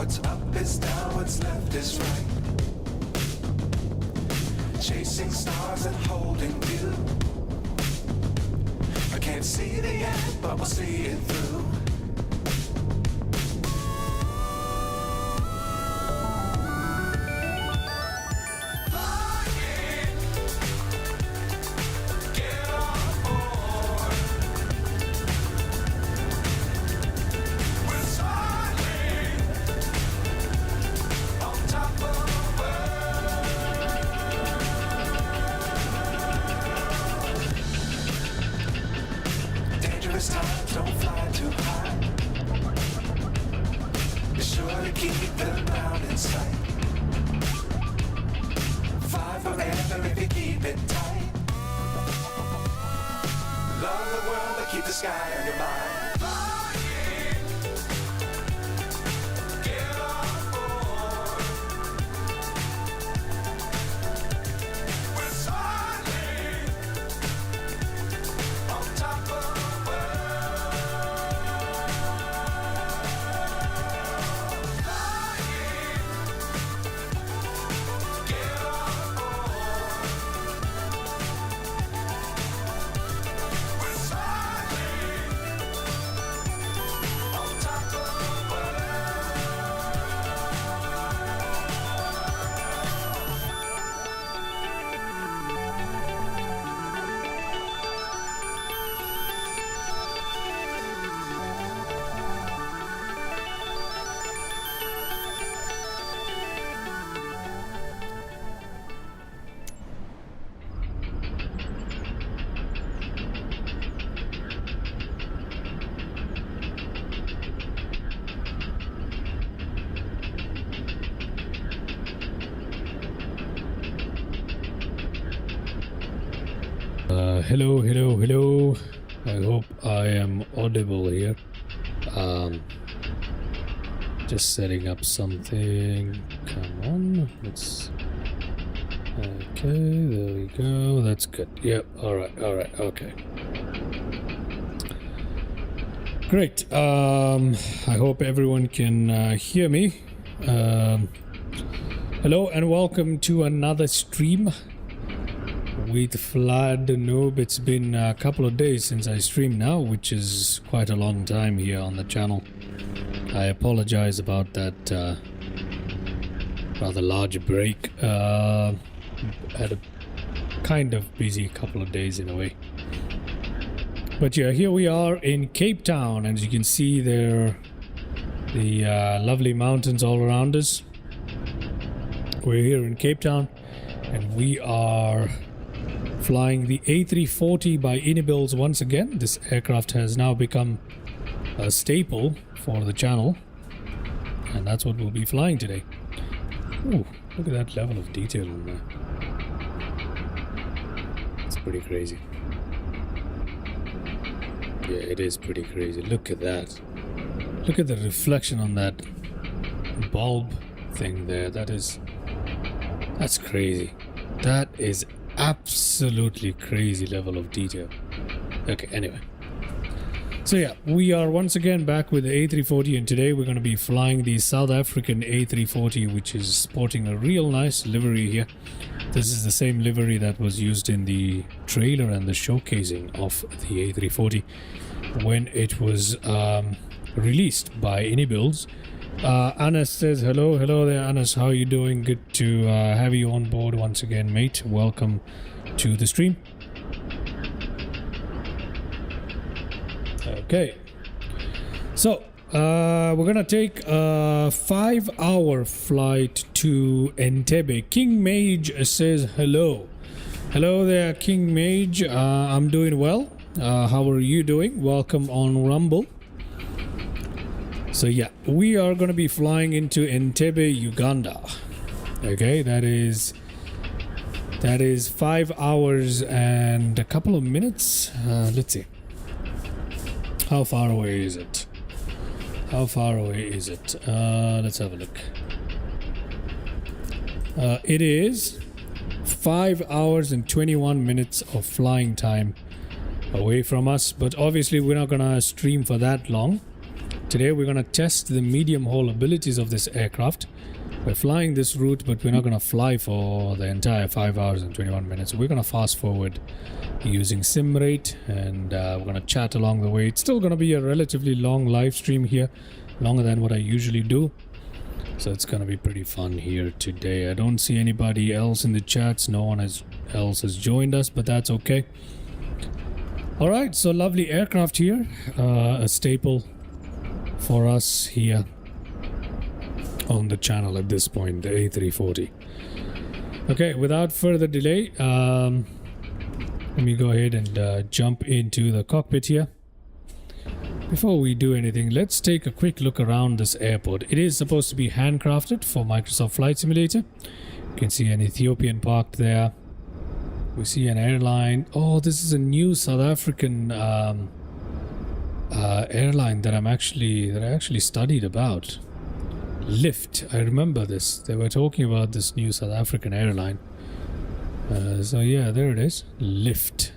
What's up is down, what's left is right. Chasing stars and holding you. I can't see the end, but we'll see it through. Times don't fly too high. Be sure to keep the ground in sight. Fly forever if you keep it tight. Love the world but keep the sky on your mind. Hello. I hope I am audible here. Just setting up something. Come on, let's. Okay, there we go. That's good. Yep. All right. Okay. Great. I hope everyone can hear me. Hello and welcome to another stream with Vlad Noob. It's been a couple of days since I streamed now, which is quite a long time here on the channel. I apologize about that rather large break. Had a kind of busy couple of days in a way. But yeah, here we are in Cape Town, and as you can see there, the lovely mountains all around us. We're here in Cape Town, and we are flying the A340 by Inibuilds once again. This aircraft has now become a staple for the channel, and that's what we'll be flying today. Ooh, look at that level of detail in there. It's pretty crazy. Yeah, it is pretty crazy. Look at that. Look at the reflection on that bulb thing there. That's crazy. That is absolutely crazy level of detail. Okay, anyway. So yeah, we are once again back with the A340, and today we're going to be flying the South African A340, which is sporting a real nice livery here. This is the same livery that was used in the trailer and the showcasing of the A340 when it was released by Inibuilds. Anas says hello there. Anas, how are you doing? Good to have you on board once again, mate. Welcome to the stream. Okay, so we're gonna take a 5-hour flight to Entebbe. King Mage says hello. Hello there, King Mage. I'm doing well. How are you doing? Welcome on Rumble. So yeah, we are going to be flying into Entebbe, Uganda. Okay, that is 5 hours and a couple of minutes. Let's see. How far away is it? Let's have a look. It is 5 hours and 21 minutes of flying time away from us, but obviously we're not gonna stream for that long. Today we're going to test the medium haul abilities of this aircraft. We're flying this route, but we're not going to fly for the entire 5 hours and 21 minutes. We're going to fast forward using sim rate, and we're going to chat along the way. It's still going to be a relatively long live stream here, longer than what I usually do. So it's going to be pretty fun here today. I don't see anybody else in the chats. No one else has joined us, but that's okay. All right, so lovely aircraft here. A staple for us here on the channel at this point, the A340. Okay, without further delay, let me go ahead and jump into the cockpit here. Before we do anything, let's take a quick look around this airport. It is supposed to be handcrafted for Microsoft Flight Simulator. You can see an Ethiopian parked there. We see an airline. Oh, this is a new South African airline that I actually studied about. Lyft. I remember this. They were talking about this new South African airline. So yeah, there it is. Lyft.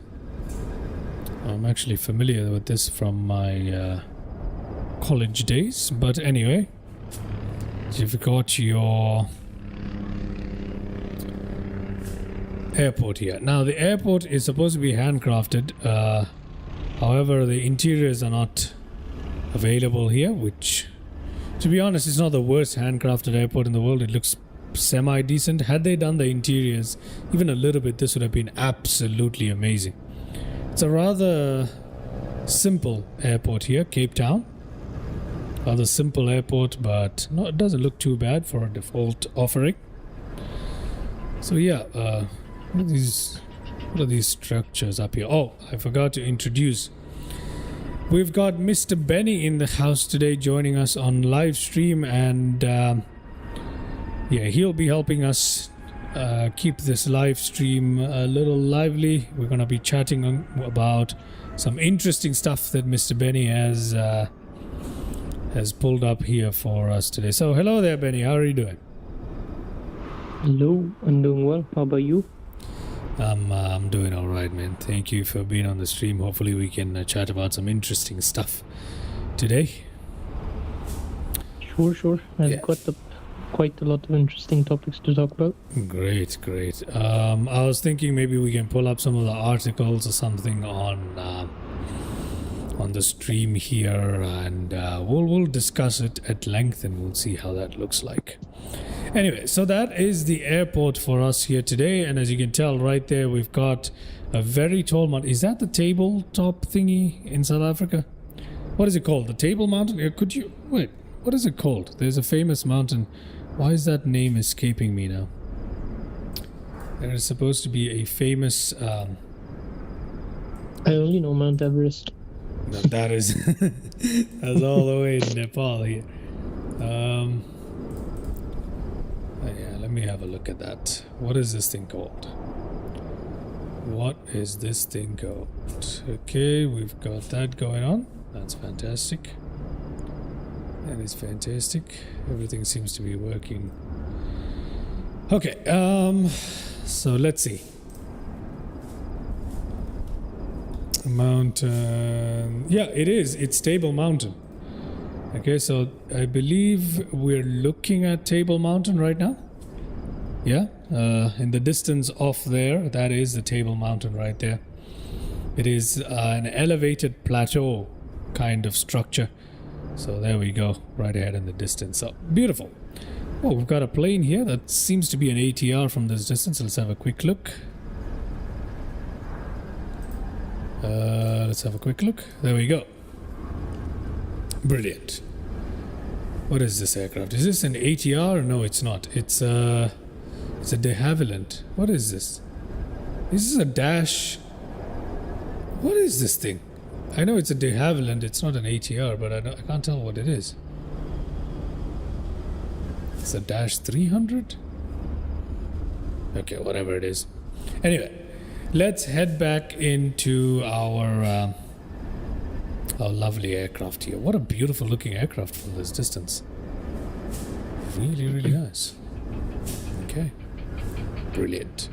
I'm actually familiar with this from my college days, but anyway, you've got your airport here. Now the airport is supposed to be handcrafted, however the interiors are not available here, which, to be honest, is not the worst handcrafted airport in the world. It looks semi-decent. Had they done the interiors even a little bit, this would have been absolutely amazing. It's a rather simple airport here, Cape Town. Rather simple airport, but no, it doesn't look too bad for a default offering. So yeah, what are these structures up here? Oh, I forgot to introduce. We've got Mr. Benny in the house today, joining us on live stream, and yeah, he'll be helping us keep this live stream a little lively. We're going to be chatting about some interesting stuff that Mr. Benny has pulled up here for us today. So hello there, Benny. How are you doing? Hello, I'm doing well. How about you? I'm doing all right, man. Thank you for being on the stream. Hopefully we can chat about some interesting stuff today. Sure. I've got quite a lot of interesting topics to talk about. Great. I was thinking maybe we can pull up some of the articles or something on the stream here, and we'll discuss it at length, and we'll see how that looks like. Anyway, so that is the airport for us here today, and as you can tell right there, we've got a very tall mountain. Is that the tabletop thingy in South Africa? What is it called? The Table Mountain? Wait, what is it called? There's a famous mountain. Why is that name escaping me now? There is supposed to be a famous... I only know Mount Everest. No, that's all the way in Nepal here. Yeah, let me have a look at that. What is this thing called? Okay, we've got that going on. That's fantastic. That is fantastic. Everything seems to be working. Okay, so let's see. Mountain. Yeah, it is. It's Table Mountain. Okay, so I believe we're looking at Table Mountain right now. Yeah, in the distance off there, that is the Table Mountain right there. It is an elevated plateau kind of structure. So there we go, right ahead in the distance. So beautiful. Oh, we've got a plane here that seems to be an ATR from this distance. Let's have a quick look. There we go. Brilliant. What is this aircraft? Is this an ATR? No, it's not. It's a de Havilland. What is this? This is a dash. What is this thing? I know it's a de Havilland. It's not an ATR, but I can't tell what it is. It's a dash 300? Okay, whatever it is. Anyway, let's head back into our lovely aircraft here. What a beautiful looking aircraft from this distance. Really, really nice. Okay. Brilliant.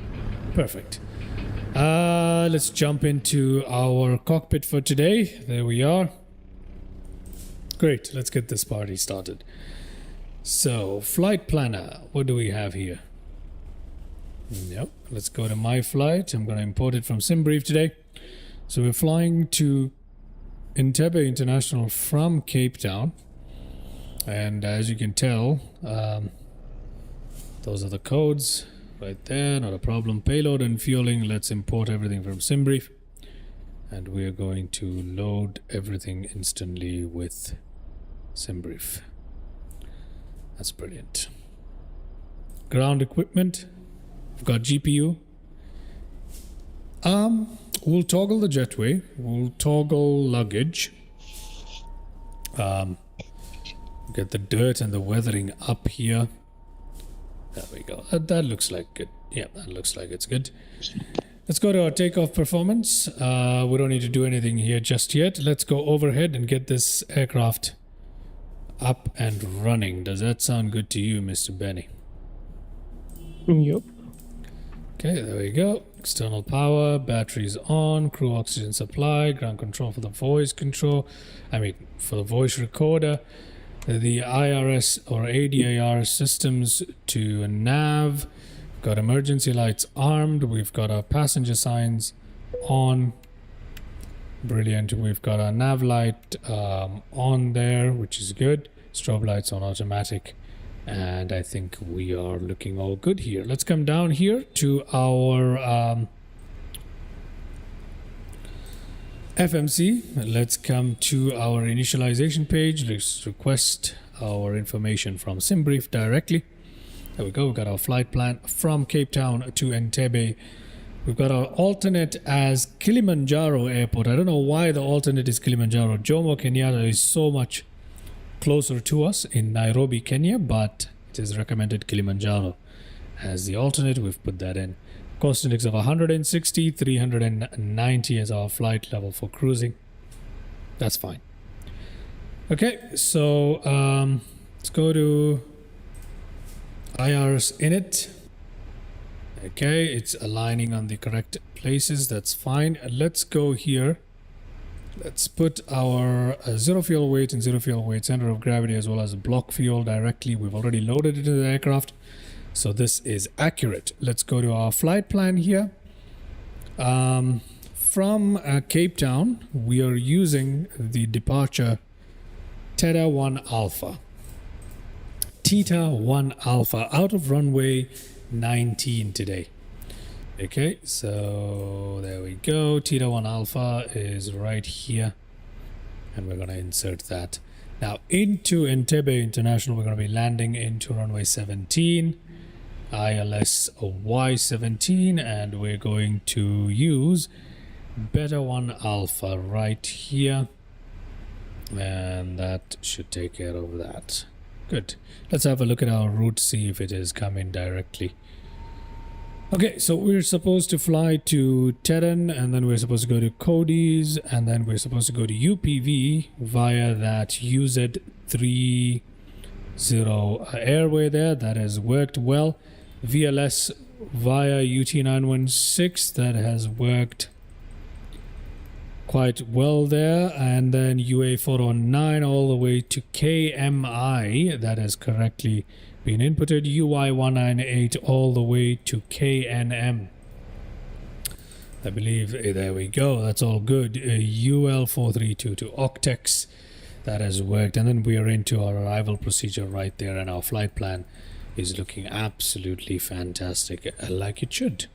Perfect. Let's jump into our cockpit for today. There we are. Great, let's get this party started. So, flight planner, what do we have here? Nope, let's go to my flight. I'm going to import it from SimBrief today. So we're flying to Entebbe International from Cape Town. And as you can tell, those are the codes right there, not a problem. Payload and fueling, let's import everything from SimBrief. And we're going to load everything instantly with SimBrief. That's brilliant. Ground equipment, we've got GPU. We'll toggle the jetway, we'll toggle luggage. Get the dirt and the weathering up here. There we go. That looks like good. Yeah, that looks like it's good. Let's go to our takeoff performance. We don't need to do anything here just yet. Let's go overhead and get this aircraft up and running. Does that sound good to you, Mr. Benny? Yep. Okay, there we go. External power, batteries on, crew oxygen supply, ground control for the voice control. For the voice recorder. The IRS or ADAR systems to nav. We've got emergency lights armed. We've got our passenger signs on. Brilliant. We've got our nav light on there, which is good. Strobe lights on automatic. And I think we are looking all good here. Let's come down here to our FMC. Let's come to our initialization page. Let's request our information from SimBrief directly. There we go. We've got our flight plan from Cape Town to Entebbe. We've got our alternate as Kilimanjaro Airport. I don't know why the alternate is Kilimanjaro. Jomo Kenyatta is so much closer to us in Nairobi, Kenya, but it is recommended Kilimanjaro as the alternate. We've put that in. Cost index of 160, 390 as our flight level for cruising. That's fine. Okay, so let's go to IRS init. Okay, it's aligning on the correct places. That's fine. Let's go here. Let's put our zero fuel weight and zero fuel weight center of gravity as well as block fuel directly. We've already loaded it into the aircraft. So this is accurate. Let's go to our flight plan here. From Cape Town, we are using the departure Theta 1 Alpha. Theta 1 Alpha out of runway 19 today. Okay, so there we go. Theta 1 Alpha is right here. And we're going to insert that. Now into Entebbe International, we're going to be landing into runway 17. ILS Y17, and we're going to use Beta 1 Alpha right here, and that should take care of that. Good. Let's have a look at our route, see if it is coming directly. Okay, so we're supposed to fly to Terran, and then we're supposed to go to Cody's, and then we're supposed to go to UPV via that UZ30 airway there. That has worked well. VLS via UT916, that has worked quite well there, and then UA409 all the way to KMI, that has correctly been inputted. UI198 all the way to KNM, I believe. There we go, that's all good. UL432 to Octex, that has worked, and then we are into our arrival procedure right there, and our flight plan is looking absolutely fantastic, like it should.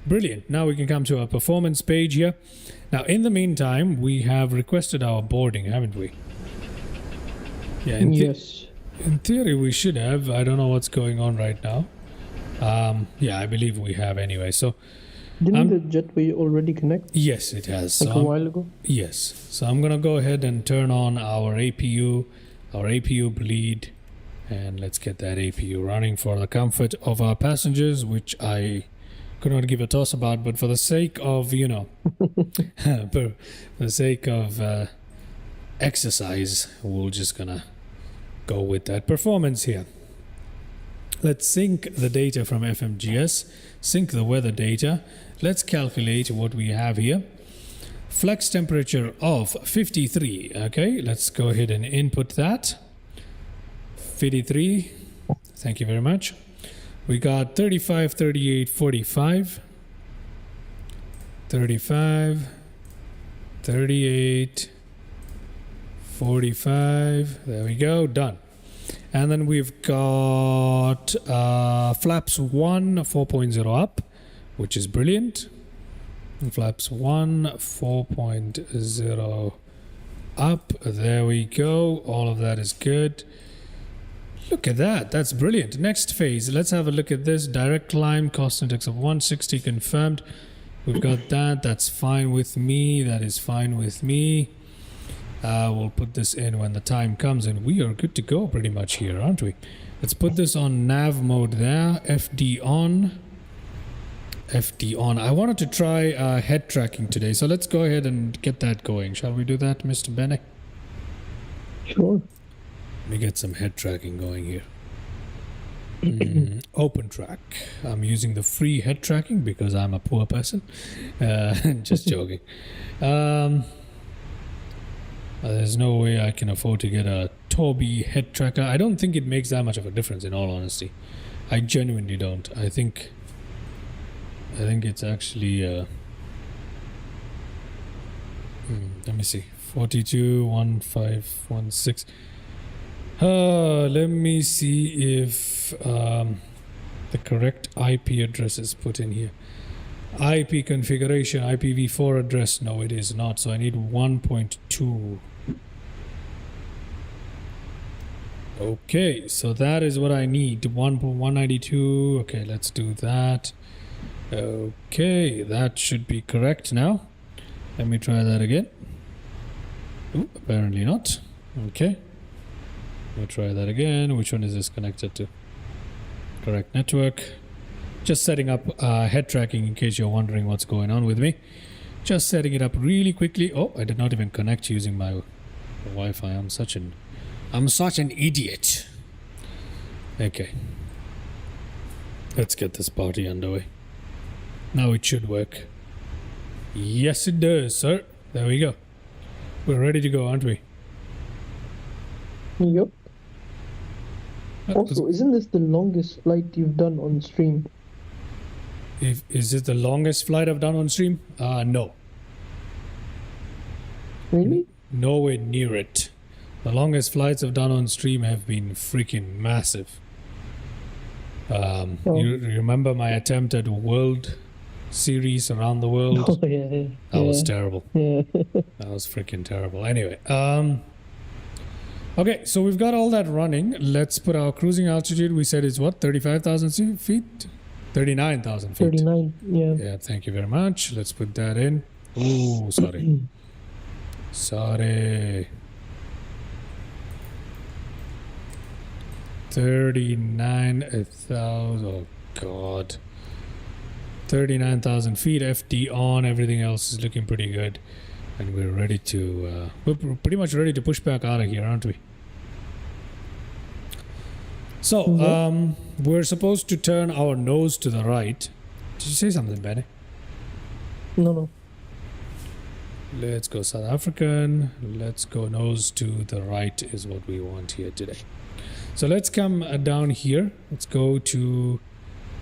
Brilliant. Now we can come to our performance page here. Now in the meantime, we have requested our boarding, haven't we? Yeah. Yes. In theory we should have. I don't know what's going on right now. Yeah, I believe we have anyway. So didn't the jetway already connect? Yes, it has. Like a while ago? Yes. So I'm gonna go ahead and turn on our APU bleed. And let's get that APU running for the comfort of our passengers, which I could not give a toss about, but for the sake of, for the sake of exercise, we're just gonna go with that performance here. Let's sync the data from FMGS, sync the weather data. Let's calculate what we have here. flex temperature of 53. Okay, let's go ahead and input that. 53. Thank you very much. We got 35, 38, 45. 35, 38, 45. There we go. Done. And then we've got flaps 1 4.0 up, which is brilliant. And flaps 1 4.0 up. There we go. All of that is good. Look at that. That's brilliant. Next phase. Let's have a look at this. Direct climb, cost index of 160 confirmed. We've got that. That's fine with me. That is fine with me. We'll put this in when the time comes, and we are good to go pretty much here, aren't we? Let's put this on nav mode there. FD on. FD on. I wanted to try head tracking today, so let's go ahead and get that going. Shall we do that, Mr. Bennett? Sure. Let me get some head tracking going here. Open track. I'm using the free head tracking because I'm a poor person. Just joking. There's no way I can afford to get a Toby head tracker. I don't think it makes that much of a difference, in all honesty. I genuinely don't. I think it's actually let me see. 421516. Let me see if the correct IP address is put in here. IP configuration, IPv4 address. No, it is not. So I need 1.2. Okay, so that is what I need. 192. Okay, let's do that. Okay, that should be correct now. Let me try that again. Ooh, apparently not. Okay. Let me try that again. Which one is this connected to? Correct network. Just setting up head tracking in case you're wondering what's going on with me. Just setting it up really quickly. Oh, I did not even connect using my Wi-Fi. I'm such an idiot. Okay. Let's get this party underway. Now it should work. Yes, it does, sir. There we go. We're ready to go, aren't we? Yep. Also, isn't this the longest flight you've done on stream? Is it the longest flight I've done on stream? No. Really? Nowhere near it. The longest flights I've done on stream have been freaking massive. You remember my attempt at World Series around the world? Oh, yeah. That was terrible. Yeah. That was freaking terrible. Anyway, okay, so we've got all that running. Let's put our cruising altitude. We said it's what, 35,000 feet? 39,000 feet. 39, yeah. Yeah, thank you very much. Let's put that in. Oh, sorry. Sorry. 39,000. Oh, God. 39,000 feet. FD on. Everything else is looking pretty good. And we're ready to... we're pretty much ready to push back out of here, aren't we? So, we're supposed to turn our nose to the right. Did you say something, Benny? No. Let's go South African. Let's go nose to the right is what we want here today. So let's come down here. Let's go to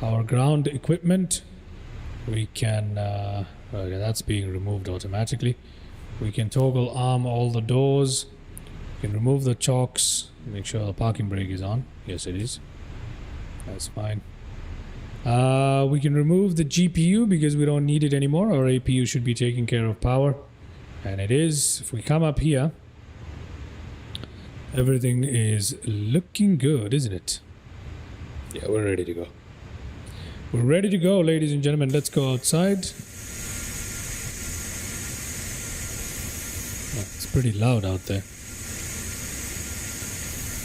our ground equipment. We can... okay, that's being removed automatically. We can toggle arm all the doors. We can remove the chocks. Make sure the parking brake is on. Yes, it is. That's fine. We can remove the GPU because we don't need it anymore. Our APU should be taking care of power. And it is. If we come up here, everything is looking good, isn't it? Yeah, we're ready to go. We're ready to go, ladies and gentlemen. Let's go outside. Oh, it's pretty loud out there.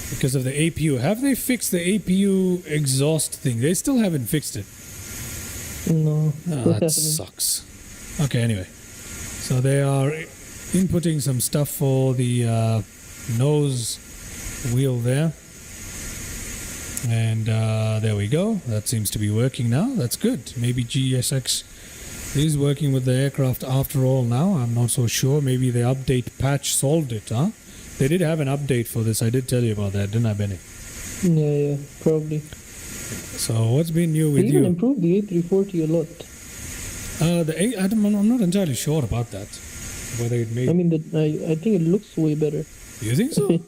Because of the APU. Have they fixed the APU exhaust thing? They still haven't fixed it. No. Oh, that sucks. Okay, anyway. So they are inputting some stuff for the nose wheel there. And there we go. That seems to be working now. That's good. Maybe GSX He's working with the aircraft after all now. I'm not so sure. Maybe the update patch solved it, huh? They did have an update for this. I did tell you about that, didn't I, Benny? Yeah, probably. So what's been new They with even you? improved the A340 a lot. I'm not entirely sure about that. Whether it made... I mean, I think it looks way better. You think so?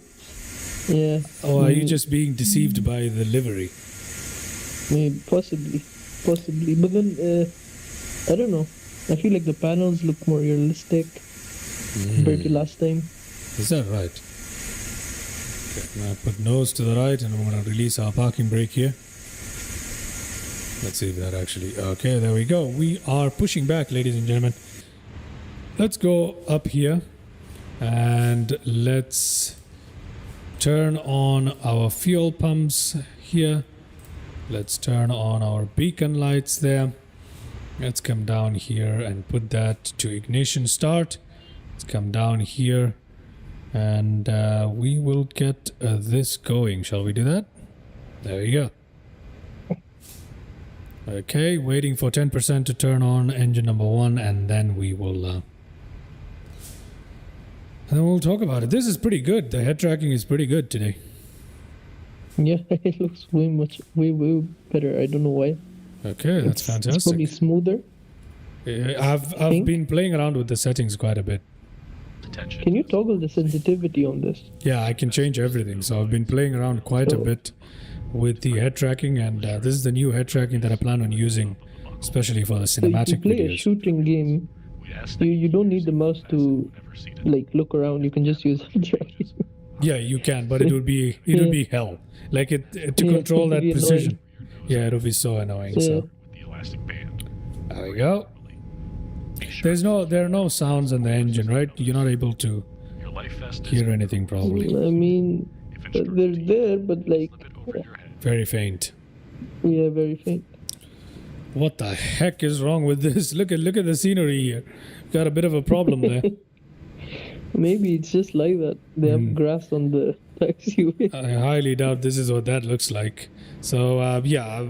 Yeah. Or are you just being deceived by the livery? Maybe, possibly. But then, I don't know. I feel like the panels look more realistic compared to last time. Is that right? Okay, now put nose to the right and I'm going to release our parking brake here. Let's see if that actually... Okay, there we go. We are pushing back, ladies and gentlemen. Let's go up here and let's turn on our fuel pumps here. Let's turn on our beacon lights there. Let's come down here and put that to ignition start. Let's come down here and we will get this going. Shall we do that? There you go. Okay, waiting for 10% to turn on engine number 1 and then we will and then we'll talk about it. This is pretty good. The head tracking is pretty good today. Yeah, it looks way better. I don't know why. Okay, that's fantastic. It's probably smoother. I've been playing around with the settings quite a bit. Can you toggle the sensitivity on this? Yeah, I can change everything. So I've been playing around quite a bit with the head tracking, and this is the new head tracking that I plan on using, especially for the So if cinematic you play a videos. shooting game, you don't need the mouse to like look around. You can just use head tracking. Yeah, you can, but it would be hell. Like to Yeah, control it would that be precision. Yeah, it would be so annoying. So there we go. There are no sounds in the engine, right? You're not able to hear anything probably. I mean, they're there, but like, Very faint. yeah, very faint. What the heck is wrong with this? Look at the scenery here. Got a bit of a problem there. Maybe it's just like that. They have grass on the taxiway. I highly doubt this is what that looks like. So yeah,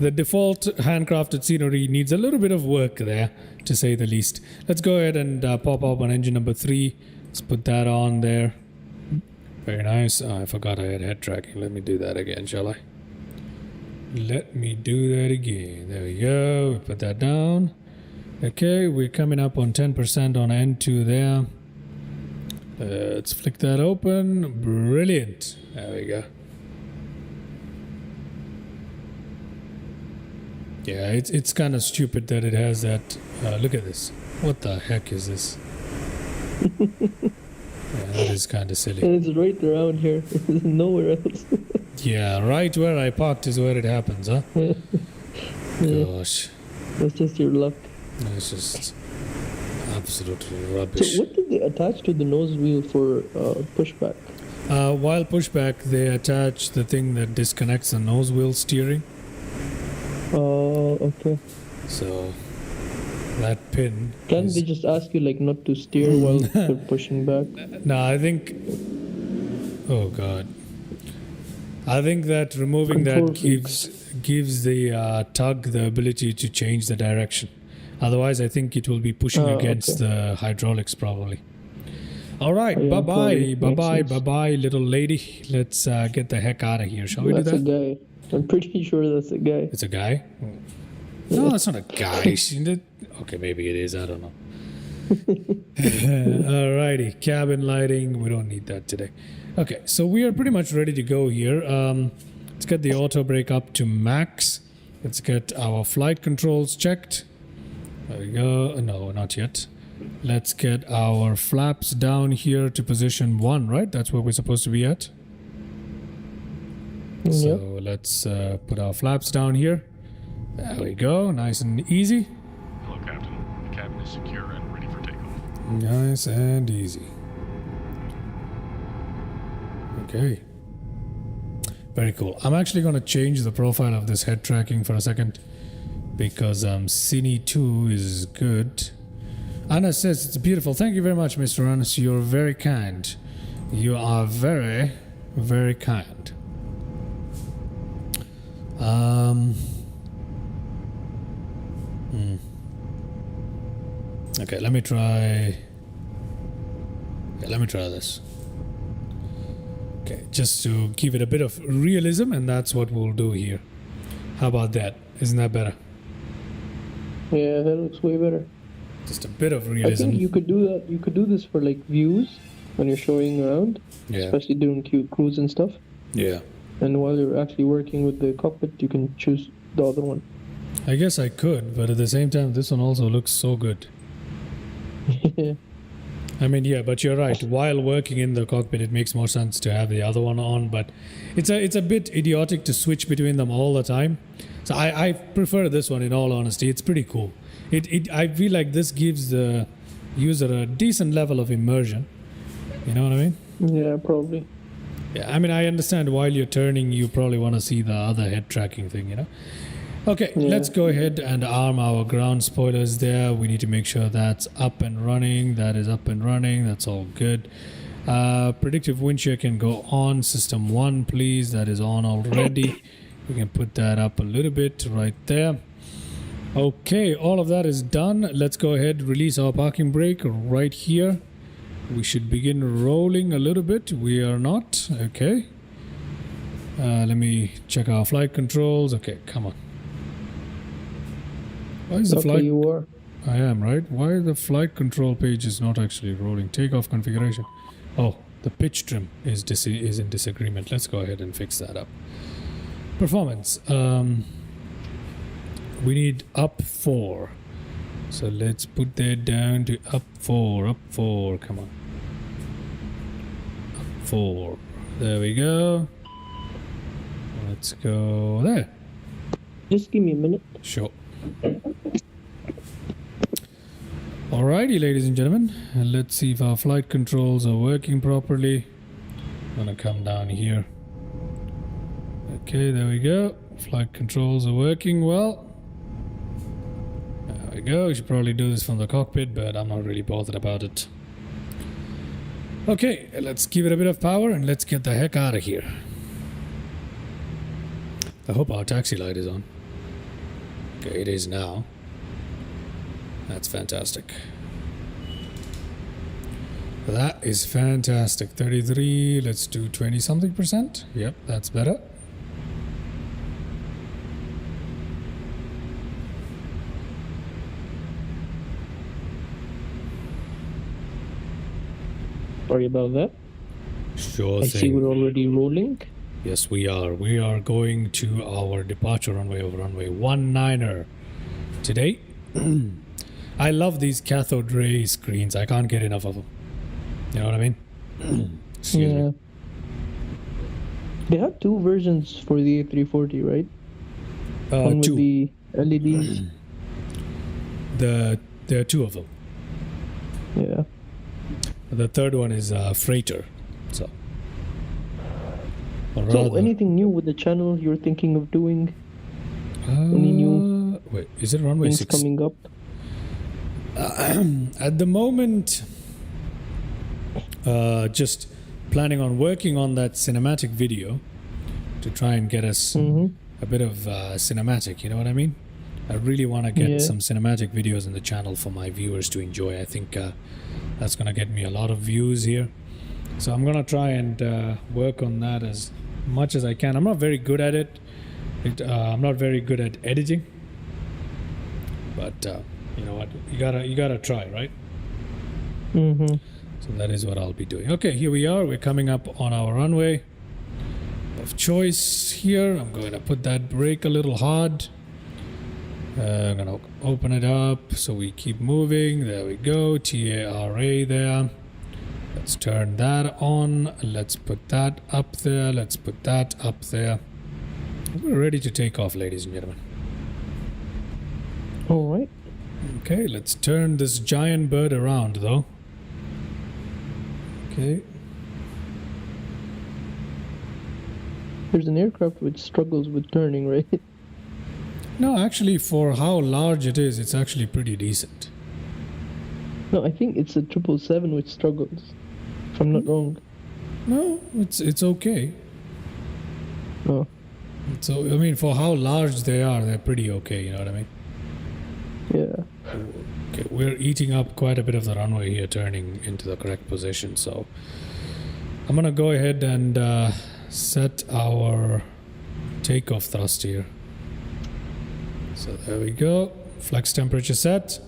the default handcrafted scenery needs a little bit of work there, to say the least. Let's go ahead and pop up on engine number 3. Let's put that on there. Very nice. Oh, I forgot I had head tracking. Let me do that again, shall I? Let me do that again. There we go. Put that down. Okay, we're coming up on 10% on N2 there. Let's flick that open. Brilliant. There we go. Yeah, it's kind of stupid that it has that. Look at this. What the heck is this? Yeah, that is kind of silly. And it's right around here. There's nowhere else. Yeah, right where I parked is where it happens, huh? Yeah. Gosh. That's just your luck. It's just absolutely rubbish. So what did they attach to the nose wheel for pushback? While pushback, they attach the thing that disconnects the nose wheel steering. Oh, okay. So that pin. Can't they just ask you like not to steer while you're pushing back? No, I think. Oh God. I think that removing Control that gives the tug the ability to change the direction. Otherwise, I think it will be pushing against the hydraulics probably. All right, Yeah, bye probably. Makes sense. bye, little lady. Let's get the heck out of here. Shall we do That's that? a guy. I'm pretty sure that's a guy. It's a guy? No, that's not a guy. Okay, maybe it is. I don't know. Alrighty, cabin lighting. We don't need that today. Okay, so we are pretty much ready to go here. Let's get the auto brake up to max. Let's get our flight controls checked. There we go. No, not yet. Let's get our flaps down here to position 1, right? That's where we're supposed to be at. So let's put our flaps down here. There we go. Nice and easy. Hello, Captain. The cabin is secure and ready for takeoff. Nice and easy. Okay. Very cool. I'm actually going to change the profile of this head tracking for a second because Cine 2 is good. Anna says it's beautiful. Thank you very much, Mr. Anna. You're very kind. You are very, very kind. Okay, let me try. Yeah, let me try this. Okay, just to give it a bit of realism, and that's what we'll do here. How about that? Isn't that better? Yeah, that looks way better. Just a bit of I realism. think you could do that. You could do this for like views when you're showing around, Yeah. especially doing cruise and stuff. Yeah. And while you're actually working with the cockpit, you can choose the other one. I guess I could, but at the same time, this one also looks so good. Yeah. I mean, yeah, but you're right. While working in the cockpit, it makes more sense to have the other one on. But it's a bit idiotic to switch between them all the time. So I prefer this one. In all honesty, it's pretty cool. I feel like this gives the user a decent level of immersion. You know what I mean? Yeah, probably. Yeah. I mean, I understand while you're turning, you probably want to see the other head tracking thing. You know. Okay, Yeah. let's go ahead and arm our ground spoilers there. We need to make sure that's up and running. That is up and running. That's all good. Predictive wind shear can go on. System 1, please. That is on already. We can put that up a little bit right there. Okay, all of that is done. Let's go ahead, release our parking brake right here. We should begin rolling a little bit. We are not. Okay. Let me check our flight controls. Okay, come on. Why is the Okay, flight? you are. I am, right? Why the flight control page is not actually rolling? Takeoff configuration. Oh, the pitch trim is in disagreement. Let's go ahead and fix that up. Performance. We need up 4. So let's put that down to up 4. Up 4. Come on. Up 4. There we go. Let's go there. Just give me a minute. Sure. Alrighty, ladies and gentlemen, and let's see if our flight controls are working properly. I'm gonna come down here. Okay, there we go. Flight controls are working well. There we go. We should probably do this from the cockpit, but I'm not really bothered about it. Okay, let's give it a bit of power and let's get the heck out of here. I hope our taxi light is on. Okay, it is now. That's fantastic. That is fantastic. 33, let's do 20 something percent. Yep, that's better. Sorry about that. Sure I see thing. we're already rolling. Yes, we are. We are going to our departure runway over runway 19er today. I love these cathode ray screens. I can't get enough of them. You know what I mean? Excuse me. They have 2 versions for the A340, right? One with 2. the LEDs. There are 2 of them. Yeah. The third one is freighter. So. Or So rather- anything new with the channel you're thinking of doing? Any new Wait, is it runway things 6? coming up? At the moment, just planning on working on that cinematic video to try and get us a bit of cinematic, you know what I mean? I really want to get some cinematic videos in the channel for my viewers to enjoy. I think that's going to get me a lot of views here. So I'm going to try and work on that as much as I can. I'm not very good at it. I'm not very good at editing. But you know what? You gotta try, right? So that is what I'll be doing. Okay, here we are. We're coming up on our runway of choice here. I'm going to put that brake a little hard. I'm going to open it up so we keep moving. There we go. TARA there. Let's turn that on. Let's put that up there. Let's put that up there. We're ready to take off, ladies and gentlemen. All right. Okay, let's turn this giant bird around, though. Okay. There's an aircraft which struggles with turning, right? No, actually, for how large it is, it's actually pretty decent. No, I think it's a 777 which struggles, if I'm not wrong. No, it's okay. Oh, So I mean, for how large they are, they're pretty okay. You know what I mean? yeah. Okay, we're eating up quite a bit of the runway here, turning into the correct position. So I'm gonna go ahead and set our takeoff thrust here. So there we go. Flex temperature set.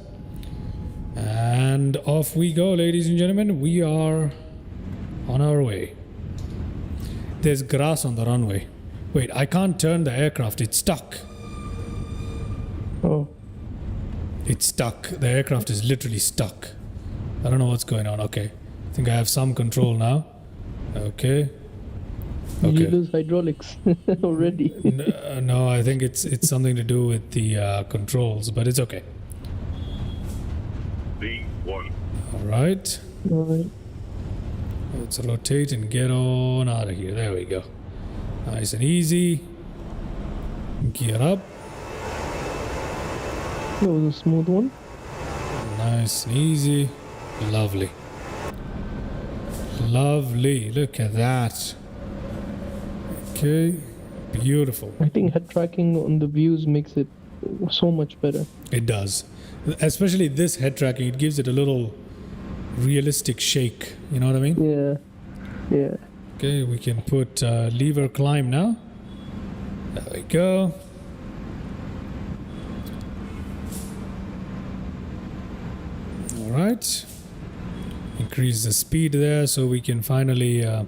And off we go, ladies and gentlemen. We are on our way. There's grass on the runway. Wait, I can't turn the aircraft. It's stuck. Oh. It's stuck. The aircraft is literally stuck. I don't know what's going on. Okay. I think I have some control now. Okay. Did you Okay. lose hydraulics already? No, I think it's something to do with the controls, but it's okay. V1. All right. Alright. Let's rotate and get on out of here. There we go. Nice and easy. Gear up. That was a smooth one. Nice and easy. Lovely. Lovely. Look at that. Okay. Beautiful. I think head tracking on the views makes it so much better. It does. Especially this head tracking. It gives it a little realistic shake. You know what I mean? Yeah. Yeah. Okay, we can put lever climb now. There we go. All right. Increase the speed there so we can finally... you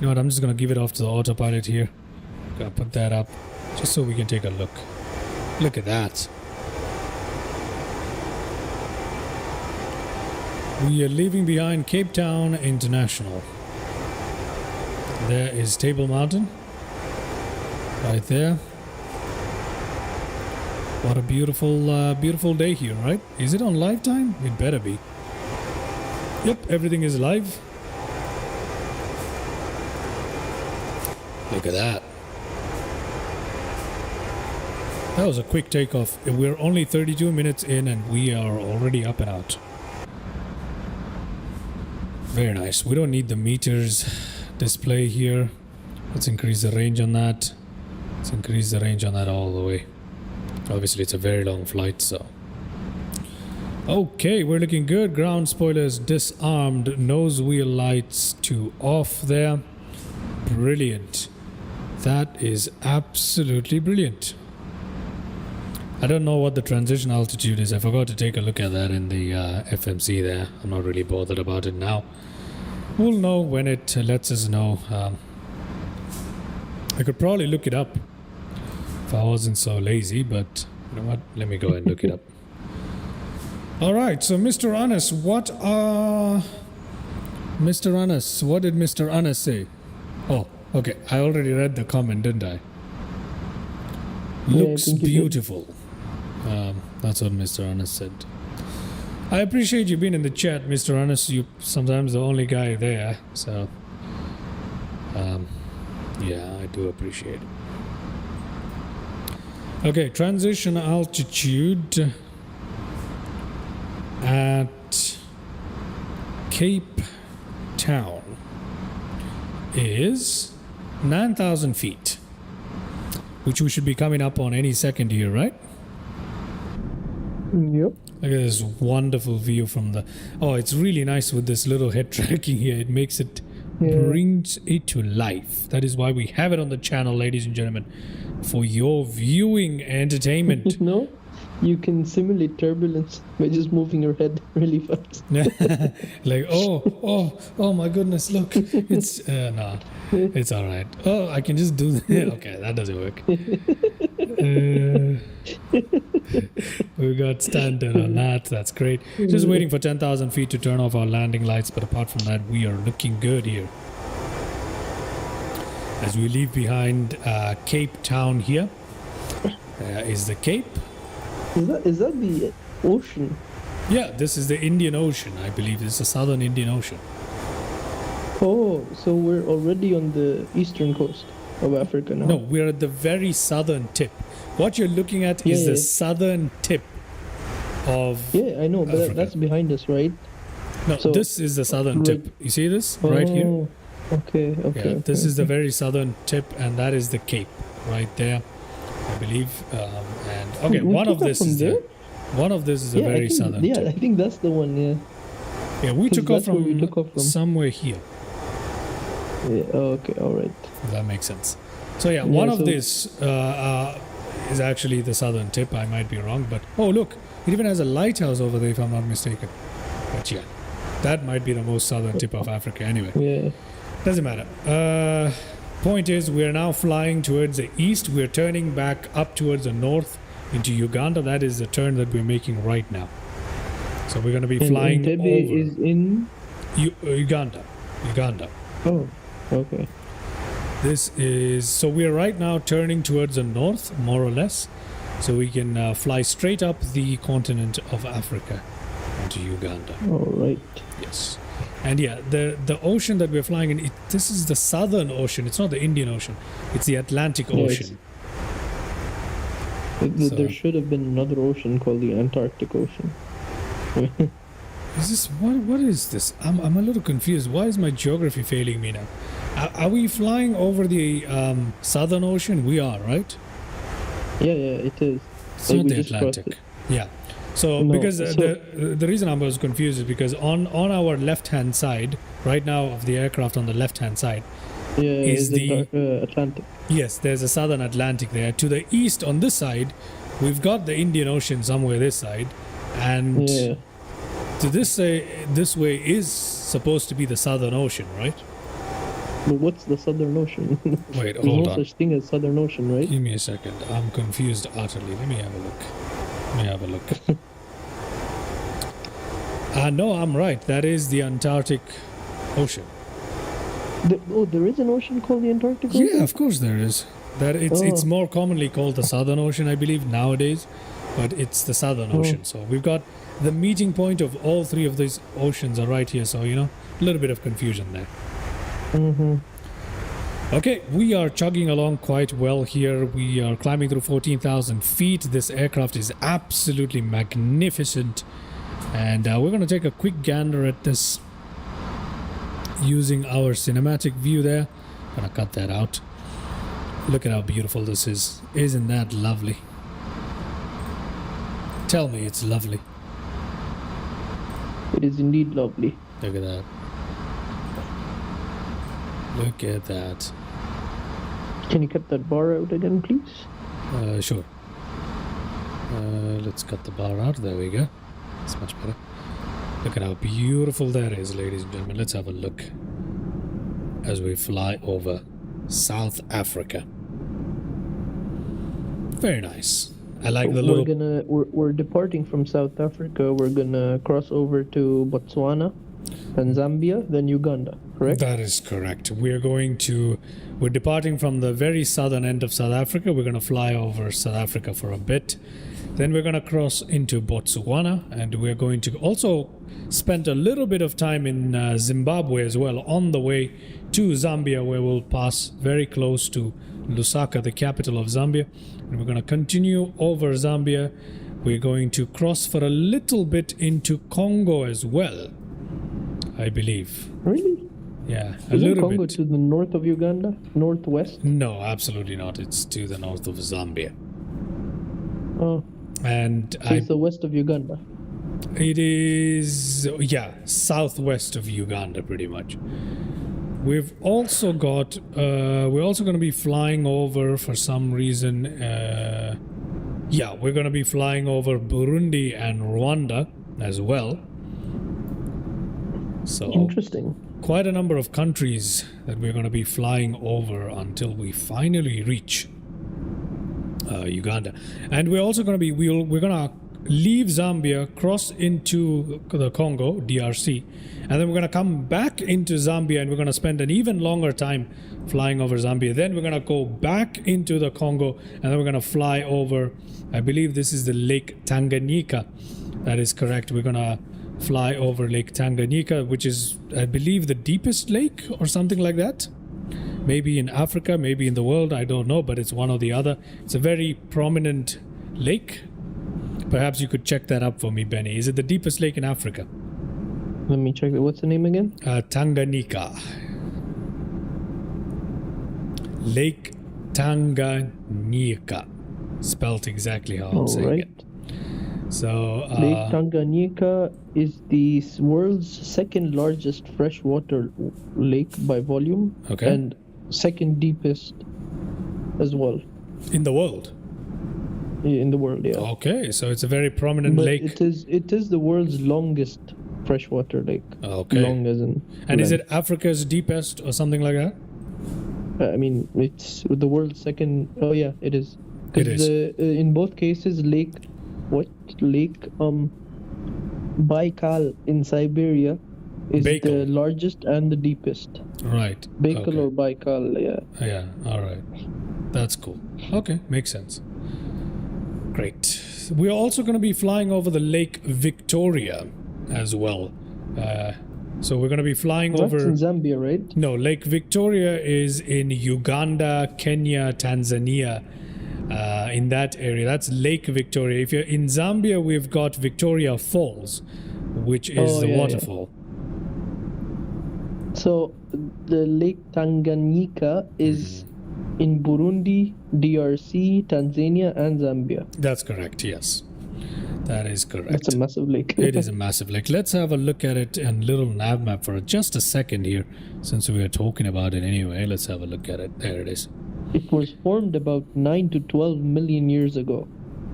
know what, I'm just going to give it off to the autopilot here. Gonna put that up just so we can take a look. Look at that. We are leaving behind Cape Town International. There is Table Mountain. Right there. What a beautiful, beautiful day here, right? Is it on live time? It better be. Yep, everything is live. Look at that. That was a quick takeoff. We're only 32 minutes in and we are already up and out. Very nice. We don't need the meters display here. Let's increase the range on that. Let's increase the range on that all the way. Obviously it's a very long flight, so. Okay, we're looking good. Ground spoilers disarmed. Nose wheel lights to off there. Brilliant. That is absolutely brilliant. I don't know what the transition altitude is. I forgot to take a look at that in the FMC there. I'm not really bothered about it now. We'll know when it lets us know. I could probably look it up if I wasn't so lazy, but you know what? Let me go and look it up. All right, so Mr. Anas, what did Mr. Anas say? Oh, okay. I already read the comment, didn't I? Looks I think you did. beautiful. That's what Mr. Anas said. I appreciate you being in the chat, Mr. Anas. You sometimes the only guy there, so yeah, I do appreciate it. Okay, transition altitude at Cape Town is 9,000 feet, which we should be coming up on any second here, right? Yep. Look at this wonderful view from the... Oh, it's really nice with this little head tracking here. It makes it... Yeah. brings it to life. That is why we have it on the channel, ladies and gentlemen. For your viewing entertainment. You know, you can simulate turbulence by just moving your head really fast. Like, oh my goodness, look. It's... nah, it's alright. Oh, I can just do that. Okay, that doesn't work. We got standard on that. That's great. Just waiting for 10,000 feet to turn off our landing lights, but apart from that, we are looking good here. As we leave behind Cape Town here, is the Cape. Is that the ocean? Yeah, this is the Indian Ocean, I believe. This is the southern Indian Ocean. Oh, so we're already on the eastern coast of Africa now. No, we're at the very southern tip. What you're looking at is the southern tip of... Yeah, I know, but Africa. that's behind us, right? No, So- this is the southern tip. You see this right here? Oh, okay, okay. Yeah, this is the very southern tip, and that is the Cape right there, I believe. And okay, We one of took off this from is there? One of this is a very southern I tip. think that's the one. Yeah. Yeah, we 'Cause took off that's where we took off from. somewhere here. Yeah. Oh, okay. All right. If that makes sense. So yeah, one of so- this is actually the southern tip. I might be wrong, but oh look, it even has a lighthouse over there if I'm not mistaken. But yeah, that might be the most southern tip of Africa anyway. Yeah. Doesn't matter. Point is, we're now flying towards the east. We're turning back up towards the north into Uganda. That is the turn that we're making right now. So we're going to be And flying Entebbe over is in. Uganda. Oh. Okay. This is so we're right now turning towards the north, more or less, so we can fly straight up the continent of Africa onto Uganda. All right. Yes, and yeah, the ocean that we're flying in, this is the Southern Ocean. It's not the Indian Ocean; it's the Atlantic Yeah, Ocean. So- There should have been another ocean called the Antarctic Ocean. Is this what is this? I'm a little confused. Why is my geography failing me now? Are we flying over the Southern Ocean? We are, right? Yeah, it is. It's Like, not we the just crossed Atlantic. Yeah. So No, because so- the reason I was confused is because on our left hand side right now of the aircraft on the left hand side, Yeah, is it's the the- Atlantic. yes, there's a Southern Atlantic there. To the east on this side, we've got the Indian Ocean somewhere this side, and Yeah. to this way is supposed to be the Southern Ocean, right? But what's the Southern Ocean? Wait, There's hold no on. such thing as Southern Ocean, right? Give me a second. I'm confused utterly. Let me have a look. No, I'm right. That is the Antarctic Ocean. There is an ocean called the Antarctic Ocean? Yeah, of course there is. That it's Oh. more commonly called the Southern Ocean, I believe, nowadays, but it's the Southern Ocean. So we've got the meeting point of all three of these oceans are right here. So a little bit of confusion there. Mm-hmm. Okay, we are chugging along quite well here. We are climbing through 14,000 feet. This aircraft is absolutely magnificent. And we're going to take a quick gander at this using our cinematic view there. I'm going to cut that out. Look at how beautiful this is. Isn't that lovely? Tell me it's lovely. It is indeed lovely. Look at that. Look at that. Can you cut that bar out again, please? Sure. Let's cut the bar out. There we go. It's much better. Look at how beautiful that is, ladies and gentlemen. Let's have a look as we fly over South Africa. Very nice. I like the little... We're departing from South Africa. We're gonna cross over to Botswana, then Zambia, then Uganda. Correct? That is correct. We're departing from the very southern end of South Africa. We're going to fly over South Africa for a bit. Then we're going to cross into Botswana, and we're going to also spend a little bit of time in Zimbabwe as well on the way to Zambia, where we'll pass very close to Lusaka, the capital of Zambia. And we're going to continue over Zambia. We're going to cross for a little bit into Congo as well, I believe. Really? Yeah, a Isn't little Congo bit. to the north of Uganda? Northwest? No, absolutely not. It's to the north of Zambia. Oh, And so it's the west of Uganda. it is, yeah, southwest of Uganda, pretty much. We've also got, we're also going to be flying over for some reason. Yeah, we're going to be flying over Burundi and Rwanda as well. So Interesting. quite a number of countries that we're going to be flying over until we finally reach Uganda. And we're also going to be we're going to leave Zambia, cross into the Congo DRC, and then we're going to come back into Zambia, and we're going to spend an even longer time flying over Zambia. Then we're going to go back into the Congo, and then we're going to fly over, I believe this is the Lake Tanganyika. That is correct. We're going to fly over Lake Tanganyika, which is, I believe, the deepest lake or something like that. Maybe in Africa, maybe in the world, I don't know, but it's one or the other. It's a very prominent lake. Perhaps you could check that up for me, Benny. Is it the deepest lake in Africa? Let me check it. What's the name again? Tanganyika. Lake Tanganyika. Spelt exactly how I'm All saying right. it. So Lake Tanganyika is the world's second largest freshwater lake by volume, Okay. and second deepest as well in the world. in the world. Yeah, Okay, so it's a very prominent but lake. it is the world's longest freshwater lake. Okay. Long as in. And is length. it Africa's deepest or something like that? I mean, it's the world's second. Oh yeah, it is. It is. In both cases, Lake Baikal in Siberia is Baikal. the largest and the deepest. Right. Baikal Okay. or Baikal, yeah. Yeah, all right. That's cool. Okay, makes sense. Great. We're also going to be flying over the Lake Victoria as well. So we're going to be flying That's over... in Zambia, right? No, Lake Victoria is in Uganda, Kenya, Tanzania, in that area. That's Lake Victoria. If you're in Zambia, we've got Victoria Falls, which is the waterfall. So the Lake Tanganyika is in Burundi, DRC, Tanzania, and Zambia. That's correct, yes. That is correct. That's a massive lake. It is a massive lake. Let's have a look at it in little nav map for just a second here, since we are talking about it anyway. Let's have a look at it. There it is. It was formed about 9 to 12 million years ago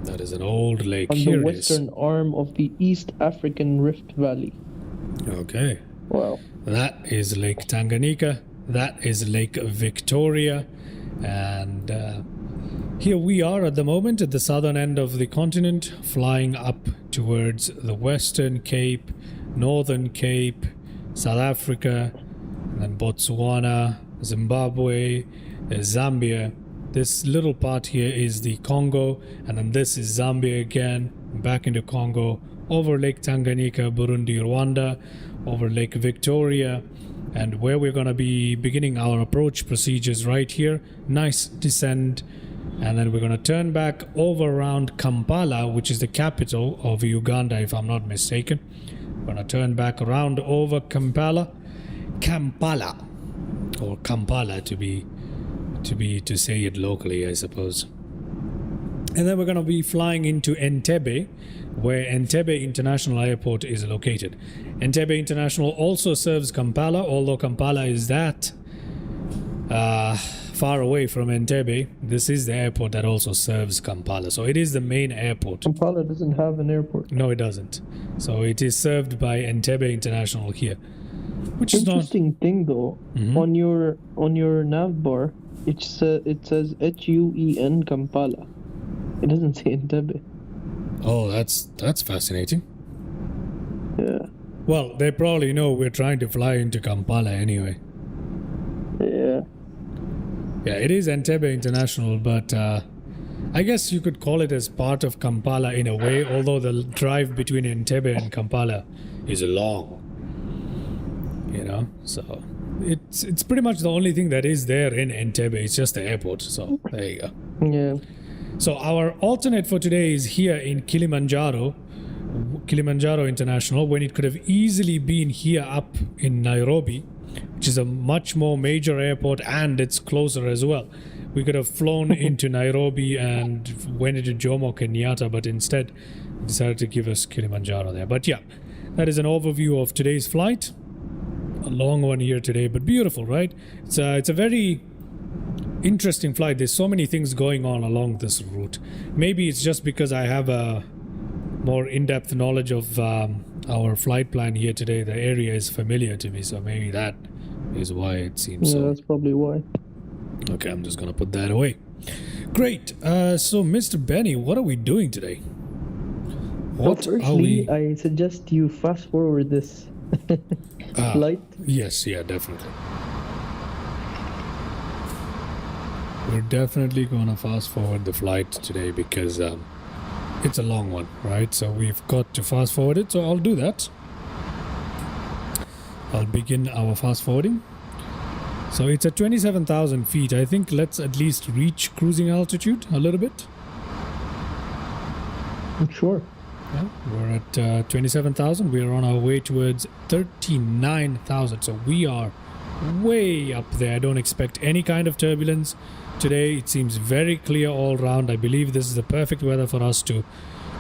That is an old lake. on Here the it is. western arm of the East African Rift Valley. Okay. Wow. That is Lake Tanganyika. That is Lake Victoria. And here we are at the moment at the southern end of the continent, flying up towards the Western Cape, Northern Cape, South Africa, and then Botswana, Zimbabwe, Zambia. This little part here is the Congo, and then this is Zambia again, back into Congo, over Lake Tanganyika, Burundi, Rwanda, over Lake Victoria, and where we're going to be beginning our approach procedures right here. Nice descent, and then we're going to turn back over around Kampala, which is the capital of Uganda, if I'm not mistaken. We're going to turn back around over Kampala, or Kampala to say it locally, I suppose. And then we're going to be flying into Entebbe, where Entebbe International Airport is located. Entebbe International also serves Kampala, although Kampala is that far away from Entebbe. This is the airport that also serves Kampala. So it is the main airport. Kampala doesn't have an airport. No, it doesn't. So it is served by Entebbe International here. Which is not... Interesting thing though, on your nav bar, it says HUEN Kampala. It doesn't say Entebbe. Oh, that's fascinating. Yeah. Well, they probably know we're trying to fly into Kampala anyway. Yeah. Yeah, it is Entebbe International, but I guess you could call it as part of Kampala in a way, although the drive between Entebbe and Kampala is long. You know, so it's pretty much the only thing that is there in Entebbe. It's just the airport. So there you go. Yeah. So our alternate for today is here in Kilimanjaro International, when it could have easily been here up in Nairobi, which is a much more major airport and it's closer as well. We could have flown into Nairobi and went into Jomo Kenyatta, but instead decided to give us Kilimanjaro there. But yeah, that is an overview of today's flight. A long one here today, but beautiful, right? It's a very interesting flight. There's so many things going on along this route. Maybe it's just because I have a more in-depth knowledge of our flight plan here today. The area is familiar to me, so maybe that is why it seems so. That's probably why. Okay, I'm just gonna put that away. Great. So Mr. Benny, what are we doing today? What so are we? I suggest you fast forward this flight. Yes, yeah, definitely. We're definitely gonna fast forward the flight today because it's a long one, right? So we've got to fast forward it, so I'll do that. I'll begin our fast forwarding. So it's at 27,000 feet. I think let's at least reach cruising altitude a little bit. Sure. Yeah, we're at 27,000. We're on our way towards 39,000. So we are way up there. I don't expect any kind of turbulence today. It seems very clear all round. I believe this is the perfect weather for us to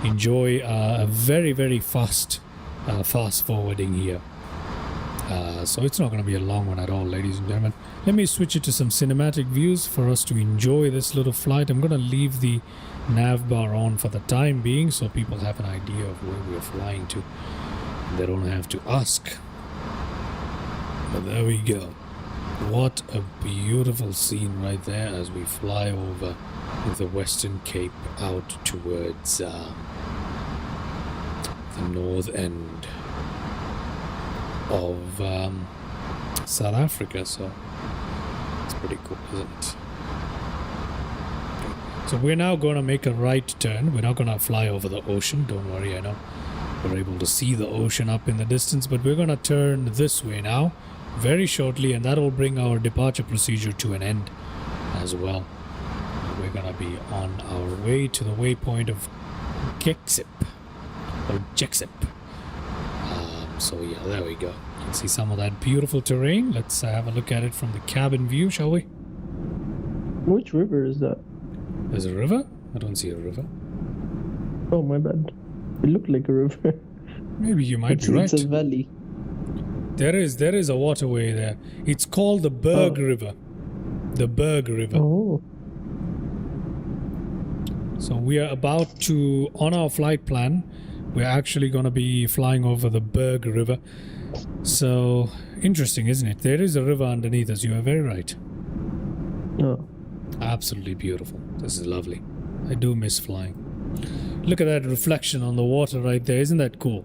enjoy a very, very fast forwarding here. So it's not going to be a long one at all, ladies and gentlemen. Let me switch it to some cinematic views for us to enjoy this little flight. I'm going to leave the nav bar on for the time being so people have an idea of where we're flying to. They don't have to ask. But there we go. What a beautiful scene right there as we fly over the Western Cape out towards the north end of South Africa. So it's pretty cool, isn't it? So we're now going to make a right turn. We're not going to fly over the ocean. Don't worry, I know we're able to see the ocean up in the distance, but we're going to turn this way now very shortly, and that will bring our departure procedure to an end as well. We're going to be on our way to the waypoint of Jeksip or Jeksip. So yeah, there we go. You can see some of that beautiful terrain. Let's have a look at it from the cabin view, shall we? Which river is that? There's a river? I don't see a river. Oh, my bad. It looked like a river. Maybe you might be right. It's a valley. There is a waterway there. It's called the Berg River. The Berg River. Oh. So we are about to, on our flight plan, we're actually going to be flying over the Berg River. So, interesting, isn't it? There is a river underneath us. You are very right. Oh. Absolutely beautiful. This is lovely. I do miss flying. Look at that reflection on the water right there. Isn't that cool?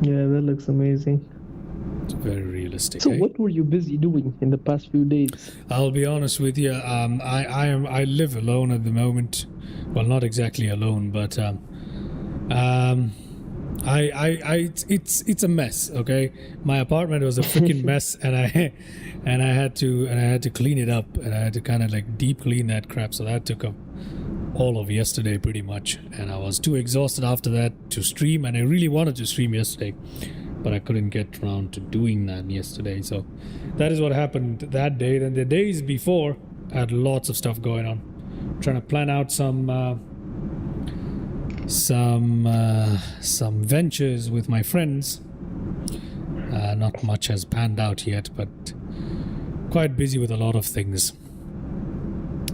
Yeah, that looks amazing. It's very realistic. So eh? what were you busy doing in the past few days? I'll be honest with you. I live alone at the moment. Well, not exactly alone, but it's a mess. Okay, my apartment was a freaking mess, and I had to clean it up, and I had to kind of like deep clean that crap. So that took up all of yesterday pretty much, and I was too exhausted after that to stream, and I really wanted to stream yesterday, but I couldn't get around to doing that yesterday. So that is what happened that day. Then the days before, I had lots of stuff going on, trying to plan out some ventures with my friends. Not much has panned out yet, but quite busy with a lot of things.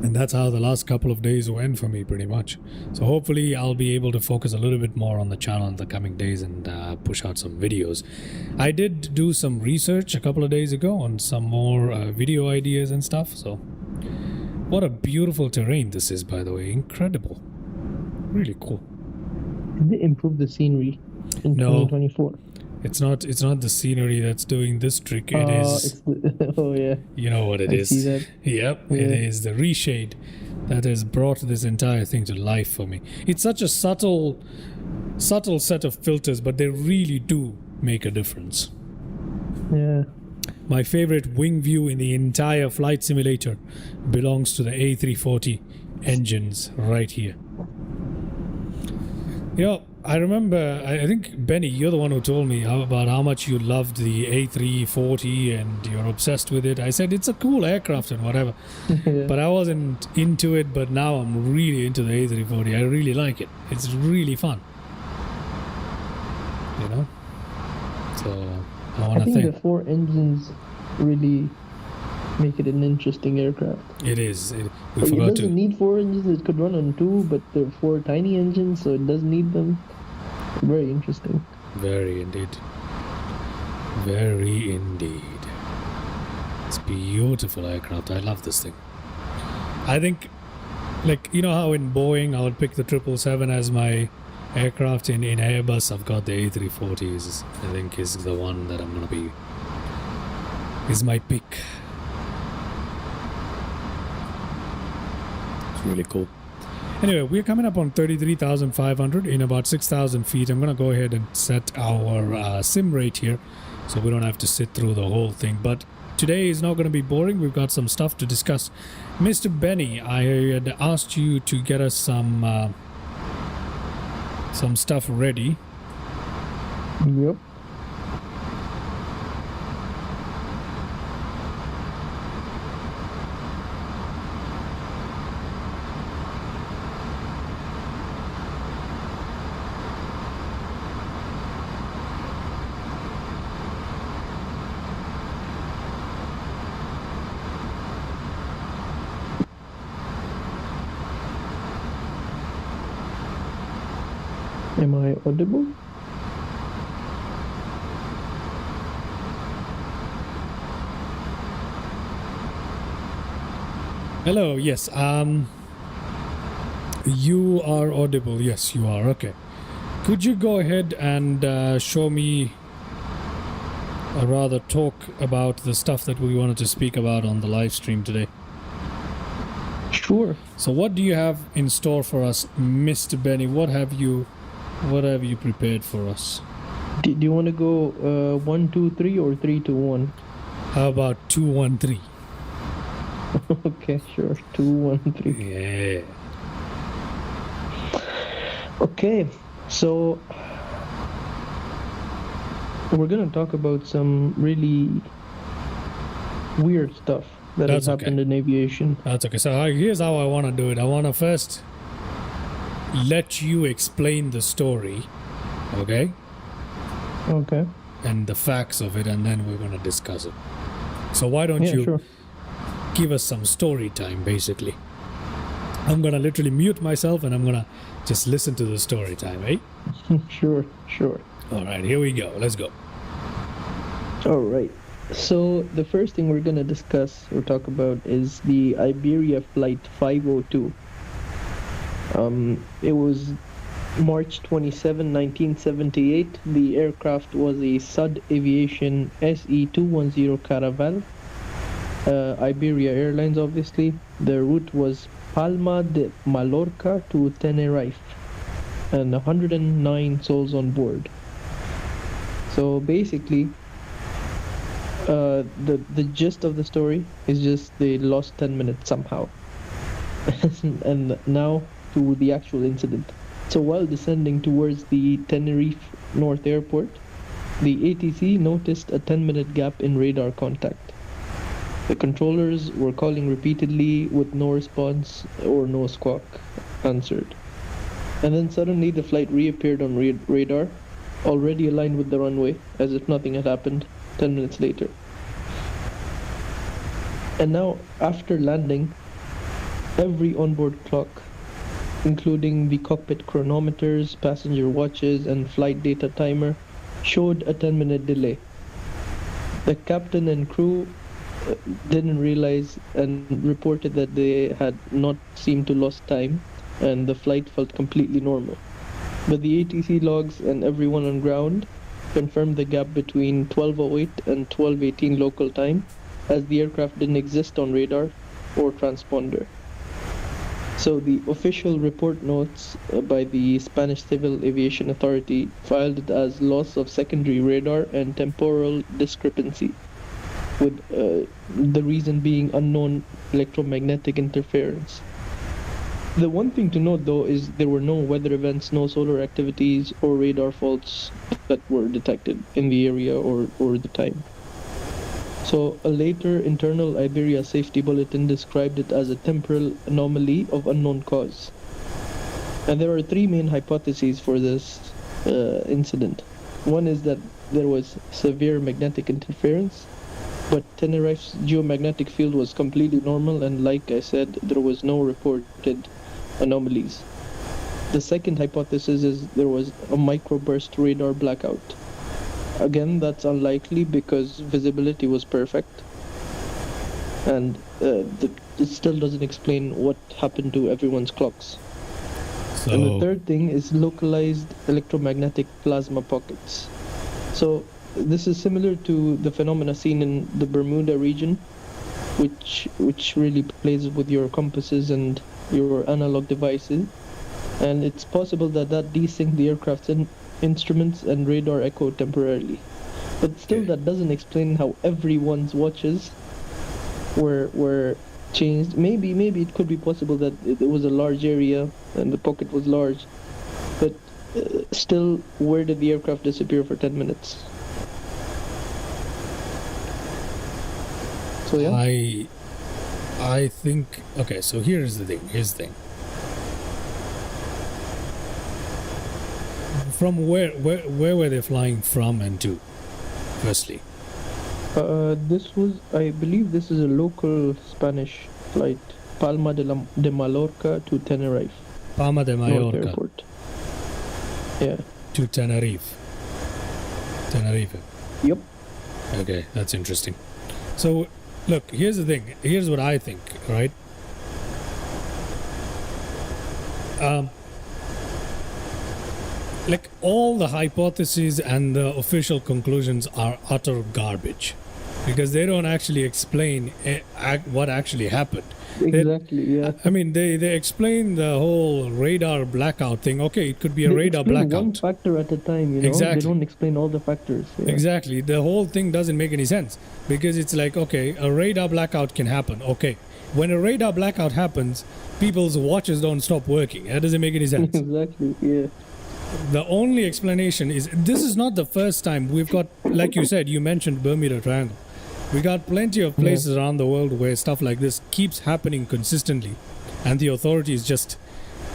And that's how the last couple of days went for me, pretty much. So hopefully I'll be able to focus a little bit more on the channel in the coming days and push out some videos. I did do some research a couple of days ago on some more video ideas and stuff. So what a beautiful terrain this is, by the way. Incredible. Really cool. Did they improve the scenery in 2024? It's not the scenery that's doing this trick. It is. Oh yeah. You know what it is. See that? Yep, Yeah. It is the reshade that has brought this entire thing to life for me. It's such a subtle set of filters, but they really do make a difference. Yeah. My favorite wing view in the entire flight simulator belongs to the A340 engines right here. You know, I remember, I think, Benny, you're the one who told me about how much you loved the A340 and you're obsessed with it. I said, it's a cool aircraft and whatever. Yeah. But I wasn't into it, but now I'm really into the A340. I really like it. It's really fun. You know? So, I want I to think the 4 engines really make it an interesting aircraft. It is. We But it forgot doesn't to... need 4 engines. It could run on 2, but there are 4 tiny engines, so it doesn't need them. Very interesting. Very indeed. Very indeed. It's beautiful aircraft. I love this thing. I think, like, you know how in Boeing I would pick the 777 as my aircraft, in Airbus I've got the A340s. I think is the one that I'm gonna be, is my pick. It's really cool. Anyway, we're coming up on 33,500 in about 6,000 feet. I'm going to go ahead and set our sim rate here so we don't have to sit through the whole thing. But today is not going to be boring. We've got some stuff to discuss. Mr. Benny, I had asked you to get us some stuff ready. Yep. Am I audible? Hello, yes. You are audible. Yes, you are. Okay. Could you go ahead and show me, or rather talk about the stuff that we wanted to speak about on the live stream today? Sure. So what do you have in store for us, Mr. Benny? What have you prepared for us? Do you want to go 1, 2, 3 or 3, 2, 1? How about 2, 1, 3? Okay, sure. 2, 1, 3. Yeah. Okay, so we're gonna talk about some really weird stuff that has That's okay. happened in aviation. That's okay. So here's how I want to do it. I want to first let you explain the story, okay? Okay. And the facts of it, and then we're going to discuss it. So why don't Yeah, you sure. give us some story time, basically? I'm going to literally mute myself and I'm going to just listen to the story time, eh? Sure. All right, here we go. Let's go. All right. So the first thing we're gonna discuss or talk about is the Iberia Flight 502. It was March 27, 1978. The aircraft was a SUD Aviation SE210 Caravel. Iberia Airlines, obviously. The route was Palma de Mallorca to Tenerife, and 109 souls on board. So basically, the gist of the story is just they lost 10 minutes somehow. And now to the actual incident. So while descending towards the Tenerife North Airport, the ATC noticed a 10-minute gap in radar contact. The controllers were calling repeatedly with no response or no squawk answered. And then suddenly the flight reappeared on radar, already aligned with the runway, as if nothing had happened 10 minutes later. And now, after landing, every onboard clock, including the cockpit chronometers, passenger watches, and flight data timer, showed a 10-minute delay. The captain and crew didn't realize and reported that they had not seemed to lost time, and the flight felt completely normal. But the ATC logs and everyone on ground confirmed the gap between 12:08 and 12:18 local time, as the aircraft didn't exist on radar or transponder. So the official report notes by the Spanish Civil Aviation Authority filed it as loss of secondary radar and temporal discrepancy, with the reason being unknown electromagnetic interference. The one thing to note, though, is there were no weather events, no solar activities, or radar faults that were detected in the area or the time. So a later internal Iberia safety bulletin described it as a temporal anomaly of unknown cause. And there are three main hypotheses for this incident. One is that there was severe magnetic interference, but Tenerife's geomagnetic field was completely normal, and like I said, there was no reported anomalies. The second hypothesis is there was a microburst radar blackout. Again, that's unlikely because visibility was perfect, and it still doesn't explain what happened to everyone's clocks. So, And the third thing is localized electromagnetic plasma pockets. So this is similar to the phenomena seen in the Bermuda region, which really plays with your compasses and your analog devices, and it's possible that desynced the aircraft's instruments and radar echo temporarily. But still, Okay. that doesn't explain how everyone's watches were changed. Maybe it could be possible that it was a large area and the pocket was large, but still, where did the aircraft disappear for 10 minutes? So yeah. I think, okay, so here's the thing. From where were they flying from and to, firstly? I believe this is a local Spanish flight, Palma de Mallorca to Tenerife Palma de North Mallorca. Airport. Yeah. to Tenerife. Tenerife. Yep. Okay, that's interesting. So, look, here's the thing. Here's what I think, right? Like all the hypotheses and the official conclusions are utter garbage because they don't actually explain what actually happened. Exactly. Yeah. I mean, they explain the whole radar blackout thing. Okay, it could be a They radar explain blackout. one factor at a time, you know. Exactly. They don't explain all the factors. Yeah. Exactly. The whole thing doesn't make any sense because it's like, okay, a radar blackout can happen. Okay. When a radar blackout happens, people's watches don't stop working. That doesn't make any sense. Exactly. Yeah. The only explanation is this is not the first time we've got, like you said, you mentioned Bermuda Triangle. We got plenty of places around the world where stuff like this keeps happening consistently. And the authorities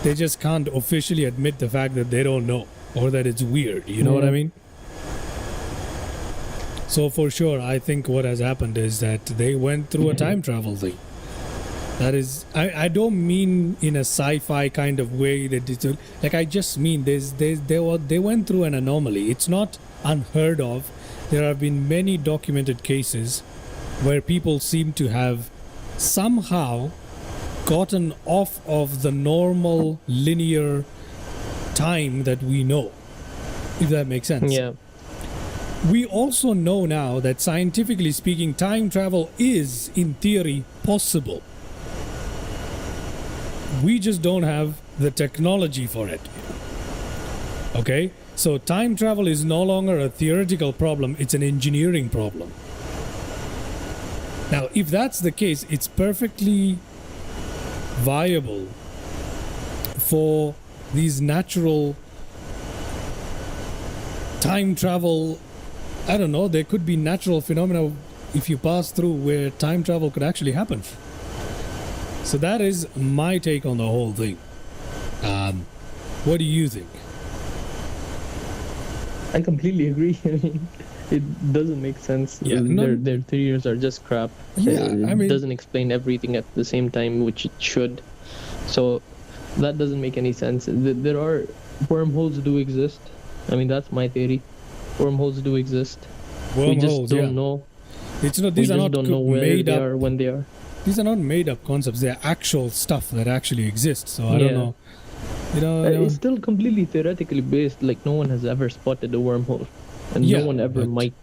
they just can't officially admit the fact that they don't know or that it's weird. You know what I mean? So for sure, I think what has happened is that they went through a time travel thing. That is, I don't mean in a sci-fi kind of way that it's like I just mean they went through an anomaly. It's not unheard of. There have been many documented cases where people seem to have somehow gotten off of the normal linear time that we know, if that makes sense. Yeah. We also know now that scientifically speaking, time travel is, in theory, possible. We just don't have the technology for it. Okay? So time travel is no longer a theoretical problem, it's an engineering problem. Now, if that's the case, it's perfectly viable for these natural time travel. I don't know, there could be natural phenomena if you pass through where time travel could actually happen. So that is my take on the whole thing. What do you think? I completely agree. I mean, it doesn't make sense. Yeah, their theories are just crap. Yeah, I mean, it doesn't explain everything at the same time, which it should. So that doesn't make any sense. There are wormholes do exist. I mean, that's my theory. Wormholes do exist. We just don't know. It's not. These we are just not don't know where made they up. are when they are. These are not made up concepts. They're actual stuff that actually exists. So I don't know. You know, It's still completely theoretically based. Like no one has ever spotted a wormhole, and no one ever might.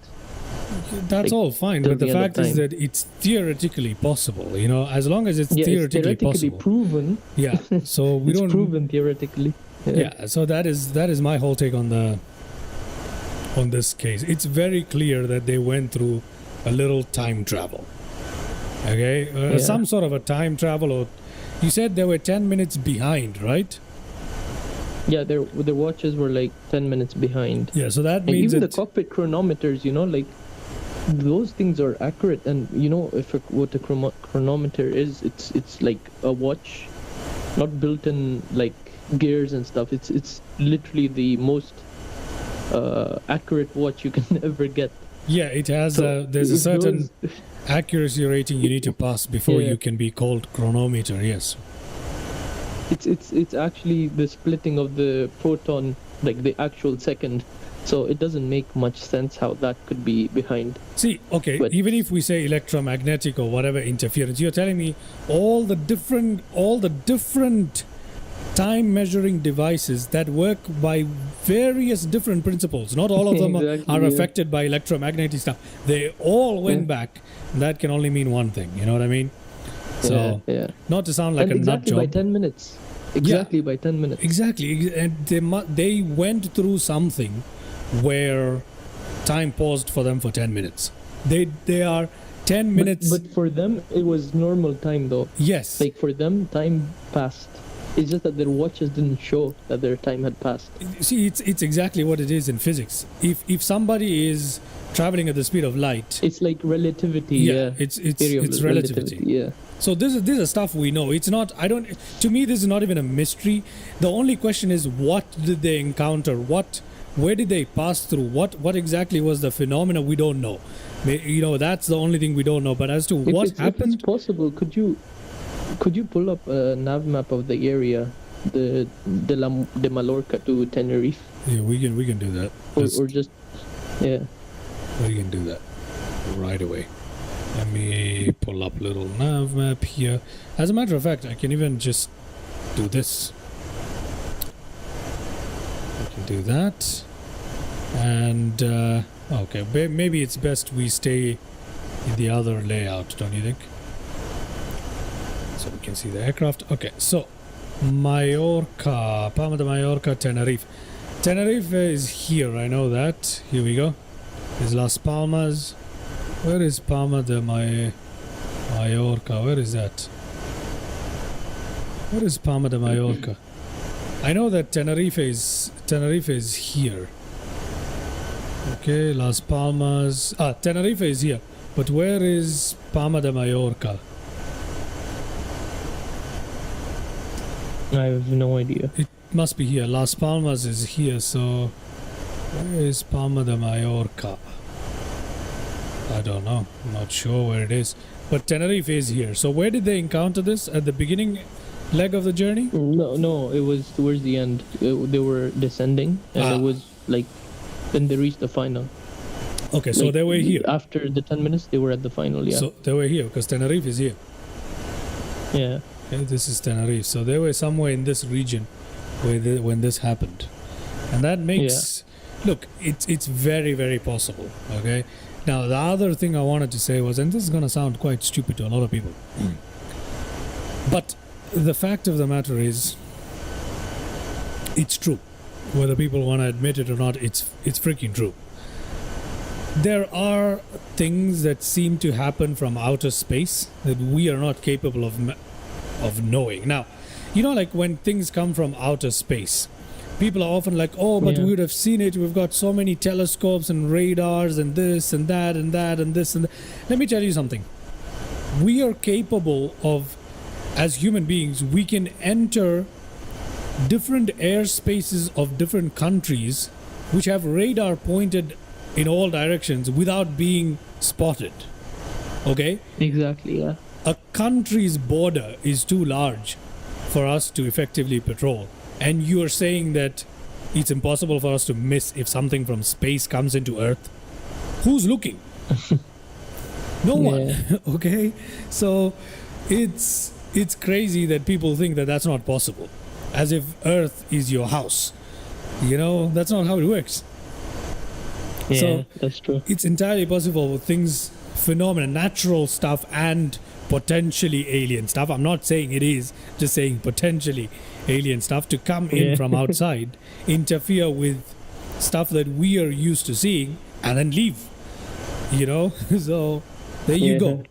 That's all fine, but the fact is that it's theoretically possible. You know, as long as it's theoretically possible. Proven. Yeah. So we it's don't. proven theoretically. Yeah. So that is my whole take on this case. It's very clear that they went through a little time travel. Okay, some sort of a time travel. Or you said they were 10 minutes behind, right? Yeah, their watches were like 10 minutes behind. Yeah, so that and means even the cockpit chronometers, you know, like those things are accurate. And you know, what a chronometer is, it's like a watch, not built in like gears and stuff. It's literally the most accurate watch you can ever get. Yeah, it has there's a certain accuracy rating you need to pass before you can be called chronometer. Yes. It's actually the splitting of the proton, like the actual second. So it doesn't make much sense how that could be behind. See, okay, but even if we say electromagnetic or whatever interference, you're telling me all the different time measuring devices that work by various different principles. Not all of them are affected by electromagnetic stuff. They all went back. That can only mean one thing. You know what I mean? So, not to sound like a nut job. By 10 minutes. Exactly by 10 minutes. Exactly. And they went through something where time paused for them for 10 minutes. They are 10 minutes. But for them, it was normal time though. Yes. Like for them, time passed. It's just that their watches didn't show that their time had passed. See, it's exactly what it is in physics. If somebody is traveling at the speed of light, it's like relativity. Yeah, it's relativity. Yeah. So this is stuff we know. It's not. To me, this is not even a mystery. The only question is, what did they encounter? Where did they pass through? What exactly was the phenomena? We don't know. You know, that's the only thing we don't know. But as to what happened, if it's possible, could you pull up a nav map of the area de Mallorca to Tenerife, Yeah, we can do that. or just yeah. We can do that right away. Let me pull up little nav map here. As a matter of fact, I can even just do this. I can do that. And okay, maybe it's best we stay in the other layout, don't you think? So we can see the aircraft. Okay, so Mallorca, Palma de Mallorca, Tenerife. Tenerife is here, I know that. Here we go. There's Las Palmas. Where is Palma de Mallorca? Where is that? Where is Palma de Mallorca? I know that Tenerife is here. Okay, Las Palmas. Tenerife is here. But where is Palma de Mallorca? I have no idea. It must be here. Las Palmas is here, so where is Palma de Mallorca? I don't know. I'm not sure where it is. But Tenerife is here. So where did they encounter this? At the beginning leg of the journey? No, it was towards the end. They were descending, and it was like, then they reached the final. Okay, so they were here. After the 10 minutes, they were at the final, yeah. So they were here, because Tenerife is here. Yeah. Okay, this is Tenerife. So they were somewhere in this region when this happened. And that makes... Yeah. Look, it's very, very possible, okay? Now, the other thing I wanted to say was, and this is going to sound quite stupid to a lot of people, but the fact of the matter is, it's true. Whether people want to admit it or not, it's freaking true. There are things that seem to happen from outer space that we are not capable of knowing. Now, you know, like when things come from outer space, people are often like, oh, but we would have seen it. We've got so many telescopes and radars and this and that and that and this and that. Let me tell you something. We are capable of, as human beings, we can enter different airspaces of different countries which have radar pointed in all directions without being spotted. Okay? Exactly, yeah. A country's border is too large for us to effectively patrol. And you are saying that it's impossible for us to miss if something from space comes into Earth? Who's looking? No one. Okay? So it's crazy that people think that that's not possible. As if Earth is your house. You know, that's not how it works. Yeah, so that's true. It's entirely possible with things, phenomena, natural stuff and potentially alien stuff. I'm not saying it is, just saying potentially alien stuff to come in from outside, interfere with stuff that we are used to seeing, and then leave. You know? So there you go.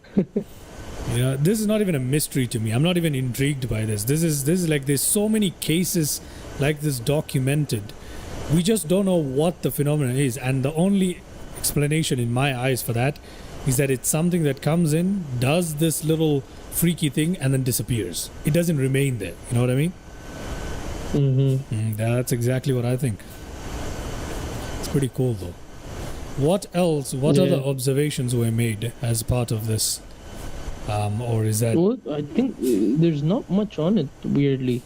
Yeah, this is not even a mystery to me. I'm not even intrigued by this. This is like, there's so many cases like this documented. We just don't know what the phenomenon is, and the only explanation in my eyes for that is that it's something that comes in, does this little freaky thing, and then disappears. It doesn't remain there. You know what I mean? That's exactly what I think. It's pretty cool, though. What else? What other observations were made as part of this? Or is that... Well, I think there's not much on it, weirdly.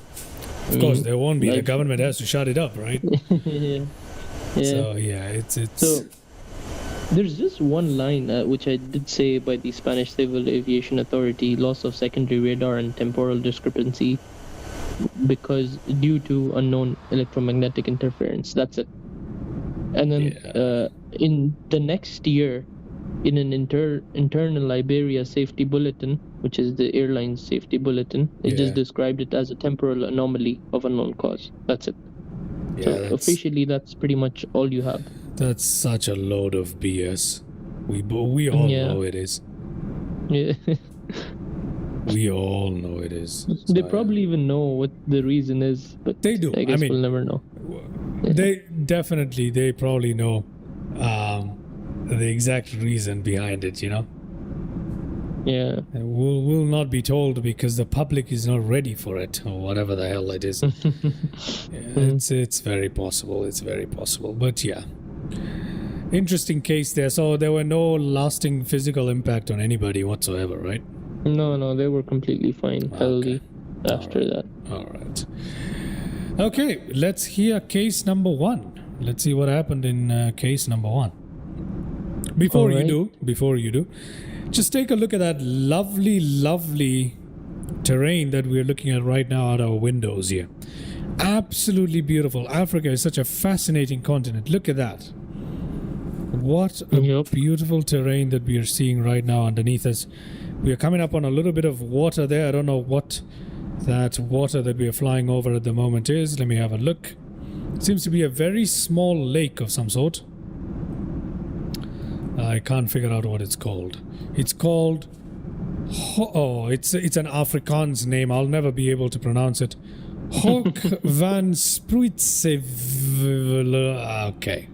Of course, there won't be. The government has to shut it up, right? Yeah. So, yeah, it's... So, there's just one line, which I did say by the Spanish Civil Aviation Authority, loss of secondary radar and temporal discrepancy because due to unknown electromagnetic interference. That's it. And then in the next year, in an internal Liberia safety bulletin, which is the airline's safety bulletin, it just described it as a temporal anomaly of unknown cause. That's it. Yeah, so officially, that's pretty much all you have. That's such a load of BS. We all know it is. Yeah. We all know it is. They probably even know what the reason is, but they do. I guess we'll never know. They probably know the exact reason behind it, you know? Yeah. And we'll not be told because the public is not ready for it, or whatever the hell it is. It's very possible. It's very possible. But yeah. Interesting case there. So there were no lasting physical impact on anybody whatsoever, right? No, they were completely fine, healthy after that. All right. Okay, let's hear case number 1. Let's see what happened in case number 1. Before you do, just take a look at that lovely terrain that we're looking at right now out our windows here. Absolutely beautiful. Africa is such a fascinating continent. Look at that. What a beautiful terrain that we are seeing right now underneath us. We are coming up on a little bit of water there. I don't know what that water that we are flying over at the moment is. Let me have a look. Seems to be a very small lake of some sort. I can't figure out what it's called. It's called... it's an Afrikaans name. I'll never be able to pronounce it. Hoek van Sproetsevloer. Okay.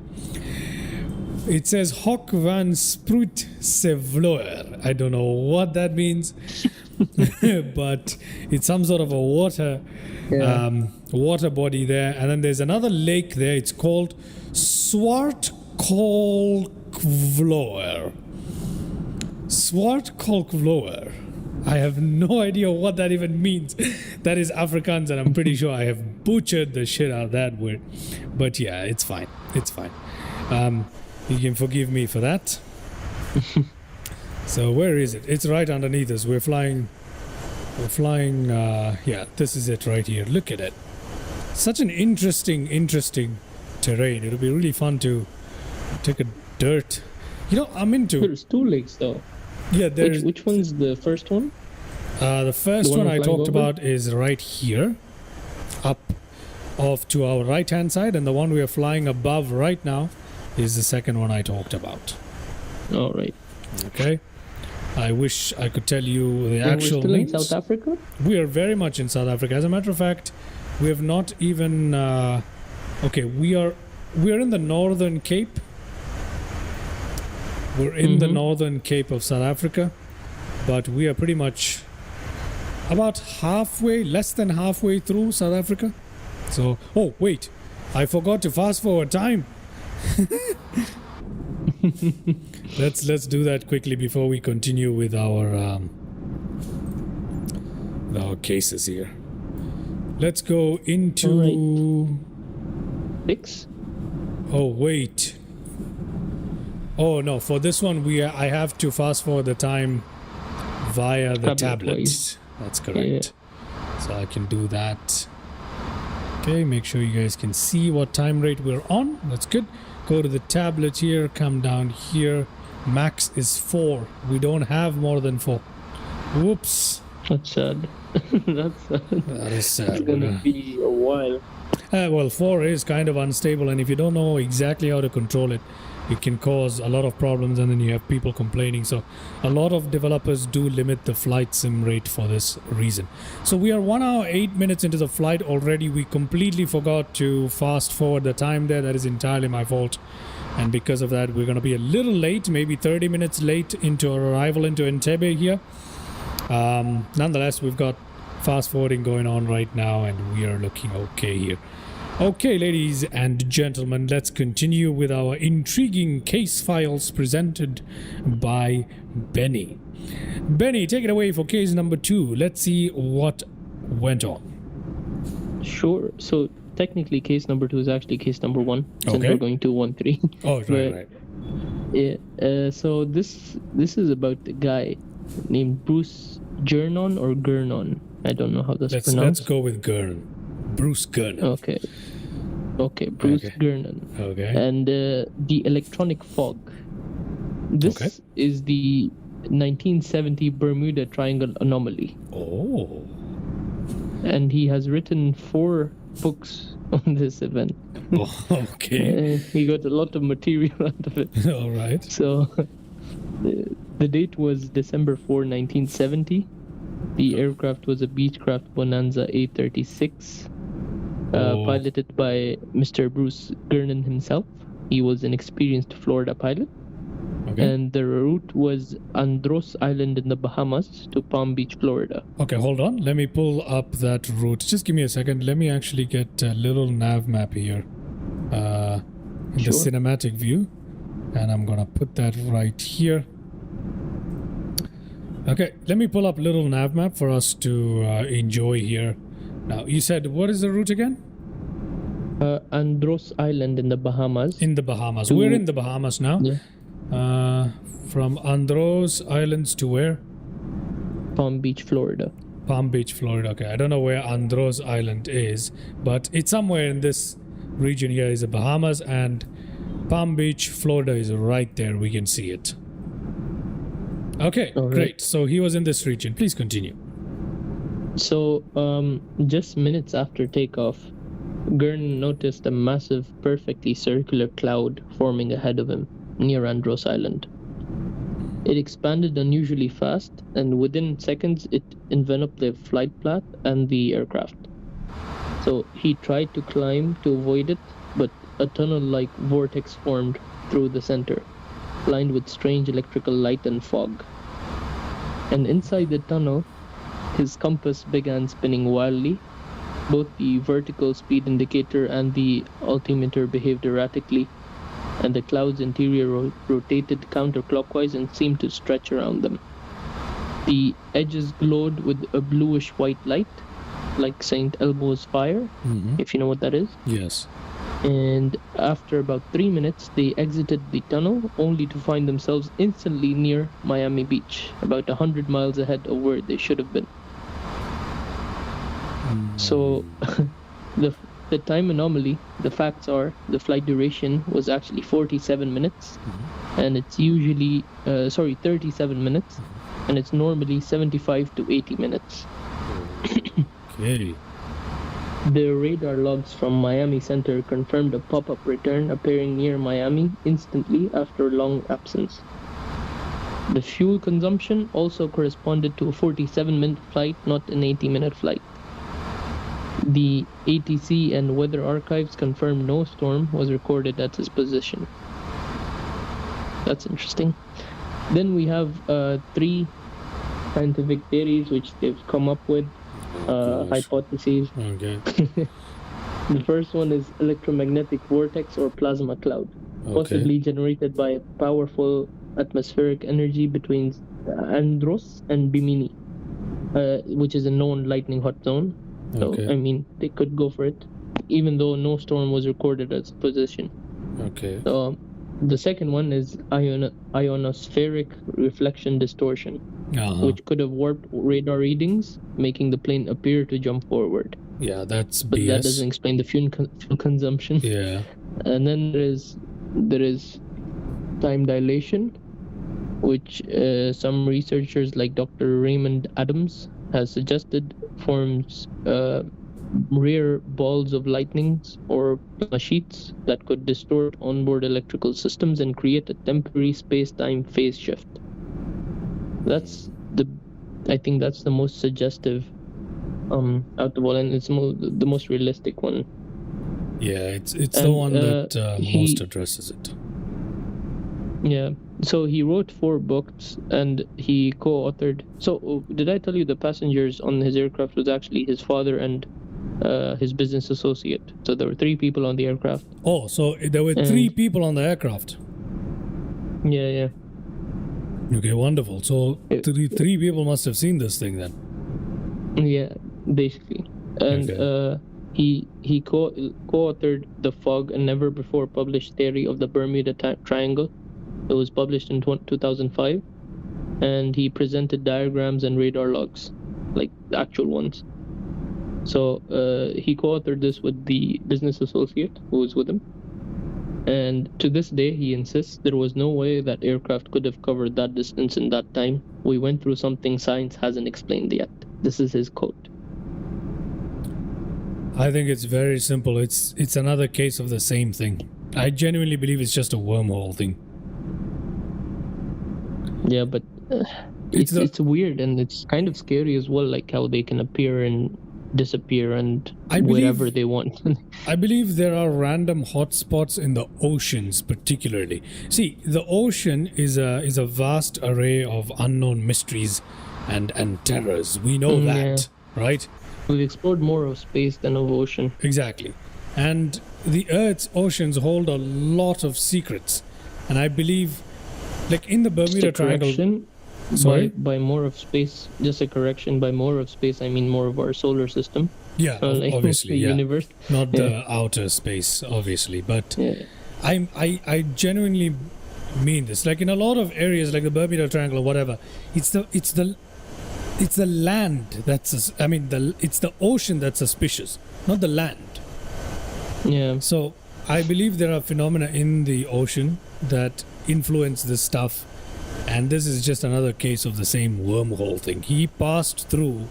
It says Hoek van Sproetsevloer. I don't know what that means. But it's some sort of a water body there. And then there's another lake there. It's called Swartkalkvloer. Swartkalkvloer. I have no idea what that even means. That is Afrikaans, and I'm pretty sure I have butchered the shit out of that word. But yeah, it's fine. It's fine. You can forgive me for that. So where is it? It's right underneath us. We're flying, yeah, this is it right here. Look at it. Such an interesting terrain. It'll be really fun to take a dirt. You know, I'm into... There's 2 lakes though. Yeah, there's... Which one's the first one? The first one I talked about is right here. Up off to our right hand side. And the one we are flying above right now is the second one I talked about. All right. Okay. I wish I could tell you the And actual we're still names. in South Africa? We are very much in South Africa. As a matter of fact, we have not even... okay, we are in the Northern Cape. We're in the Northern Cape of South Africa. But we are pretty much about halfway, less than halfway through South Africa. So, oh, wait. I forgot to fast forward time. Let's do that quickly before we continue with our cases here. Let's go into 6. Oh wait. Oh no, for this one I have to fast forward the time via the tablet. That's correct. Yeah. So I can do that. Okay, make sure you guys can see what time rate we're on. That's good. Go to the tablet here, come down here. Max is 4. We don't have more than 4. Whoops. That's sad. That's sad. That is sad. It's gonna be a while. Well, 4 is kind of unstable, and if you don't know exactly how to control it, it can cause a lot of problems, and then you have people complaining. So a lot of developers do limit the flight sim rate for this reason. So we are 1 hour 8 minutes into the flight already. We completely forgot to fast forward the time there. That is entirely my fault, and because of that we're going to be a little late, maybe 30 minutes late into our arrival into Entebbe here. Nonetheless, we've got fast forwarding going on right now, and we are looking okay here. Okay, ladies and gentlemen, let's continue with our intriguing case files presented by Benny. Benny, take it away for case number 2. Let's see what went on. Sure. So technically case number 2 is actually case number 1, since we're going to 1-3. Oh, right. Yeah. So this is about a guy named Bruce Gernon or Gernon. I don't know how that's pronounced. Let's go with Gern. Bruce Gernon. Okay, Bruce Gernon. Okay. And the electronic fog. This is the 1970 Bermuda Triangle anomaly. Oh. And he has written 4 books on this event. Oh, okay. He got a lot of material out of it. All right. So the date was December 4, 1970. The aircraft was a Beechcraft Bonanza A36, piloted by Mr. Bruce Gernon himself. He was an experienced Florida pilot. Okay. And the route was Andros Island in the Bahamas to Palm Beach, Florida. Okay, hold on. Let me pull up that route. Just give me a second. Let me actually get a little nav map here in the cinematic view. And I'm going to put that right here. Okay, let me pull up little nav map for us to enjoy here. Now, you said, what is the route again? Andros Island in the Bahamas. In the Bahamas. To- We're in the Bahamas now. Yeah. From Andros Islands to where? Palm Beach, Florida. Palm Beach, Florida. Okay, I don't know where Andros Island is, but it's somewhere in this region here is the Bahamas, and Palm Beach, Florida is right there. We can see it. Okay, All right. great. So he was in this region. Please continue. So, just minutes after takeoff, Gurn noticed a massive, perfectly circular cloud forming ahead of him near Andros Island. It expanded unusually fast, and within seconds, it enveloped the flight path and the aircraft. So he tried to climb to avoid it, but a tunnel-like vortex formed through the center, lined with strange electrical light and fog. And inside the tunnel, his compass began spinning wildly. Both the vertical speed indicator and the altimeter behaved erratically, and the cloud's interior rotated counterclockwise and seemed to stretch around them. The edges glowed with a bluish-white light, like St. Elmo's fire, if you know what that is. Yes. And after about 3 minutes, they exited the tunnel, only to find themselves instantly near Miami Beach, about 100 miles ahead of where they should have been. So, the time anomaly, the facts are, the flight duration was actually 47 minutes, and it's usually, 37 minutes, and it's normally 75 to 80 minutes. Okay. The radar logs from Miami Center confirmed a pop-up return appearing near Miami instantly after a long absence. The fuel consumption also corresponded to a 47-minute flight, not an 80-minute flight. The ATC and weather archives confirmed no storm was recorded at his position. That's interesting. Then we have 3 scientific theories which they've come up with, hypotheses. Okay. The first one is electromagnetic vortex or plasma cloud, possibly generated by a powerful atmospheric energy between Andros and Bimini, which is a known lightning hot zone. So, I mean, they could go for it, even though no storm was recorded at its position. Okay. The second one is ionospheric reflection distortion, which could have warped radar readings, making the plane appear to jump forward. Yeah, that's But BS. that doesn't explain the fuel consumption. Yeah. And then there is time dilation, which some researchers like Dr. Raymond Adams has suggested forms rare balls of lightnings or plasma sheets that could distort onboard electrical systems and create a temporary space-time phase shift. I think that's the most suggestive out of all, and it's the most realistic one. Yeah, it's the one that most addresses it. Yeah. So he wrote 4 books and he co-authored. So did I tell you the passengers on his aircraft was actually his father and his business associate? So there were 3 people on the aircraft. Oh, so there were 3 people on the aircraft. Yeah. Okay, wonderful. So 3 people must have seen this thing then. Yeah, basically. And he co-authored the fog, a never before published theory of the Bermuda Triangle. It was published in 2005, and he presented diagrams and radar logs, like the actual ones. So he co-authored this with the business associate who was with him, and to this day he insists there was no way that aircraft could have covered that distance in that time. We went through something science hasn't explained yet. This is his quote. I think it's very simple. It's another case of the same thing. I genuinely believe it's just a wormhole thing. Yeah, but it's weird, and it's kind of scary as well, like how they can appear and disappear and wherever they want. I believe there are random hotspots in the oceans, particularly. See, the ocean is a vast array of unknown mysteries and terrors. We know that, right? We've explored more of space than of ocean. Exactly. And the Earth's oceans hold a lot of secrets. And I believe, like in the Bermuda Triangle... Sorry? By more of space, just a correction. By more of space, I mean more of our solar system. Yeah, Like obviously, the yeah. universe. Not Yeah. the outer space, obviously, but Yeah. I genuinely mean this. Like in a lot of areas, like the Bermuda Triangle or whatever, it's the land that's it's the ocean that's suspicious, not the land. Yeah. So I believe there are phenomena in the ocean that influence this stuff, and this is just another case of the same wormhole thing. He passed through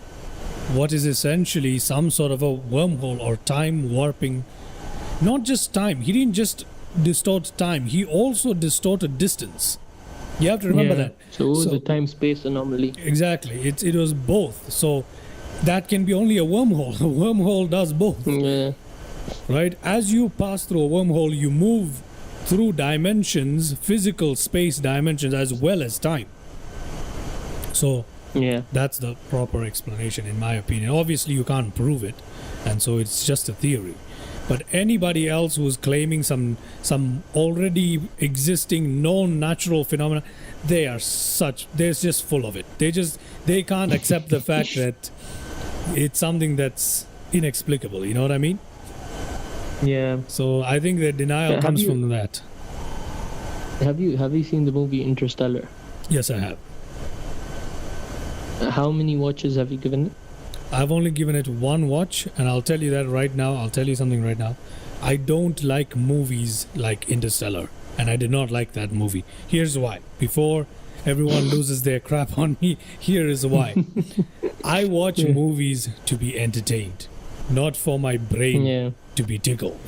what is essentially some sort of a wormhole or time warping. Not just time, he didn't just distort time, he also distorted distance. You have to remember that. So it was a time-space anomaly. Exactly, it was both. So that can be only a wormhole. A wormhole does both. Yeah. Right? As you pass through a wormhole, you move through dimensions, physical space dimensions, as well as time. So Yeah. that's the proper explanation, in my opinion. Obviously, you can't prove it, and so it's just a theory. But anybody else who's claiming some already existing known natural phenomena, they're just full of it. They can't accept the fact that it's something that's inexplicable. You know what I mean? Yeah. So I think the denial Have comes you- from that. Have you seen the movie Interstellar? Yes, I have. How many watches have you given it? I've only given it one watch, and I'll tell you that right now. I'll tell you something right now. I don't like movies like Interstellar, and I did not like that movie. Here's why. Before everyone loses their crap on me, here is why. I watch movies to be entertained, not for my brain Yeah. to be tickled.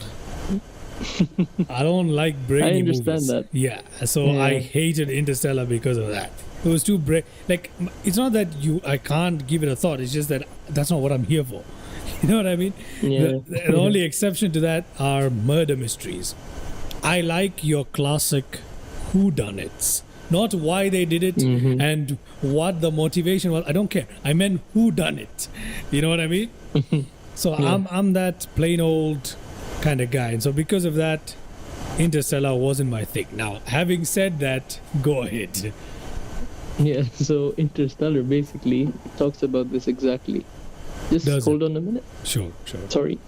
I don't like brainy I understand movies. that. Yeah, so Yeah. I hated Interstellar because of that. It was too like, it's not that I can't give it a thought. It's just that that's not what I'm here for. You know what I mean? Yeah. The only exception to that are murder mysteries. I like your classic whodunits, not why they did it and what the motivation was. I don't care. I meant who done it. You know what I mean? So I'm that plain old kind of guy, and so because of that, Interstellar wasn't my thing. Now, having said that, go ahead. Yeah. So Interstellar basically talks about this exactly. Just Does hold on a minute. Sure. Sorry.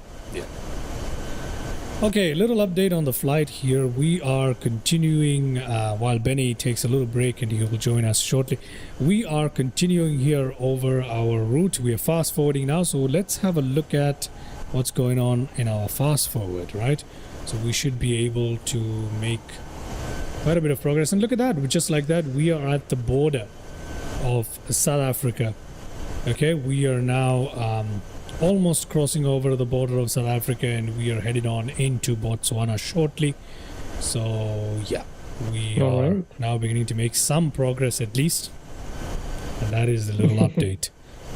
Okay, little update on the flight here. We are continuing while Benny takes a little break and he will join us shortly. We are continuing here over our route. We are fast forwarding now, so let's have a look at what's going on in our fast forward, right? So we should be able to make quite a bit of progress. And look at that, just like that, we are at the border of South Africa. Okay, we are now almost crossing over the border of South Africa, and we are headed on into Botswana shortly. So yeah, we All are right. now beginning to make some progress at least, and that is the little update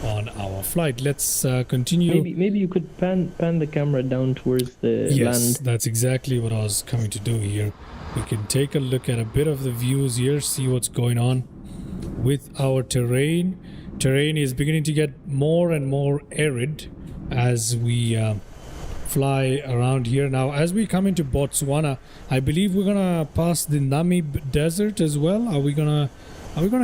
on our flight. Let's continue. Maybe you could pan the camera down towards the Yes, land. that's exactly what I was coming to do here. We can take a look at a bit of the views here, see what's going on with our terrain. Terrain is beginning to get more and more arid as we fly around here. Now, as we come into Botswana, I believe we're gonna pass the Namib Desert as well. Are we gonna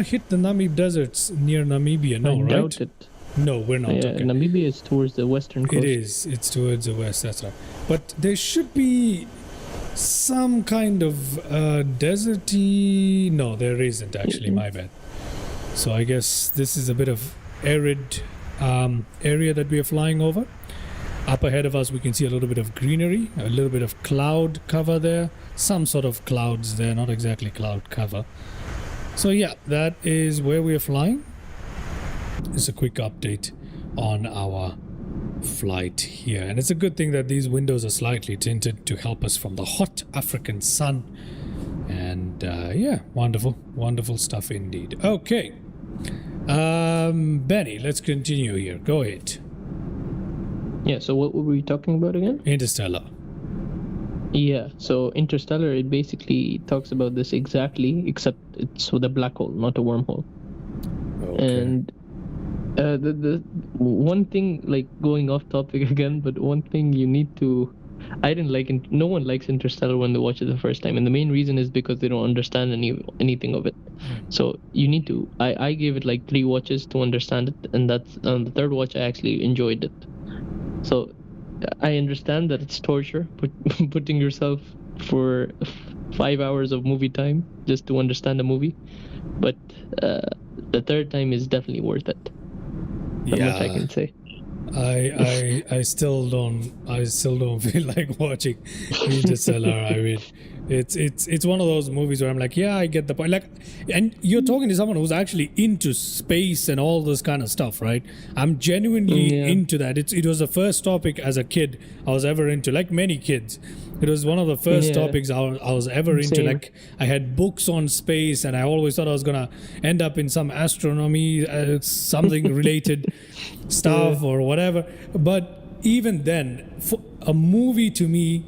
hit the Namib Deserts near Namibia? No, I right? doubt it. No, we're not. Yeah, Okay. Namibia is towards the western coast. It is. It's towards the west. That's right. But there should be some kind of deserty. No, there isn't actually. My bad. So I guess this is a bit of arid area that we are flying over. Up ahead of us, we can see a little bit of greenery, a little bit of cloud cover there, some sort of clouds there, not exactly cloud cover. So yeah, that is where we are flying. It's a quick update on our flight here, and it's a good thing that these windows are slightly tinted to help us from the hot African sun. And yeah, wonderful stuff indeed. Okay, Benny, let's continue here. Go ahead. Yeah, so what were we talking about again? Interstellar. Yeah, so Interstellar, it basically talks about this exactly, except it's with a black hole, not a wormhole. Okay. And the one thing, like going off topic again, but one thing you need to I didn't like it. No one likes Interstellar when they watch it the first time, and the main reason is because they don't understand anything of it. So you need to. I gave it like 3 watches to understand it, and that's on the third watch I actually enjoyed it. So I understand that it's torture, putting yourself for 5 hours of movie time just to understand a movie, but the third time is definitely worth it. That much I can say. I still don't feel like watching Interstellar. I mean, it's one of those movies where I'm like, yeah, I get the point. Like, and you're talking to someone who's actually into space and all this kind of stuff, right? I'm genuinely into that. It was the first topic as a kid I was ever into. Like many kids, it was one of the first topics I was ever into. Like, I had books on space, and I always thought I was gonna end up in some astronomy, something related stuff or whatever. But even then, a movie to me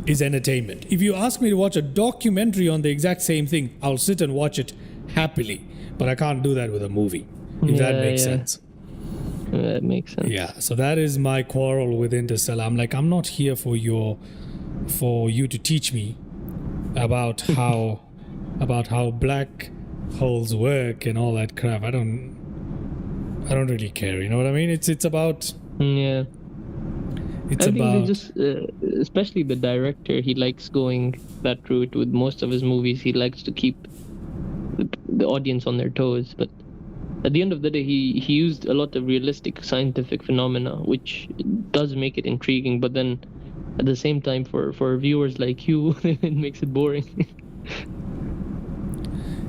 is entertainment. If you ask me to watch a documentary on the exact same thing, I'll sit and watch it happily. But I can't do that with a movie, if that makes sense. That makes sense. Yeah, so that is my quarrel with Interstellar. I'm like, I'm not here for you to teach me about how black holes work and all that crap. I don't really care. You know what I mean? It's about I think they just, especially the director, he likes going that route with most of his movies. He likes to keep the audience on their toes. But at the end of the day, he used a lot of realistic scientific phenomena, which does make it intriguing. But then, at the same time, for viewers like you, it makes it boring.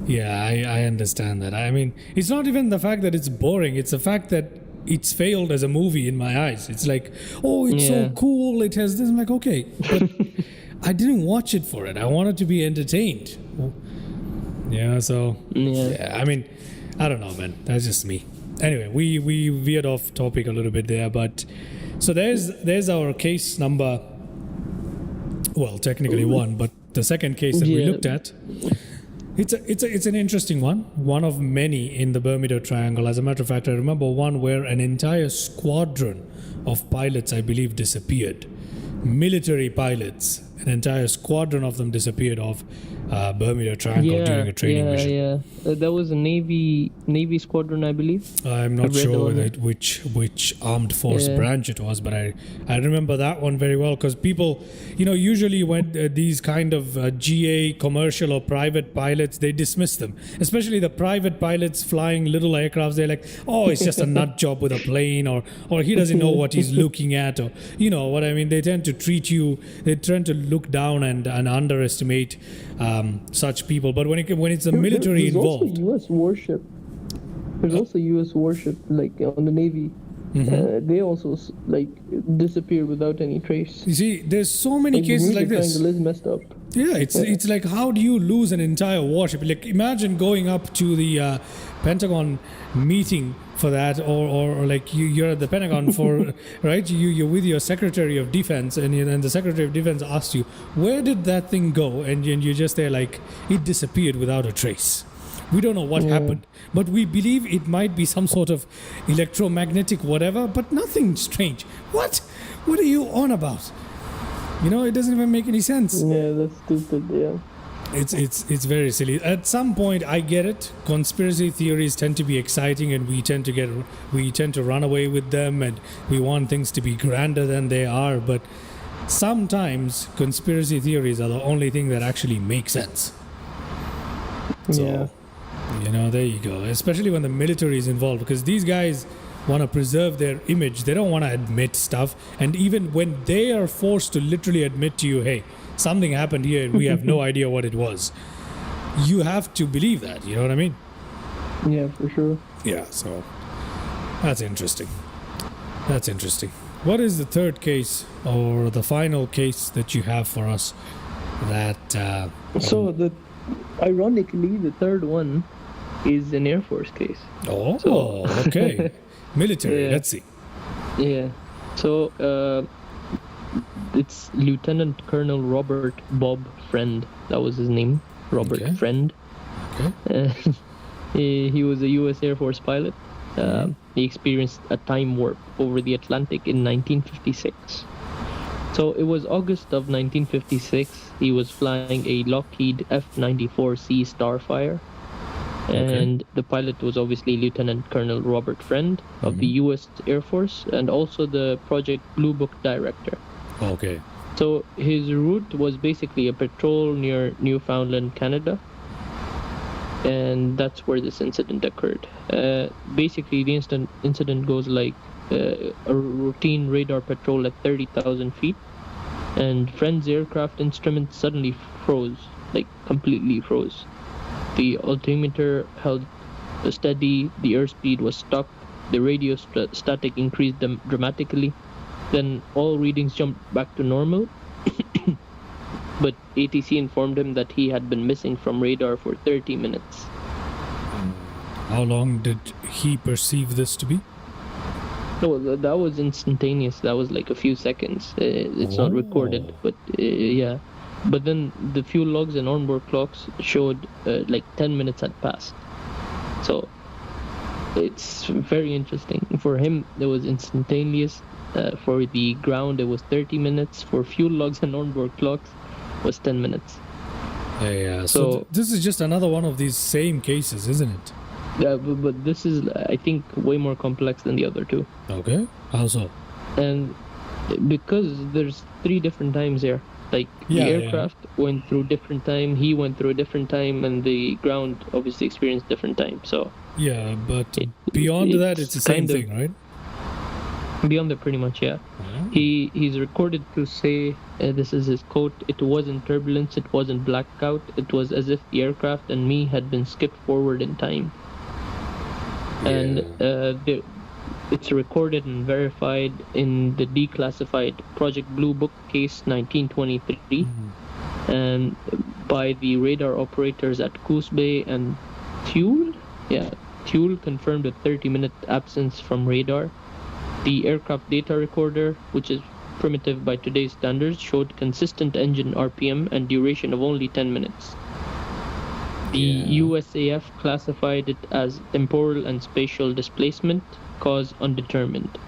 Yeah, I understand that. I mean, it's not even the fact that it's boring. It's the fact that it's failed as a movie in my eyes. It's like, oh, it's so cool. It has this. I'm like, okay, but I didn't watch it for it. I wanted to be entertained. Yeah, so yeah. I mean, I don't know, man. That's just me. Anyway, we veered off topic a little bit there, but so there's our case number. Well, technically 1, but the second case that we looked at. It's an interesting one of many in the Bermuda Triangle. As a matter of fact, I remember one where an entire squadron of pilots, I believe, disappeared. Military pilots, an entire squadron of them disappeared off Bermuda Triangle during a training mission. That was a Navy squadron, I believe. I'm not sure which armed force branch it was, but I remember that one very well, because people, usually when these kind of GA commercial or private pilots, they dismiss them, especially the private pilots flying little aircrafts. They're like, oh, it's just a nut job with a plane, or he doesn't know what he's looking at, or you know what I mean. They tend to they tend to look down and underestimate such people. But when it's a military involved, there's also U.S. warship like on the Navy. They also disappear without any trace. You see, there's so many cases like this. The triangle is messed up. Yeah, it's like, how do you lose an entire warship? Like, imagine going up to the Pentagon meeting for that, or like you're at the Pentagon for right. You're with your Secretary of Defense, and the Secretary of Defense asks you, where did that thing go? And you're just there like, it disappeared without a trace. We don't know what happened, but we believe it might be some sort of electromagnetic whatever, but nothing strange. What are you on about? It doesn't even make any sense. Yeah, that's stupid. Yeah. It's very silly. At some point, I get it. Conspiracy theories tend to be exciting, and we tend to run away with them, and we want things to be grander than they are. But sometimes conspiracy theories are the only thing that actually make sense. So, there you go. Especially when the military is involved, because these guys want to preserve their image. They don't want to admit stuff. And even when they are forced to literally admit to you, hey, something happened here and we have no idea what it was, you have to believe that. You know what I mean? Yeah, for sure. Yeah, so that's interesting. What is the third case or the final case that you have for us? Ironically, the third one is an Air Force case. Oh, okay. Military, let's see. Yeah. So, it's Lieutenant Colonel Robert Bob Friend. That was his name. Robert Friend. Okay. He was a U.S. Air Force pilot. He experienced a time warp over the Atlantic in 1956. So it was August of 1956. He was flying a Lockheed F-94C Starfire. And the pilot was obviously Lieutenant Colonel Robert Friend of the U.S. Air Force and also the Project Blue Book director. Okay. So his route was basically a patrol near Newfoundland, Canada. And that's where this incident occurred. Basically, the incident goes like a routine radar patrol at 30,000 feet. And Friend's aircraft instruments suddenly froze, like completely froze. The altimeter held steady, the airspeed was stuck, the radio static increased dramatically. Then all readings jumped back to normal. But ATC informed him that he had been missing from radar for 30 minutes. How long did he perceive this to be? No, that was instantaneous. That was like a few seconds. It's not recorded, but yeah. But then the fuel logs and onboard clocks showed like 10 minutes had passed. So it's very interesting. For him, it was instantaneous. For the ground, it was 30 minutes. For fuel logs and onboard clocks, it was 10 minutes. Yeah. So this is just another one of these same cases, isn't it? Yeah, but this is, I think, way more complex than the other two. Okay. How so? And because there's 3 different times here. Like, the aircraft went through different time, he went through a different time, and the ground obviously experienced different time, so... Yeah, but beyond that, it's the same thing, right? Beyond that, pretty much, yeah. He's recorded to say, this is his quote, "It wasn't turbulence, it wasn't blackout, it was as if the aircraft and me had been skipped forward in time." And it's recorded and verified in the declassified Project Blue Book case 1923 and by the radar operators at Coos Bay and Thule. Yeah, Thule confirmed a 30-minute absence from radar. The aircraft data recorder, which is primitive by today's standards, showed consistent engine RPM and duration of only 10 minutes. The USAF classified it as temporal and spatial displacement, cause undetermined.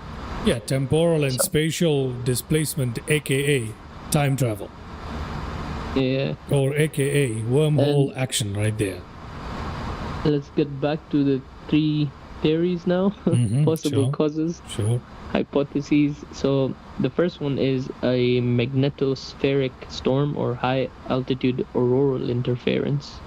Yeah, temporal and spatial displacement, aka time travel. Yeah. Or aka wormhole action right there. Let's get back to the 3 theories now. Possible causes. Sure. Hypotheses. So the first one is a magnetospheric storm or high altitude auroral interference.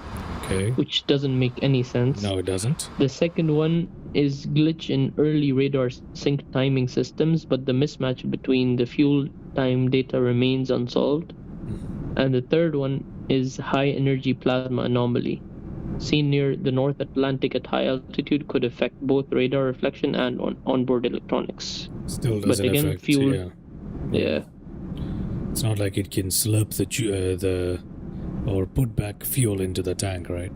Okay. Which doesn't make any sense. No, it doesn't. The second one is glitch in early radar sync timing systems, but the mismatch between the fuel time data remains unsolved. And the third one is high energy plasma anomaly. Seen near the North Atlantic at high altitude could affect both radar reflection and onboard electronics. Still doesn't affect fuel. Yeah. It's not like it can slurp the or put back fuel into the tank, right?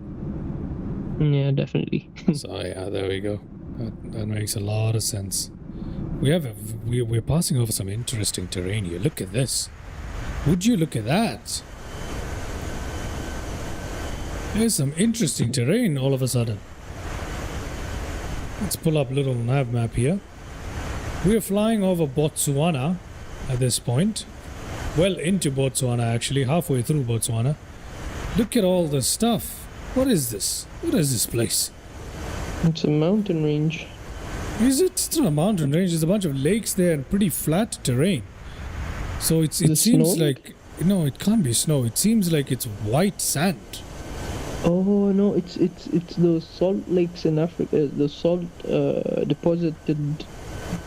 Yeah, definitely. So yeah, there we go. That makes a lot of sense. We're passing over some interesting terrain here. Look at this. Would you look at that? There's some interesting terrain all of a sudden. Let's pull up a little nav map here. We're flying over Botswana at this point. Well into Botswana, actually, halfway through Botswana. Look at all this stuff. What is this? What is this place? It's a mountain range. Is it? It's not a mountain range. There's a bunch of lakes there and pretty flat terrain. So it seems snow? like... No, it can't be snow. It seems like it's white sand. Oh no, it's those salt lakes in Africa, the salt deposited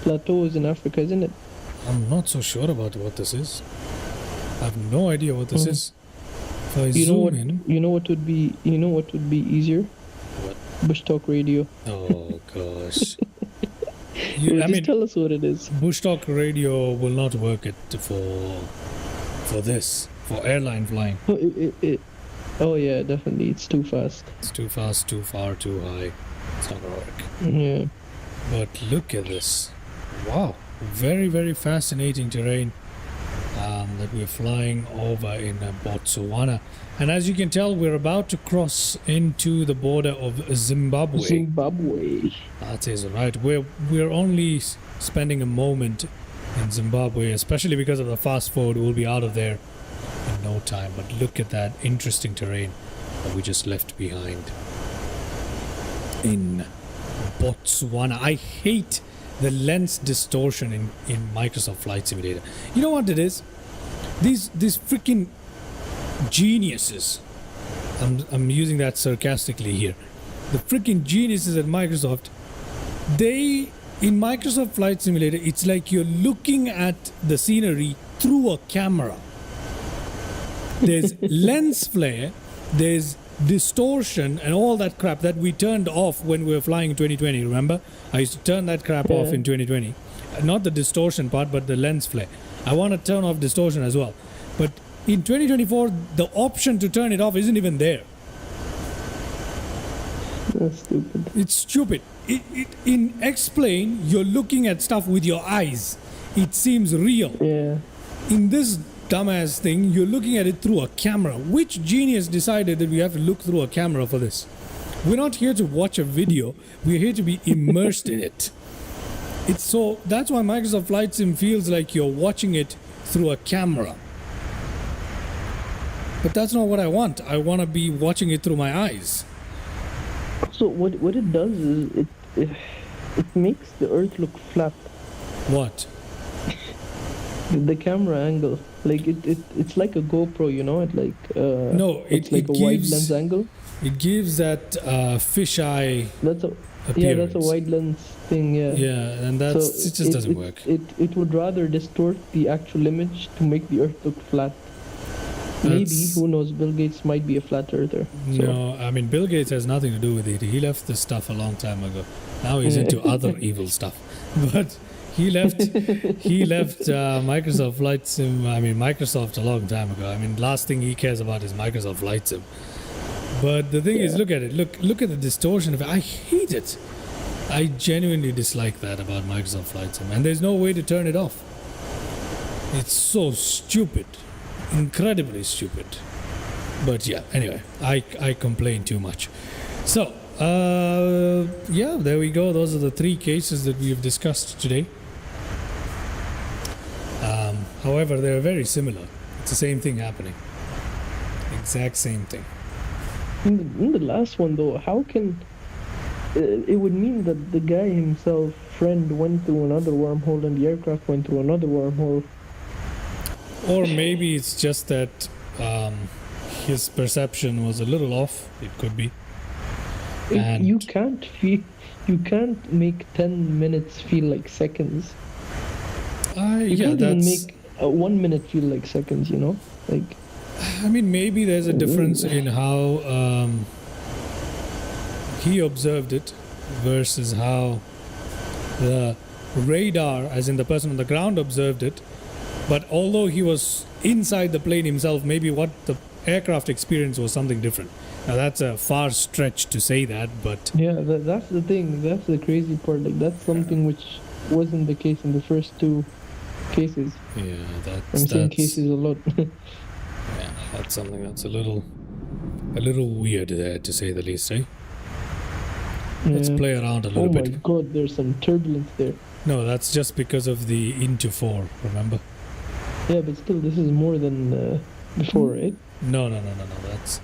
plateaus in Africa, isn't it? I'm not so sure about what this is. I have no idea what this is. If I zoom in... You know what would be easier? What? Bush Talk Radio. Oh gosh. Just tell us what it is. Bush Talk Radio will not work for this, for airline flying. Oh yeah, definitely. It's too fast. It's too fast, too far, too high. It's not gonna work. Yeah. But look at this. Wow. Very, very fascinating terrain that we're flying over in Botswana. And as you can tell, we're about to cross into the border of Zimbabwe. Zimbabwe. That is right. We're only spending a moment in Zimbabwe, especially because of the fast forward. We'll be out of there in no time. But look at that interesting terrain that we just left behind in Botswana. I hate the lens distortion in Microsoft Flight Simulator. You know what it is? These freaking geniuses. I'm using that sarcastically here. The freaking geniuses at Microsoft. In Microsoft Flight Simulator, it's like you're looking at the scenery through a camera. There's lens flare, there's distortion and all that crap that we turned off when we were flying in 2020, remember? I used to turn that crap off in 2020. Not the distortion part, but the lens flare. I want to turn off distortion as well. But in 2024, the option to turn it off isn't even there. That's stupid. It's stupid. In Explain, you're looking at stuff with your eyes. It seems real. Yeah. In this dumbass thing, you're looking at it through a camera. Which genius decided that we have to look through a camera for this? We're not here to watch a video. We're here to be immersed in it. That's why Microsoft Flight Sim feels like you're watching it through a camera. But that's not what I want. I want to be watching it through my eyes. So what it does is it makes the Earth look flat. What? The camera angle, like it's like a GoPro, you know. It's like a wide lens angle. It gives that fisheye. That's a wide lens thing. Yeah. Yeah, and it just doesn't work. It would rather distort the actual image to make the Earth look flat. Maybe, who knows, Bill Gates might be a flat earther. So. No, I mean, Bill Gates has nothing to do with it. He left this stuff a long time ago. Now he's into other evil stuff. But he left Microsoft Flight Sim, Microsoft a long time ago. Last thing he cares about is Microsoft Flight Sim. But the thing is, look at it. Look at the distortion of it. I hate it. I genuinely dislike that about Microsoft Flight Sim. And there's no way to turn it off. It's so stupid. Incredibly stupid. But yeah, anyway, I complain too much. So, yeah, there we go. Those are the 3 cases that we have discussed today. However, they're very similar. It's the same thing happening. Exact same thing. In the last one, though, how can... it would mean that the guy himself, friend, went through another wormhole and the aircraft went through another wormhole. Or maybe it's just that his perception was a little off. It could be. And you can't make 10 minutes feel like seconds. You can't even make 1 minute feel like seconds, you know? Maybe there's a difference in how he observed it versus how the radar, as in the person on the ground, observed it. But although he was inside the plane himself, maybe what the aircraft experience was something different. Now that's a far stretch to say that, but... Yeah, that's the thing. That's the crazy part. That's something which wasn't the case in the first 2 cases. Yeah, I'm saying cases a lot. Yeah, that's something that's a little weird there, to say the least, eh? Let's play around a little bit. Oh my god, there's some turbulence there. No, that's just because of the into 4, remember? Yeah, but still, this is more than before, right? No. That's...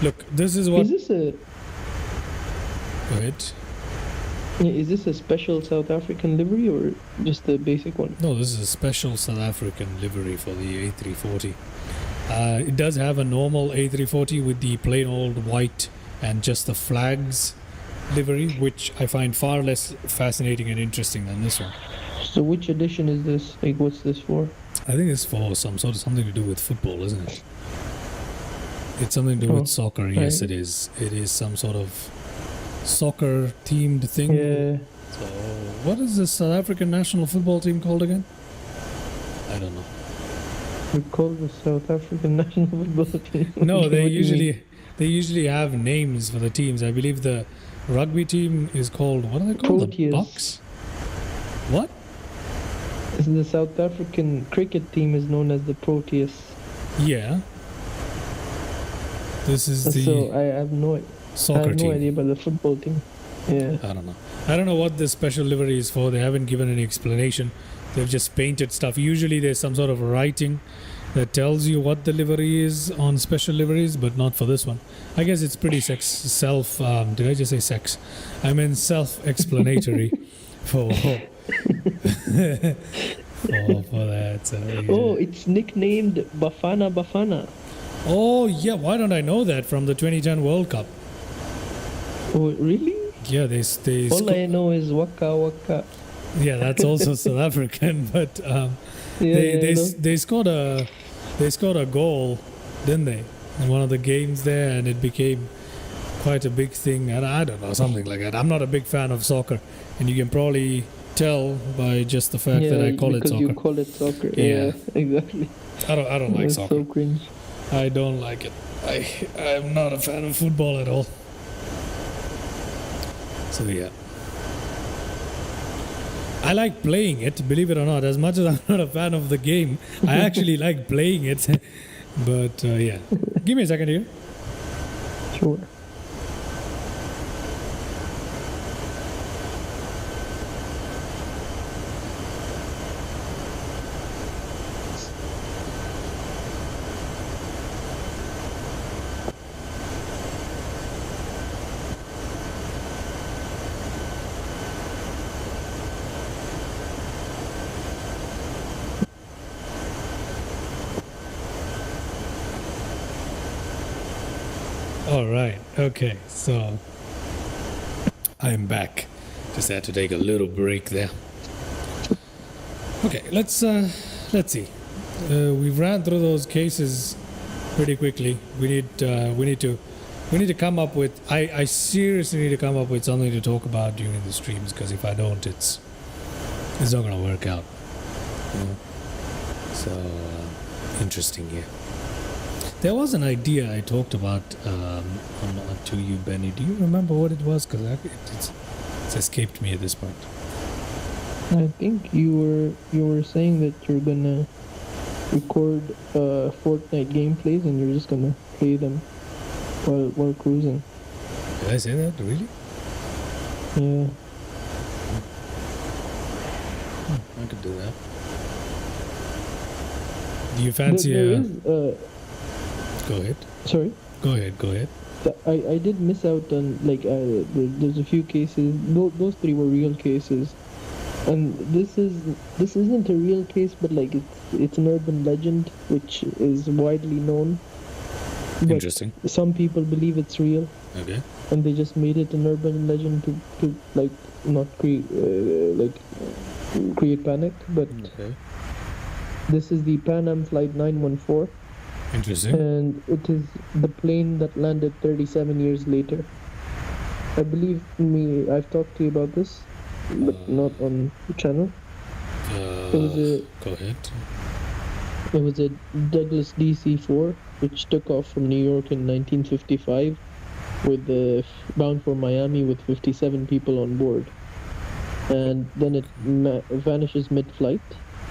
Look, this is what... Is this a... Go ahead. Is this a special South African livery or just the basic one? No, this is a special South African livery for the A340. It does have a normal A340 with the plain old white and just the flags livery, which I find far less fascinating and interesting than this one. So which edition is this? What's this for? I think it's for something to do with football, isn't it? It's something to do with soccer. Yes, it is. It is some sort of soccer themed thing. Yeah. So, what is the South African national football team called again? I don't know. We call the South African national football team. No, they usually have names for the teams. I believe the rugby team is called, what are they called? Proteas. The Bucks? What? The South African cricket team is known as the Proteas. Yeah. This is the so I have no soccer team. idea about the football team. Yeah. I don't know. I don't know what this special livery is for. They haven't given any explanation. They've just painted stuff. Usually there's some sort of writing that tells you what the livery is on special liveries, but not for this one. I guess it's pretty did I just say sex? I mean self-explanatory for for that. So, yeah. Oh, it's nicknamed Bafana Bafana. Oh yeah, why don't I know that from the 2010 World Cup? Oh, really? Yeah, they All I know is Waka Waka. yeah, that's also South African, but they scored a goal, didn't they, in one of the games there, and it became quite a big thing. And I don't know, something like that. I'm not a big fan of soccer, and you can probably tell by just the fact that I call it because soccer. you call it soccer. Yeah. Yeah, exactly. I don't like It's soccer. so cringe. I don't like it. I'm not a fan of football at all. So yeah. I like playing it, believe it or not. As much as I'm not a fan of the game, I actually like playing it. But yeah. Give me a second here. Sure. All right. Okay. So I'm back. Just had to take a little break there. Okay. Let's see. We've ran through those cases pretty quickly. We need to come up with. I seriously need to come up with something to talk about during the streams, because if I don't, it's not gonna work out. You know? So interesting here. There was an idea I talked about to you, Benny. Do you remember what it was? Because it's escaped me at this point. I think you were saying that you're gonna record Fortnite gameplays and you're just gonna play them while cruising. Did I say that? Really? Yeah. I could do that. Do you fancy There is, Go ahead. sorry. Go ahead. I did miss out on there's a few cases. Those three were real cases, and this isn't a real case, but like it's an urban legend which is widely known. But Interesting. some people believe it's real, Okay. and they just made it an urban legend to like not create panic. But Okay. this is the Pan Am Flight 914. Interesting. And it is the plane that landed 37 years later. I believe me, I've talked to you about this, but not on the channel. Go ahead. It was a Douglas DC-4, which took off from New York in 1955, bound for Miami with 57 people on board. And then it vanishes mid-flight.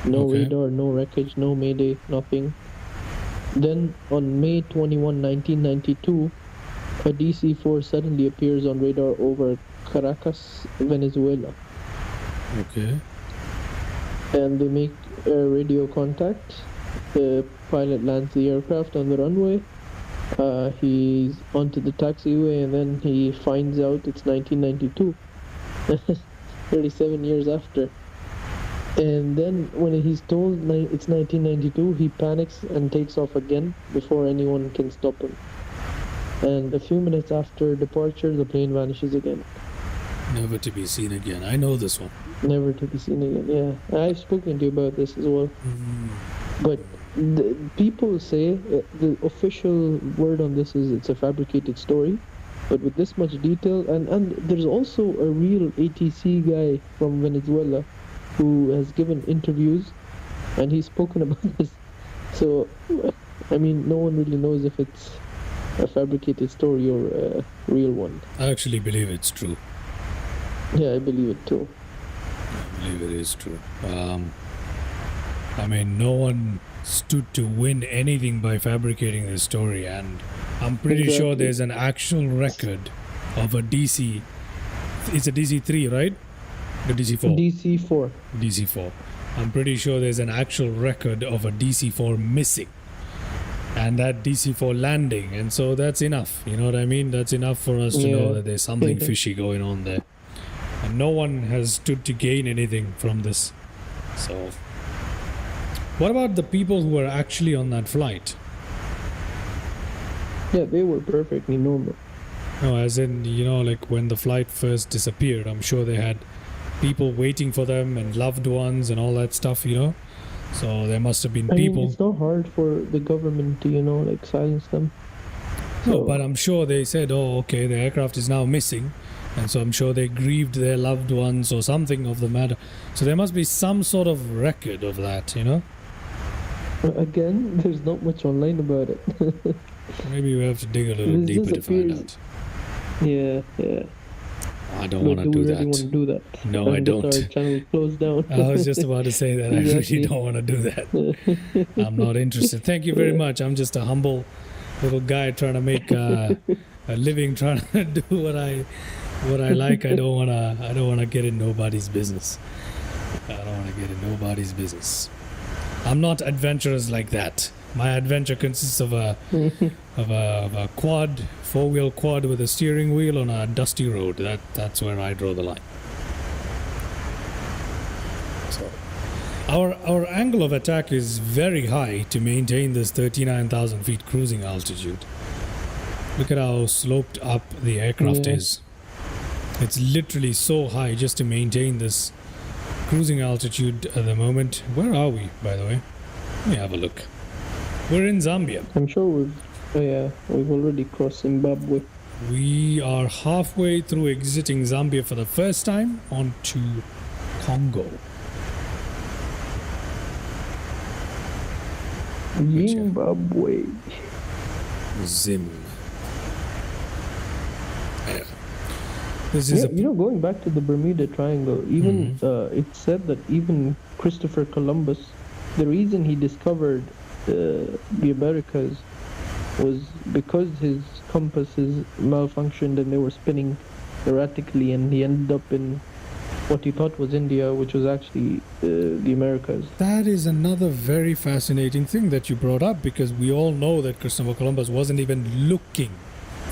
No Okay. radar, no wreckage, no mayday, nothing. Then on May 21, 1992, a DC-4 suddenly appears on radar over Caracas, Venezuela. Okay. And they make radio contact. The pilot lands the aircraft on the runway. He's onto the taxiway, and then he finds out it's 1992. 37 years after. And then when he's told it's 1992, he panics and takes off again before anyone can stop him. And a few minutes after departure, the plane vanishes again. Never to be seen again. I know this one. Never to be seen again, yeah. I've spoken to you about this as well. But people say, the official word on this is it's a fabricated story. But with this much detail, and there's also a real ATC guy from Venezuela who has given interviews, and he's spoken about this. So, I mean, no one really knows if it's a fabricated story or a real one. I actually believe it's true. Yeah, I believe it too. I believe it is true. I mean, no one stood to win anything by fabricating this story, and I'm pretty sure there's an actual record of a DC. It's a DC-3, right? The DC-4. DC-4. DC-4. I'm pretty sure there's an actual record of a DC-4 missing. And that DC-4 landing. And so that's enough. You know what I mean? That's enough for us to know that there's something fishy going on there. And no one has stood to gain anything from this. So, what about the people who were actually on that flight? Yeah, they were perfectly normal. No, as in, you know, like when the flight first disappeared, I'm sure they had people waiting for them and loved ones and all that stuff, you know? So there must have been I people. mean, it's not hard for the government to, you know, like silence them. No, but I'm sure they said, oh, okay, the aircraft is now missing. And so I'm sure they grieved their loved ones or something of the matter. So there must be some sort of record of that, you know? Again, there's not much online about it. Maybe we have to dig a little This deeper to find appears- out. Yeah. I don't want to do do we that. really want to do that? No, I And get don't. Our channel closed down. I was just about to say that. I Exactly. really don't want to do that. I'm not interested. Thank you very much. I'm just a humble little guy trying to make a living, trying to do what I like. I don't wanna get in nobody's business. I don't wanna get in nobody's business. I'm not adventurous like that. My adventure consists of a quad, 4-wheel quad with a steering wheel on a dusty road. That's where I draw the line. So our angle of attack is very high to maintain this 39,000 feet cruising altitude. Look at how sloped up the aircraft is. It's literally so high just to maintain this cruising altitude at the moment. Where are we, by the way? Let me have a look. We're in Zambia. I'm sure we've already crossed Zimbabwe. We are halfway through exiting Zambia for the first time onto Congo. Zimbabwe. Zim. Yeah. This is You know, going back to the Bermuda Triangle, even it's said that even Christopher Columbus, the reason he discovered the Americas was because his compasses malfunctioned and they were spinning erratically, and he ended up in what he thought was India, which was actually the Americas. That is another very fascinating thing that you brought up, because we all know that Christopher Columbus wasn't even looking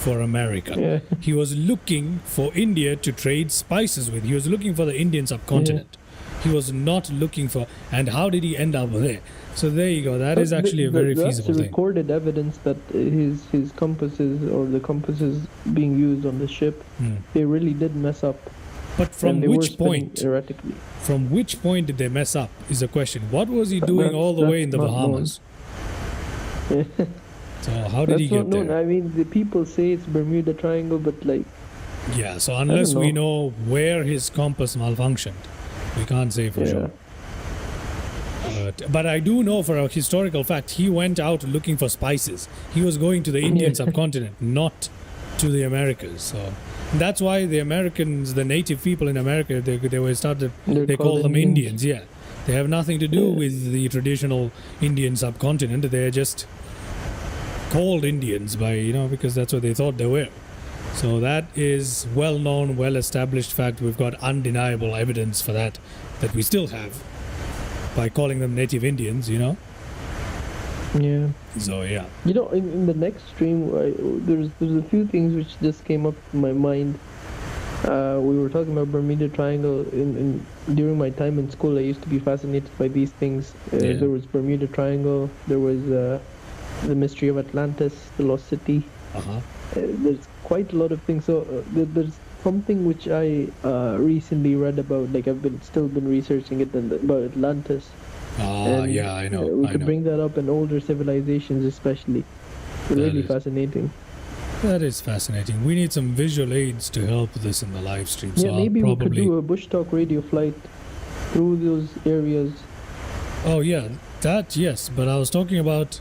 for America. Yeah. He was looking for India to trade spices with. He was looking for the Indian subcontinent. He was not looking for... And how did he end up there? So there you go. That is actually a very feasible That's thing. recorded evidence that his compasses, or the compasses being used on the ship, they really did mess up. But from and they were which spinning point? Erratically. From which point did they mess up is the question. What was he doing all the way in the that's not Bahamas? So how did he That's get not known. there? I mean, the people say it's Bermuda Triangle, but like, Yeah, so unless we know. know where his compass malfunctioned, we can't say for sure. But I do know for a historical fact, he went out looking for spices. He was going to the Indian subcontinent, not to the Americas. So that's why the Americans, the native people in America, they call them Indians. Yeah, they have nothing to do with the traditional Indian subcontinent. They're just called Indians because that's what they thought they were. So that is well known, well established fact. We've got undeniable evidence for that we still have by calling them native Indians, Yeah. So yeah. In the next stream, there's a few things which just came up in my mind. We were talking about Bermuda Triangle. During my time in school, I used to be fascinated by these things. There was Bermuda Triangle. There was the mystery of Atlantis, the lost city. There's quite a lot of things. So there's something which I recently read about. Like I've still been researching it about Atlantis. Yeah, I know. We could bring that up in older civilizations, especially. Really fascinating. That is fascinating. We need some visual aids to help this in the live stream. So Maybe I'll we could do a bush talk radio flight through those areas. Oh yeah, that yes. But I was talking about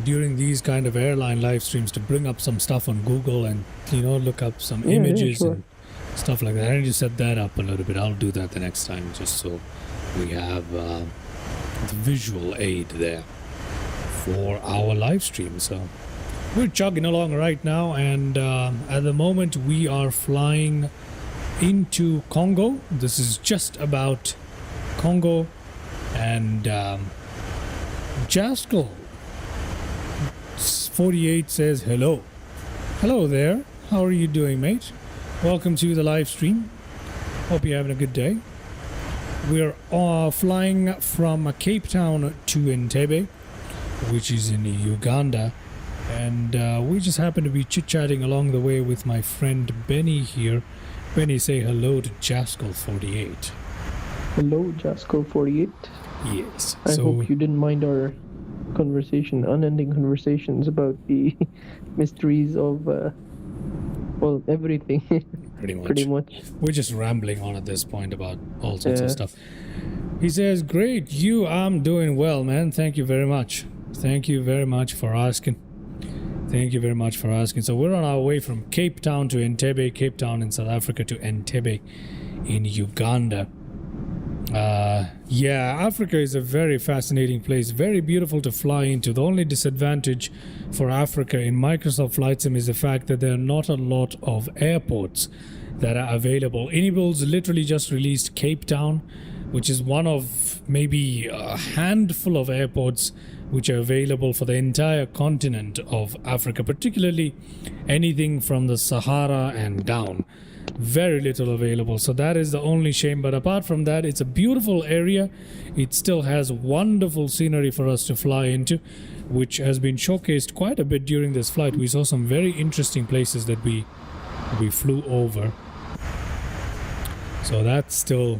during these kind of airline live streams to bring up some stuff on Google and look up some images and stuff like that. I need to set that up a little bit. I'll do that the next time, just so we have the visual aid there for our live stream. So we're chugging along right now, and at the moment we are flying into Congo. This is just about Congo. And Jaskal 48 says hello. Hello there. How are you doing, mate? Welcome to the live stream. Hope you're having a good day. We're flying from Cape Town to Entebbe, which is in Uganda. And we just happen to be chit-chatting along the way with my friend Benny here. Benny, say hello to Jaskal 48. Hello, Jaskal 48. Yes. I hope you didn't mind our conversation, unending conversations about the mysteries of, well, everything. Pretty much. We're just rambling on at this point about all sorts of stuff. He says, great, I'm doing well, man. Thank you very much. Thank you very much for asking. Thank you very much for asking. So we're on our way from Cape Town to Entebbe, Cape Town in South Africa to Entebbe in Uganda. Yeah, Africa is a very fascinating place, very beautiful to fly into. The only disadvantage for Africa in Microsoft Flight Sim is the fact that there are not a lot of airports that are available. Inibuilds literally just released Cape Town, which is one of maybe a handful of airports which are available for the entire continent of Africa, particularly anything from the Sahara and down. Very little available, so that is the only shame. But apart from that, it's a beautiful area. It still has wonderful scenery for us to fly into, which has been showcased quite a bit during this flight. We saw some very interesting places that we flew over. So that's still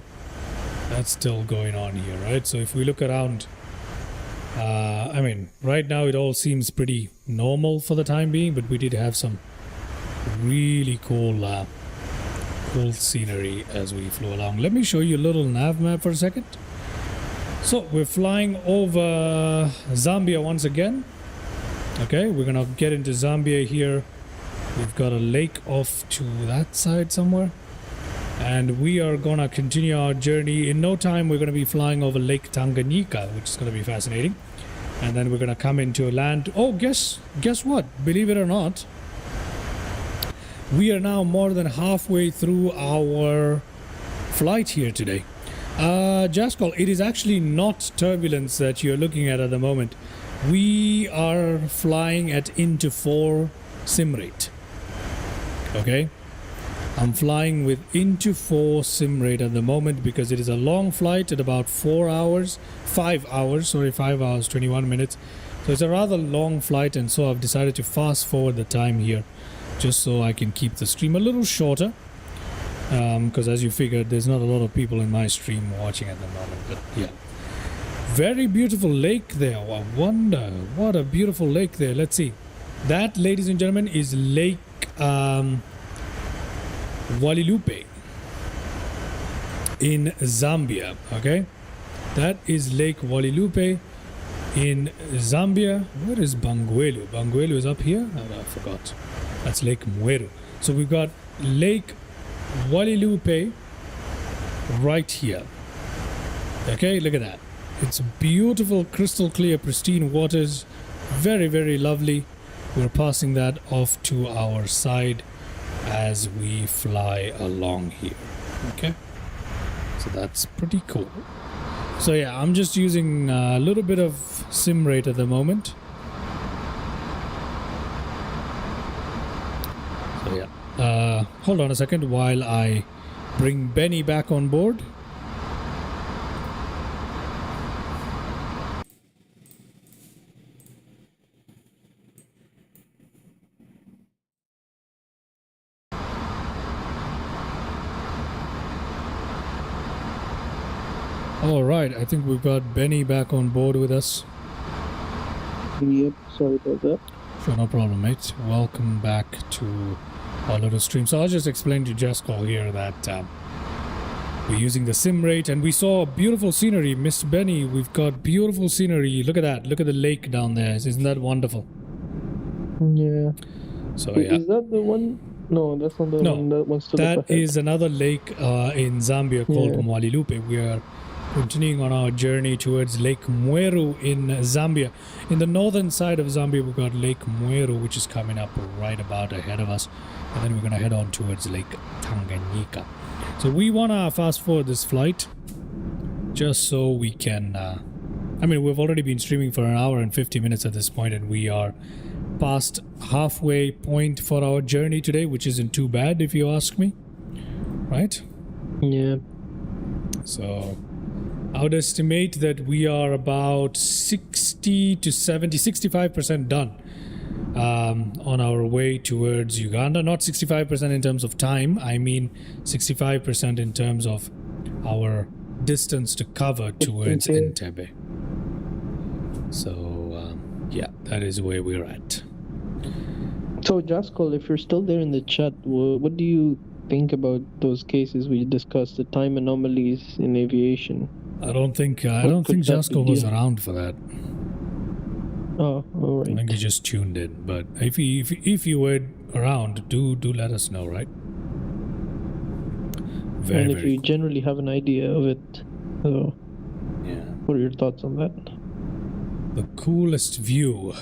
going on here, right? So if we look around, I mean, right now it all seems pretty normal for the time being, but we did have some really cool scenery as we flew along. Let me show you a little nav map for a second. So we're flying over Zambia once again. Okay, we're gonna get into Zambia here. We've got a lake off to that side somewhere, and we are gonna continue our journey. In no time we're gonna be flying over Lake Tanganyika, which is gonna be fascinating, and then we're gonna come into a land. Oh, guess what, believe it or not, we are now more than halfway through our flight here today. Jaskal, it is actually not turbulence that you're looking at the moment. We are flying at into 4 sim rate. Okay? I'm flying with into 4 sim rate at the moment because it is a long flight at about 5 hours, 21 minutes. So it's a rather long flight, and so I've decided to fast forward the time here, just so I can keep the stream a little shorter, because as you figured, there's not a lot of people in my stream watching at the moment. But yeah, very beautiful lake there. I wonder what a beautiful lake there. Let's see. That, ladies and gentlemen, is Lake Walilupe in Zambia. Okay, that is Lake Walilupe in Zambia. Where is Bangwelu? Bangwelu is up here. Oh, I forgot. That's Lake Mweru. So we've got Lake Walilupe right here. Okay, look at that. It's beautiful, crystal clear, pristine waters. Very, very lovely. We're passing that off to our side as we fly along here. Okay, so that's pretty cool. So yeah, I'm just using a little bit of sim rate at the moment. So yeah, hold on a second while I bring Benny back on board. All right, I think we've got Benny back on board with us. Yep, sorry about that. Sure, no problem, mate. Welcome back to our little stream. So I'll just explain to Jaskal here that we're using the sim rate, and we saw beautiful scenery. Mr. Benny, we've got beautiful scenery. Look at that. Look at the lake down there. Isn't that wonderful? Yeah. So Wait, yeah. is that the one? No, that's not the one. That one's still that up ahead. is another lake in Zambia called Mwalilupe. We are continuing on our journey towards Lake Mweru in Zambia. In the northern side of Zambia, we've got Lake Mweru, which is coming up right about ahead of us. And then we're going to head on towards Lake Tanganyika. So we want to fast forward this flight just so we can I mean, we've already been streaming for an hour and 50 minutes at this point, and we are past halfway point for our journey today, which isn't too bad if you ask me, right? Yeah. So I would estimate that we are about 60 to 70, 65% done on our way towards Uganda. Not 65% in terms of time, I mean 65% in terms of our distance to cover towards Entebbe. So yeah, that is where we're at. So, Jaskol, if you're still there in the chat, what do you think about those cases we discussed, the time anomalies in aviation? I don't think Jasko was around for that. Oh, all right. I think he just tuned in. But if you were around, do let us know, right? Very, and if very you generally have an idea of it, so yeah. what are your thoughts on that? The coolest view.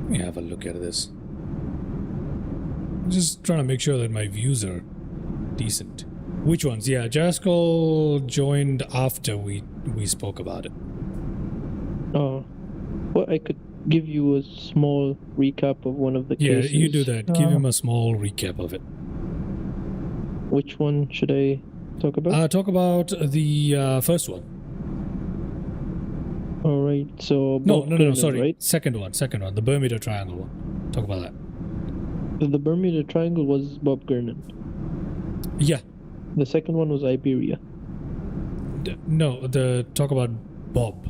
Let me have a look at this. I'm just trying to make sure that my views are decent. Which ones? Yeah, Jaskol joined after we spoke about it. Oh, well, I could give you a small recap of one of the cases. Yeah, you do that. Give him a small recap of it. Which one should I talk about? Talk about the first one. All right, so No, Bob Kernan, sorry. right? Second one, the Bermuda Triangle one. Talk about that. The Bermuda Triangle was Bob Gernon. Yeah. The second one was Iberia. Talk about Bob.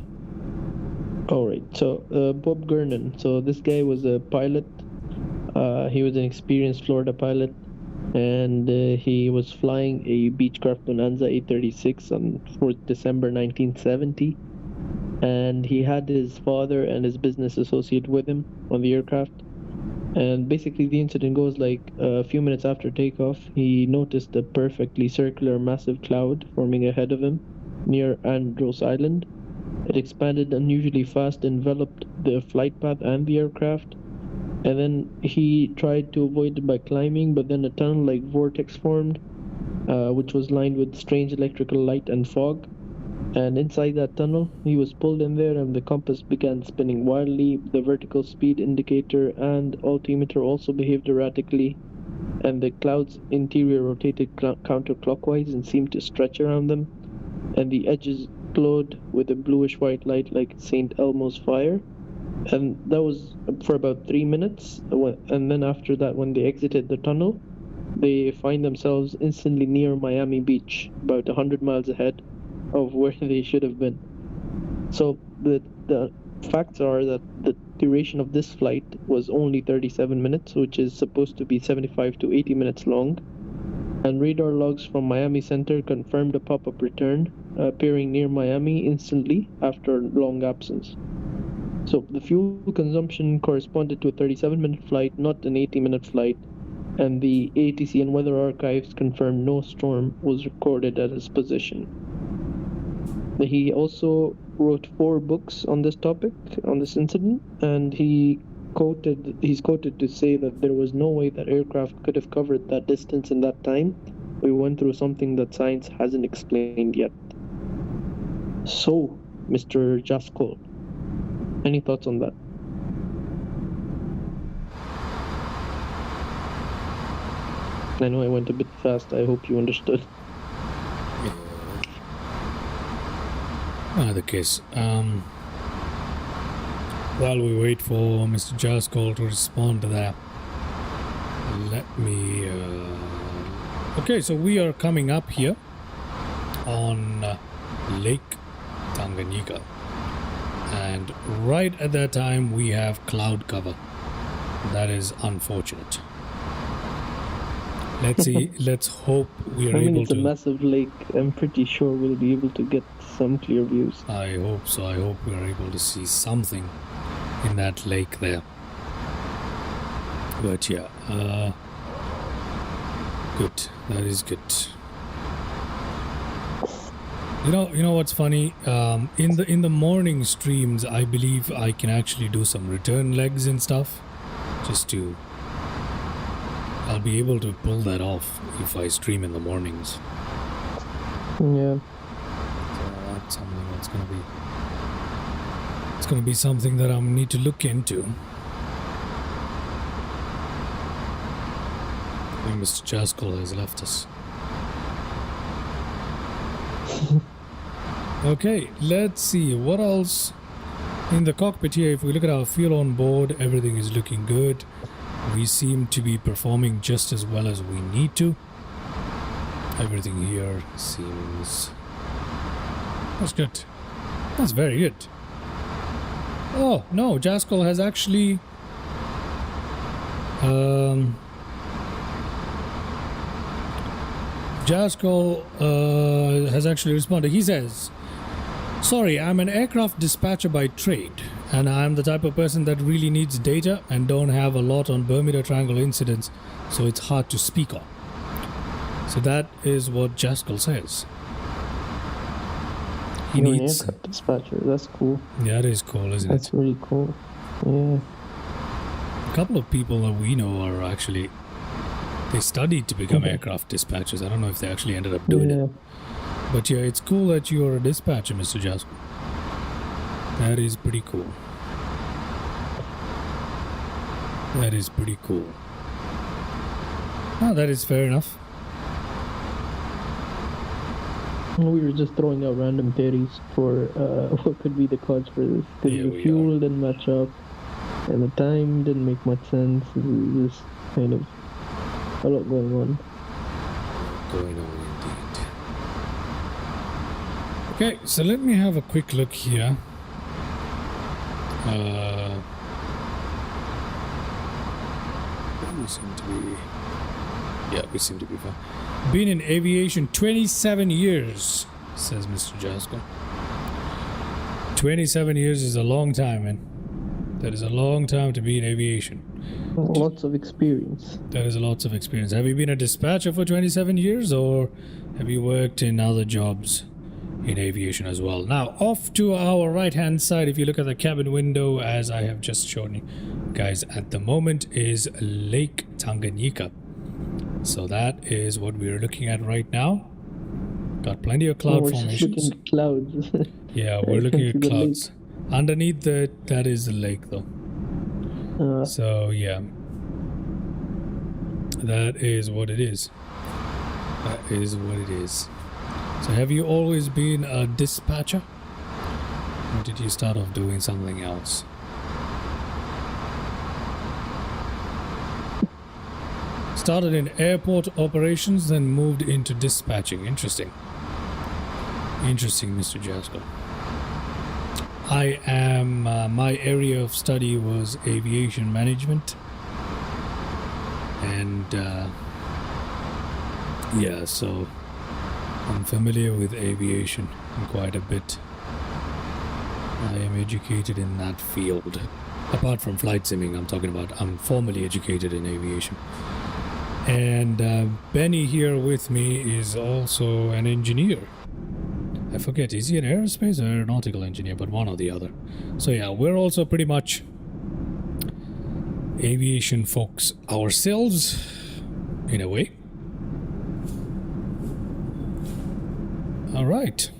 All right, so Bob Gernon. So this guy was a pilot. He was an experienced Florida pilot, and he was flying a Beechcraft Bonanza 836 on 4th December 1970. And he had his father and his business associate with him on the aircraft. And basically the incident goes like a few minutes after takeoff, he noticed a perfectly circular massive cloud forming ahead of him near Andros Island. It expanded unusually fast, enveloped the flight path and the aircraft. And then he tried to avoid it by climbing, but then a tunnel-like vortex formed, which was lined with strange electrical light and fog. And inside that tunnel, he was pulled in there, and the compass began spinning wildly. The vertical speed indicator and altimeter also behaved erratically, and the cloud's interior rotated counterclockwise and seemed to stretch around them, and the edges glowed with a bluish-white light like St. Elmo's fire. And that was for about 3 minutes, and then after that, when they exited the tunnel, they find themselves instantly near Miami Beach, about 100 miles ahead of where they should have been. So the facts are that the duration of this flight was only 37 minutes, which is supposed to be 75 to 80 minutes long. And radar logs from Miami Center confirmed a pop-up return, appearing near Miami instantly after a long absence. So the fuel consumption corresponded to a 37-minute flight, not an 80-minute flight, and the ATC and weather archives confirmed no storm was recorded at his position. He also wrote 4 books on this topic, on this incident, and he's quoted to say that there was no way that aircraft could have covered that distance in that time. We went through something that science hasn't explained yet. So, Mr. Jaskol, any thoughts on that? I know I went a bit fast. I hope you understood. The case. While we wait for Mr. Jaskol to respond to that, let me... Okay, so we are coming up here on Lake Tanganyika. And right at that time, we have cloud cover. That is unfortunate. Let's see. Let's hope we are able it's a to... massive lake. I'm pretty sure we'll be able to get some clear views. I hope so. I hope we are able to see something in that lake there. But yeah, good. That is good. You know what's funny? In the morning streams, I believe I can actually do some return legs and stuff, just to I'll be able to pull that off if I stream in the mornings. Yeah. So that's something that's gonna be. It's gonna be something that I need to look into. I think Mr. Jaskol has left us. Okay, let's see what else in the cockpit here. If we look at our fuel on board, everything is looking good. We seem to be performing just as well as we need to. Everything here seems... That's good. That's very good. Oh, no, Jaskol has actually... Jaskol has actually responded. He says, "Sorry, I'm an aircraft dispatcher by trade, and I'm the type of person that really needs data and don't have a lot on Bermuda Triangle incidents, so it's hard to speak on." So that is what Jaskol says. He You're an needs... aircraft dispatcher. That's cool. Yeah, that is cool, isn't That's it? really cool. Yeah. A couple of people that we know are actually... They studied to become aircraft dispatchers. I don't know if they actually ended up doing it. But yeah, it's cool that you're a dispatcher, Mr. Jaskol. That is pretty cool. That is pretty cool. Oh, that is fair enough. We were just throwing out random theories for what could be the cause for this. Because Yeah, the we fuel are. didn't match up, and the time didn't make much sense. It was just kind of a lot going on. Going on indeed. Okay, so let me have a quick look here. We seem to be... Yeah, we seem to be fine. Been in aviation 27 years, says Mr. Jaskol. 27 years is a long time, man. That is a long time to be in aviation. Lots of experience. That is lots of experience. Have you been a dispatcher for 27 years, or have you worked in other jobs in aviation as well? Now, off to our right-hand side, if you look at the cabin window, as I have just shown you guys at the moment, is Lake Tanganyika. So that is what we are looking at right now. Got plenty of cloud We're just formations. looking at clouds. Yeah, we're looking at To the clouds. Underneath that is the lake, though. So yeah, that is what it is. That is what it is. So have you always been a dispatcher, or did you start off doing something else? Started in airport operations, then moved into dispatching. Interesting. Interesting, Mr. Jaskol. I am, my area of study was aviation management, and yeah, so I'm familiar with aviation quite a bit. I am educated in that field. Apart from flight simming, I'm talking about, I'm formally educated in aviation. And Benny here with me is also an engineer. I forget, is he an aerospace or aeronautical engineer, but one or the other. So yeah, we're also pretty much aviation folks ourselves, in a way. Alright.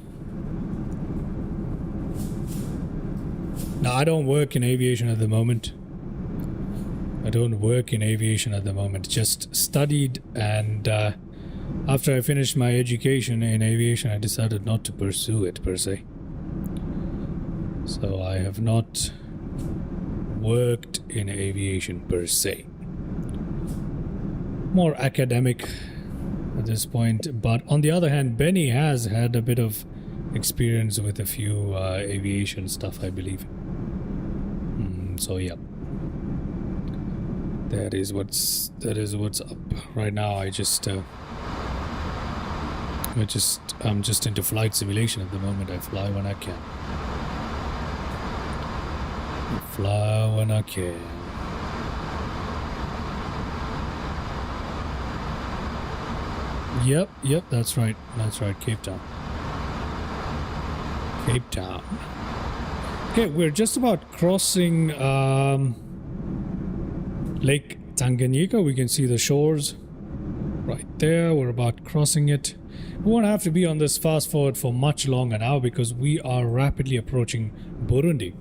Now, I don't work in aviation at the moment. Just studied, and after I finished my education in aviation, I decided not to pursue it per se. So I have not worked in aviation per se. More academic at this point, but on the other hand, Benny has had a bit of experience with a few aviation stuff, I believe. So yeah. That is what's up right now. I'm just into flight simulation at the moment. I fly when I can. Yep, that's right, Cape Town. Okay, we're just about crossing Lake Tanganyika. We can see the shores right there. We're about crossing it. We won't have to be on this fast forward for much longer now because we are rapidly approaching Burundi,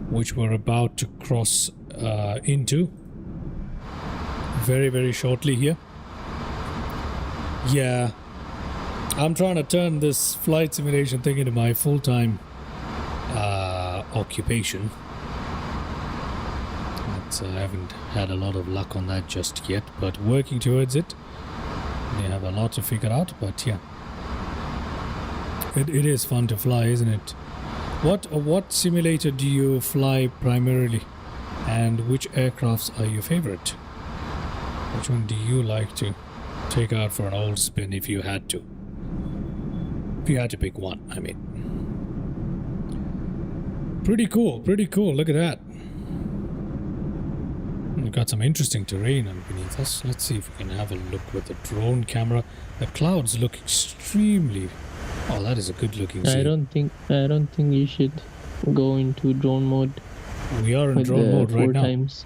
which we're about to cross into very, very shortly here. Yeah, I'm trying to turn this flight simulation thing into my full-time occupation. But I haven't had a lot of luck on that just yet, but working towards it. They have a lot to figure out, but yeah. It is fun to fly, isn't it? What simulator do you fly primarily? And which aircrafts are your favorite? Which one do you like to take out for an old spin if you had to? If you had to pick one, I mean. Pretty cool, pretty cool. Look at that. We've got some interesting terrain beneath us. Let's see if we can have a look with the drone camera. The clouds look extremely... Oh, that is a good looking scene. I don't think you should go into drone mode. We are in drone mode right now. Times.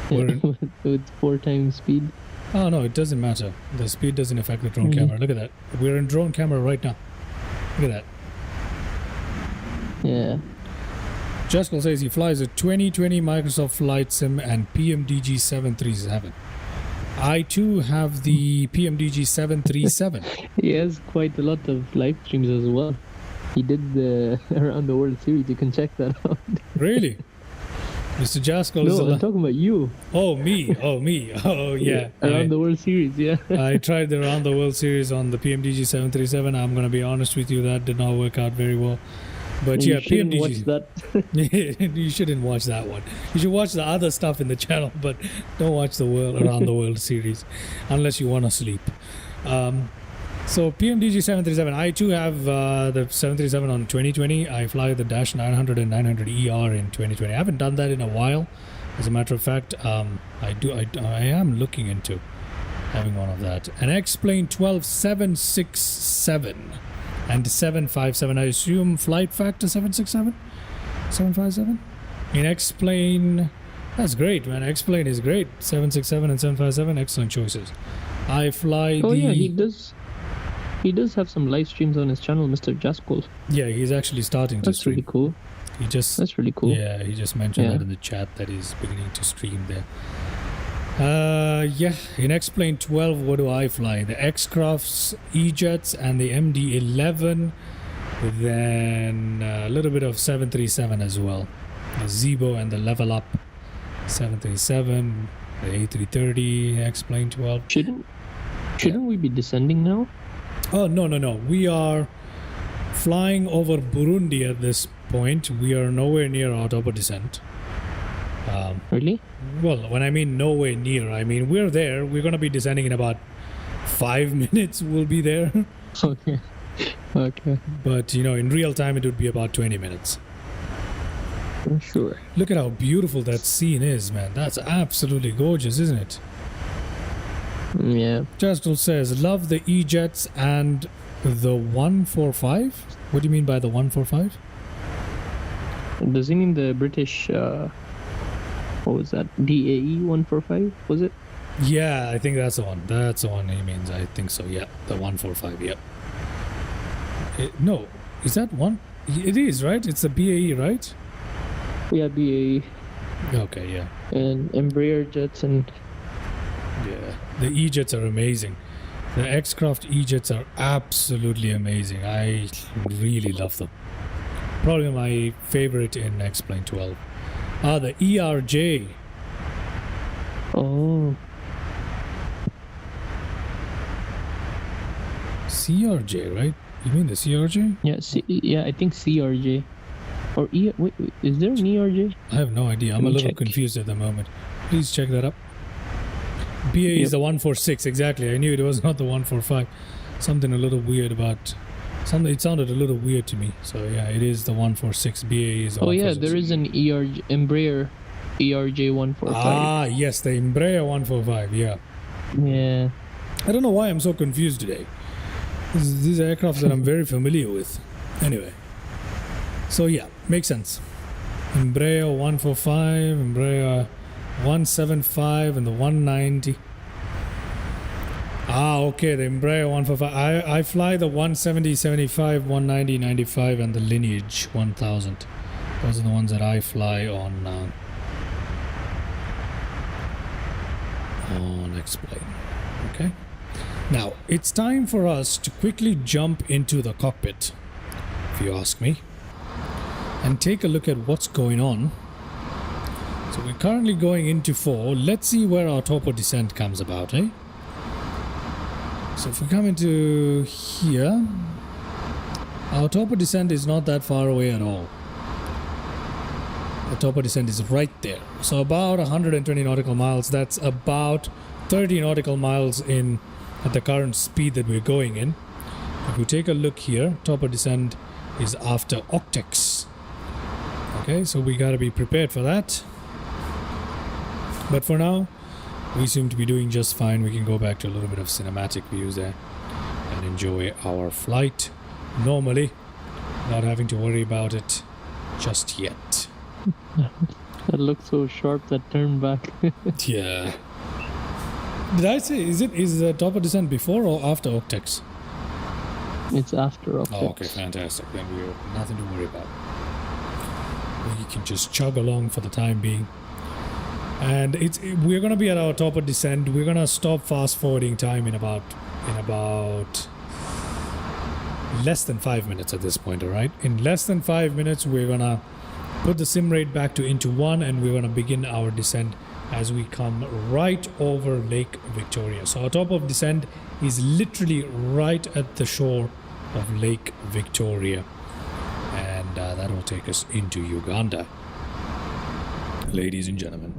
We're in... with 4 times speed. Oh no, it doesn't matter. The speed doesn't affect the drone camera. Look at that. We're in drone camera right now. Look at that. Yeah. Jaskal says he flies a 2020 Microsoft Flight Sim and PMDG 737. I too have the PMDG 737. He has quite a lot of live streams as well. He did the Around the World series. You can check that out. Really? Mr. Jaskal is... No, I'm talking about you. Oh, me. Oh, me. Oh, yeah. Around the World series, yeah. I tried the Around the World series on the PMDG 737. I'm going to be honest with you, that did not work out very well. But you yeah, PMDG. Watch that. You shouldn't watch that one. You should watch the other stuff in the channel, but don't watch the Around the World series unless you want to sleep. So PMDG 737. I too have the 737 on 2020. I fly the Dash 900 and 900ER in 2020. I haven't done that in a while. As a matter of fact, I am looking into having one of that. An X-Plane 12767. And 757, I assume flight factor 767? 757? In X-Plane, that's great, man. X-Plane is great. 767 and 757, excellent choices. I fly Oh yeah, he does have some live streams on his channel, Mr. Jaskal. Yeah, he's actually starting to stream. That's really cool. That's really cool. Yeah, he just mentioned that in the chat that he's beginning to stream there. Yeah, in X-Plane 12, what do I fly? The X-Crafts, E-Jets, and the MD-11. Then a little bit of 737 as well. The Zebo and the Level Up 737, the A330, X-Plane 12. Shouldn't we be descending now? Oh, no. We are flying over Burundi at this point. We are nowhere near auto descent. Really? Well, when I mean nowhere near, I mean we're there. We're going to be descending in about 5 minutes. We'll be there. Okay. But, in real time, it would be about 20 minutes. I'm sure. Look at how beautiful that scene is, man. That's absolutely gorgeous, isn't it? Yeah. Jastal says, love the E-Jets and the 145. What do you mean by the 145? Does he mean the British... what was that? DAE 145, was it? Yeah, I think that's the one. That's the one he means. I think so, yeah. The 145, yeah. No, is that one? It is, right? It's the BAE, right? Yeah, BAE. Okay, yeah. And Embraer jets and... Yeah, the E-Jets are amazing. The X-Craft E-Jets are absolutely amazing. I really love them. Probably my favorite in X-Plane 12. Ah, the ERJ. Oh. CRJ, right? You mean the CRJ? Yeah, I think CRJ. Or wait, is there an ERJ? I have no idea. I'm a little confused at the moment. Please check that up. BA is the 146, exactly. I knew it was not the 145. Something a little weird about... It sounded a little weird to me. So yeah, it is the 146. BA is the 146. Yeah, there is an Embraer ERJ 145. Ah, yes, the Embraer 145, yeah. Yeah. I don't know why I'm so confused today. These are aircrafts that I'm very familiar with. Anyway. So yeah, makes sense. Embraer 145, Embraer 175 and the 190. Ah, okay, the Embraer 155. I fly the 170, 75, 190, 95 and the Lineage 1000. Those are the ones that I fly on X-Plane. Okay. Now, it's time for us to quickly jump into the cockpit, if you ask me, and take a look at what's going on. So we're currently going into 4. Let's see where our topo descent comes about, eh? So if we come into here, our topo descent is not that far away at all. The topo descent is right there. So about 120 nautical miles. That's about 30 nautical miles in at the current speed that we're going in. If we take a look here, topo descent is after octex. Okay, so we gotta be prepared for that. But for now, we seem to be doing just fine. We can go back to a little bit of cinematic views there and enjoy our flight normally, not having to worry about it just yet. That looks so sharp, that turn back. Yeah. Did I say, is the topo descent before or after octex? It's after octex. Oh, okay, fantastic. Then we have nothing to worry about. We can just chug along for the time being. And we're gonna be at our topo descent. We're gonna stop fast forwarding time in about less than 5 minutes at this point, alright? In less than 5 minutes we're gonna put the sim rate back to into 1 and we're gonna begin our descent as we come right over Lake Victoria. So our top of descent is literally right at the shore of Lake Victoria. And that will take us into Uganda, ladies and gentlemen.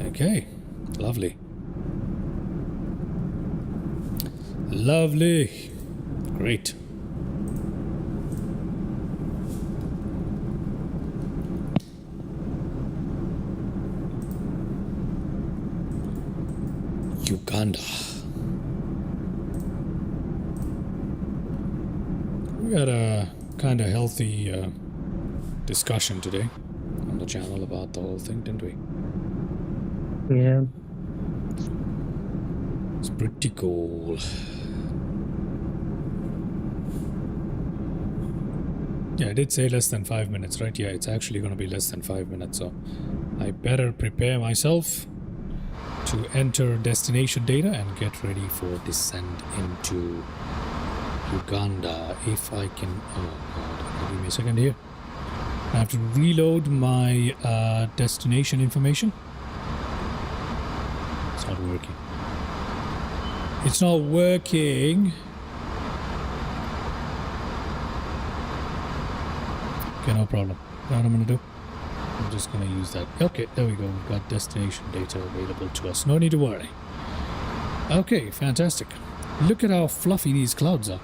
Okay, lovely. Lovely. Great. Uganda. We had a kind of healthy discussion today on the channel about the whole thing, didn't we? Yeah. It's pretty cool. Yeah, I did say less than 5 minutes, right? Yeah, it's actually going to be less than 5 minutes, so I better prepare myself to enter destination data and get ready for descent into Uganda. If I can... Oh god, give me a second here. I have to reload my destination information. It's not working. It's not working. Okay, no problem. You know what I'm gonna do? I'm just gonna use that. Okay, there we go. We've got destination data available to us. No need to worry. Okay, fantastic. Look at how fluffy these clouds are.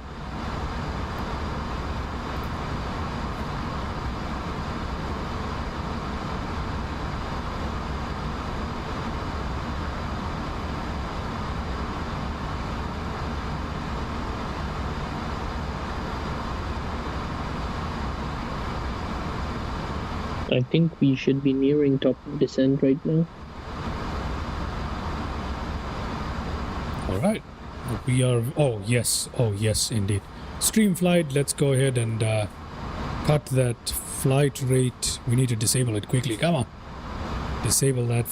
I think we should be nearing top of descent right now. Alright. We are... Oh, yes. Oh, yes, indeed. Stream flight. Let's go ahead and cut that flight rate. We need to disable it quickly. Come on. Disable that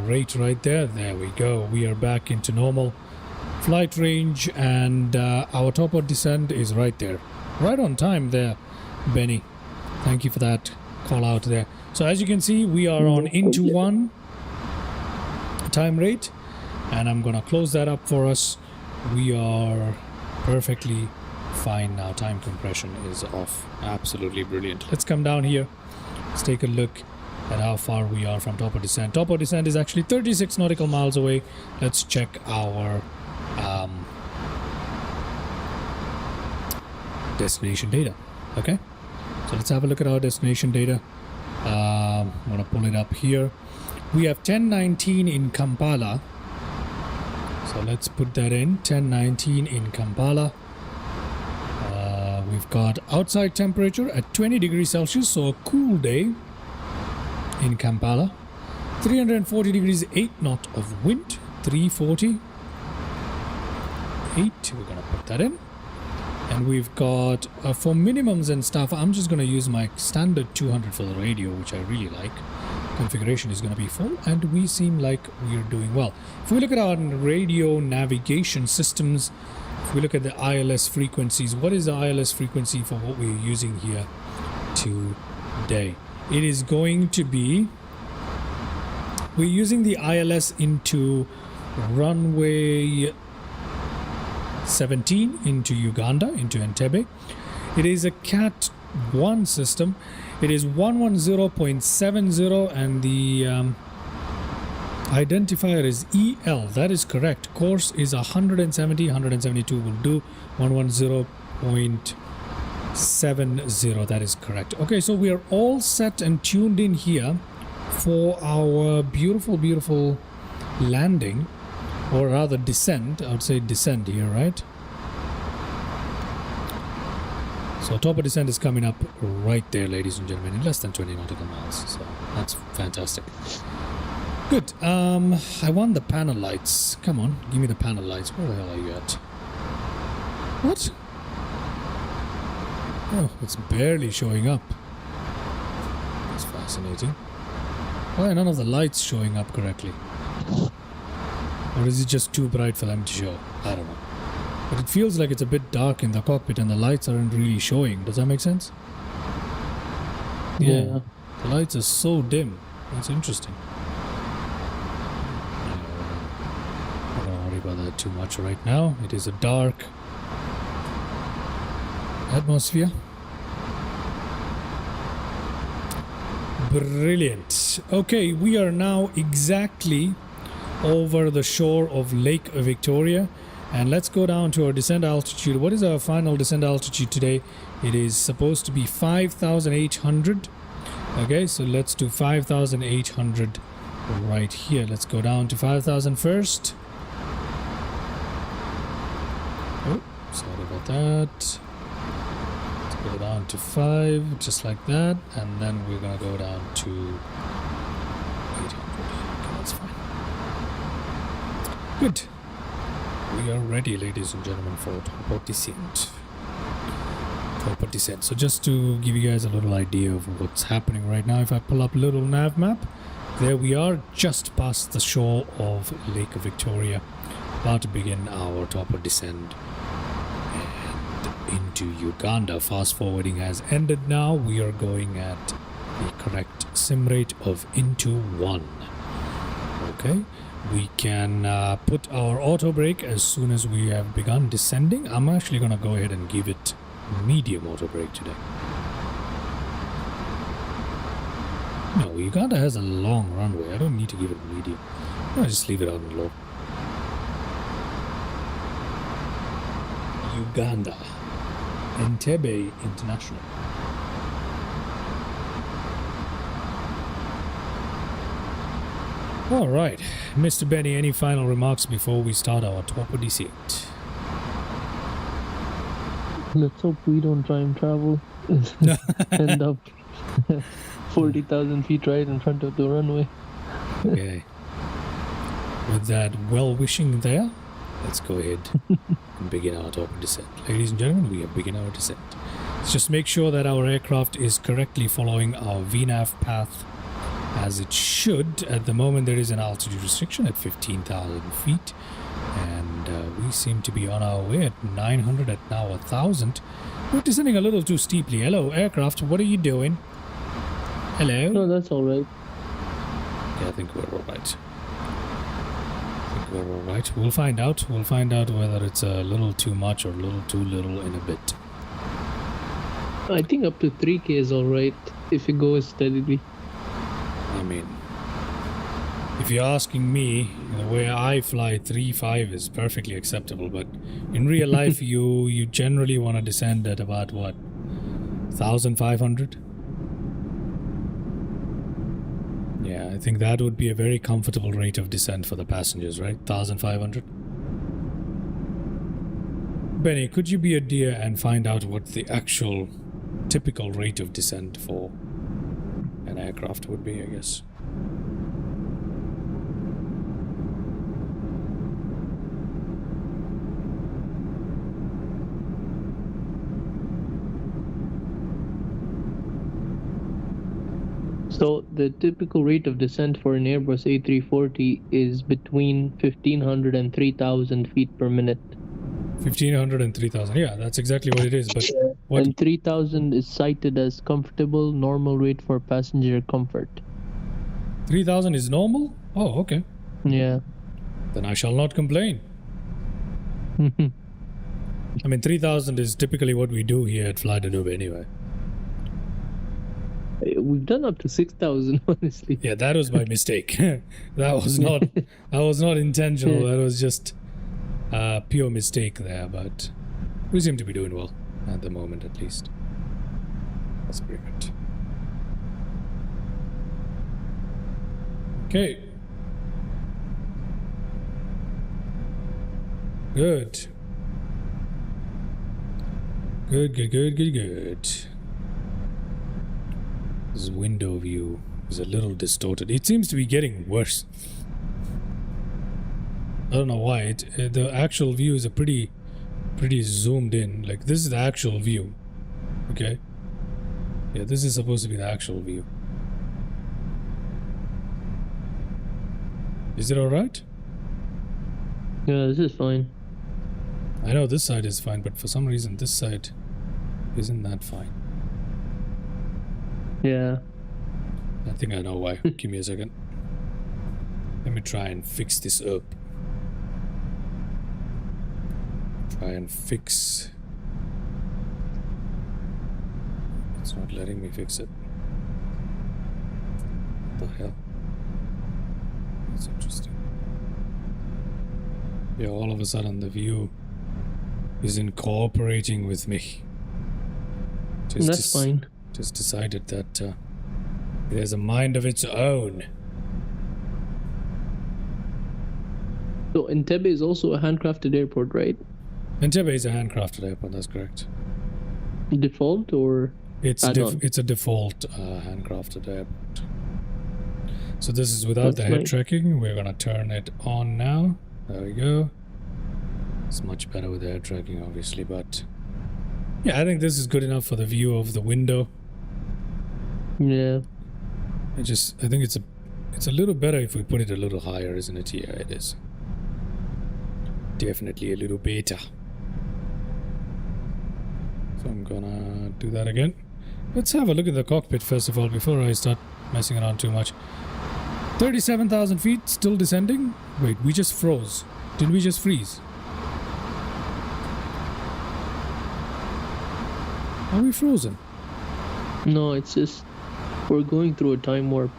rate right there. There we go. We are back into normal flight range, and our top of descent is right there. Right on time there, Benny. Thank you for that call out there. So as you can see, we are on into 1 time rate, and I'm gonna close that up for us. We are perfectly fine now. Time compression is off. Absolutely brilliant. Let's come down here. Let's take a look at how far we are from top of descent. Top of descent is actually 36 nautical miles away. Let's check our destination data. Okay, so let's have a look at our destination data. I'm gonna pull it up here. We have 1019 in Kampala, so let's put that in. 1019 in Kampala. We've got outside temperature at 20 degrees Celsius, so a cool day in Kampala. 340 degrees, 8 knot of wind. 340. 8. We're going to put that in. And we've got, for minimums and stuff, I'm just going to use my standard 200 for the radio, which I really like. Configuration is going to be full, and we seem like we're doing well. If we look at our radio navigation systems, if we look at the ILS frequencies, what is the ILS frequency for what we're using here today? It is going to be, we're using the ILS into runway 17 into Uganda, into Entebbe. It is a Cat 1 system. It is 110.70 and the identifier is EL. That is correct. Course is 170, 172 will do. 110.70. That is correct. Okay, so we are all set and tuned in here for our beautiful, beautiful landing. Or rather descent, I would say descent here, right? So top of descent is coming up right there, ladies and gentlemen, in less than 20 nautical miles. So that's fantastic. Good. I want the panel lights. Come on, give me the panel lights. Where the hell are you at? What? Oh, it's barely showing up. That's fascinating. Why are none of the lights showing up correctly? Or is it just too bright for them to show? I don't know. But it feels like it's a bit dark in the cockpit and the lights aren't really showing. Does that make sense? Yeah. The lights are so dim. That's interesting. I don't worry about that too much right now. It is a dark atmosphere. Brilliant. Okay, we are now exactly over the shore of Lake Victoria, and let's go down to our descent altitude. What is our final descent altitude today? It is supposed to be 5,800. Okay, so let's do 5,800 right here. Let's go down to 5,000 first. Oh, sorry about that. Let's go down to 5, just like that, and then we're gonna go down to 800. Okay, that's fine. Good. We are ready, ladies and gentlemen, for top of descent. Top of descent. So just to give you guys a little idea of what's happening right now, if I pull up a little nav map, there we are, just past the shore of Lake Victoria, about to begin our top of descent and into Uganda. Fast forwarding has ended now. We are going at the correct sim rate of into 1. Okay. We can put our auto brake as soon as we have begun descending. I'm actually going to go ahead and give it medium auto brake today. No, Uganda has a long runway. I don't need to give it medium. I'll just leave it on low. Uganda. Entebbe International. All right, Mr. Benny, any final remarks before we start our top of descent? Let's hope we don't time travel. End up 40,000 feet right in front of the runway. Okay. With that well-wishing there, let's go ahead and begin our top of descent. Ladies and gentlemen, we have begun our descent. Let's just make sure that our aircraft is correctly following our VNAV path as it should. At the moment there is an altitude restriction at 15,000 feet and we seem to be on our way at 900, at now 1,000. We're descending a little too steeply. Hello aircraft, what are you doing? Hello? No, that's alright. Yeah, I think we're alright. We're alright. We'll find out. We'll find out whether it's a little too much or a little too little in a bit. I think up to 3K is alright if it goes steadily. I mean, if you're asking me, the way I fly, 3.5 is perfectly acceptable, but in real life you generally want to descend at about what, 1,500? Yeah, I think that would be a very comfortable rate of descent for the passengers, right? 1,500. Benny, could you be a dear and find out what the actual typical rate of descent for an aircraft would be, I guess? So the typical rate of descent for an Airbus A340 is between 1,500 and 3,000 feet per minute. 1,500 and 3,000. Yeah, that's exactly what it is. But what? And 3,000 is cited as comfortable, normal rate for passenger comfort. 3,000 is normal? Oh, okay. Yeah. Then I shall not complain. I mean, 3,000 is typically what we do here at Fly Danube anyway. We've done up to 6,000, honestly. Yeah, that was my mistake. that was not intentional. That was just a pure mistake there. But we seem to be doing well at the moment, at least. That's pretty good. Okay. Good. Good. This window view is a little distorted. It seems to be getting worse. I don't know why. The actual view is a pretty zoomed in. Like, this is the actual view. Okay. Yeah, this is supposed to be the actual view. Is it alright? Yeah, this is fine. I know this side is fine, but for some reason this side isn't that fine. Yeah. I think I know why. Give me a second. Let me try and fix this up. Try and fix... It's not letting me fix it. What the hell? That's interesting. Yeah, all of a sudden the view isn't cooperating with me. That's fine. Just decided that it has a mind of its own. So Entebbe is also a handcrafted airport, right? Entebbe is a handcrafted airport, that's correct. Default or it's add-on? it's a default handcrafted airport. So this is without the head nice. tracking. We're gonna turn it on now. There we go. It's much better with the head tracking, obviously, but yeah, I think this is good enough for the view of the window. Yeah. I think it's a little better if we put it a little higher, isn't it? Yeah, it is. Definitely a little better. So I'm gonna do that again. Let's have a look at the cockpit first of all before I start messing around too much. 37,000 feet, still descending? Wait, we just froze. Didn't we just freeze? Are we frozen? No, it's just we're going through a time warp.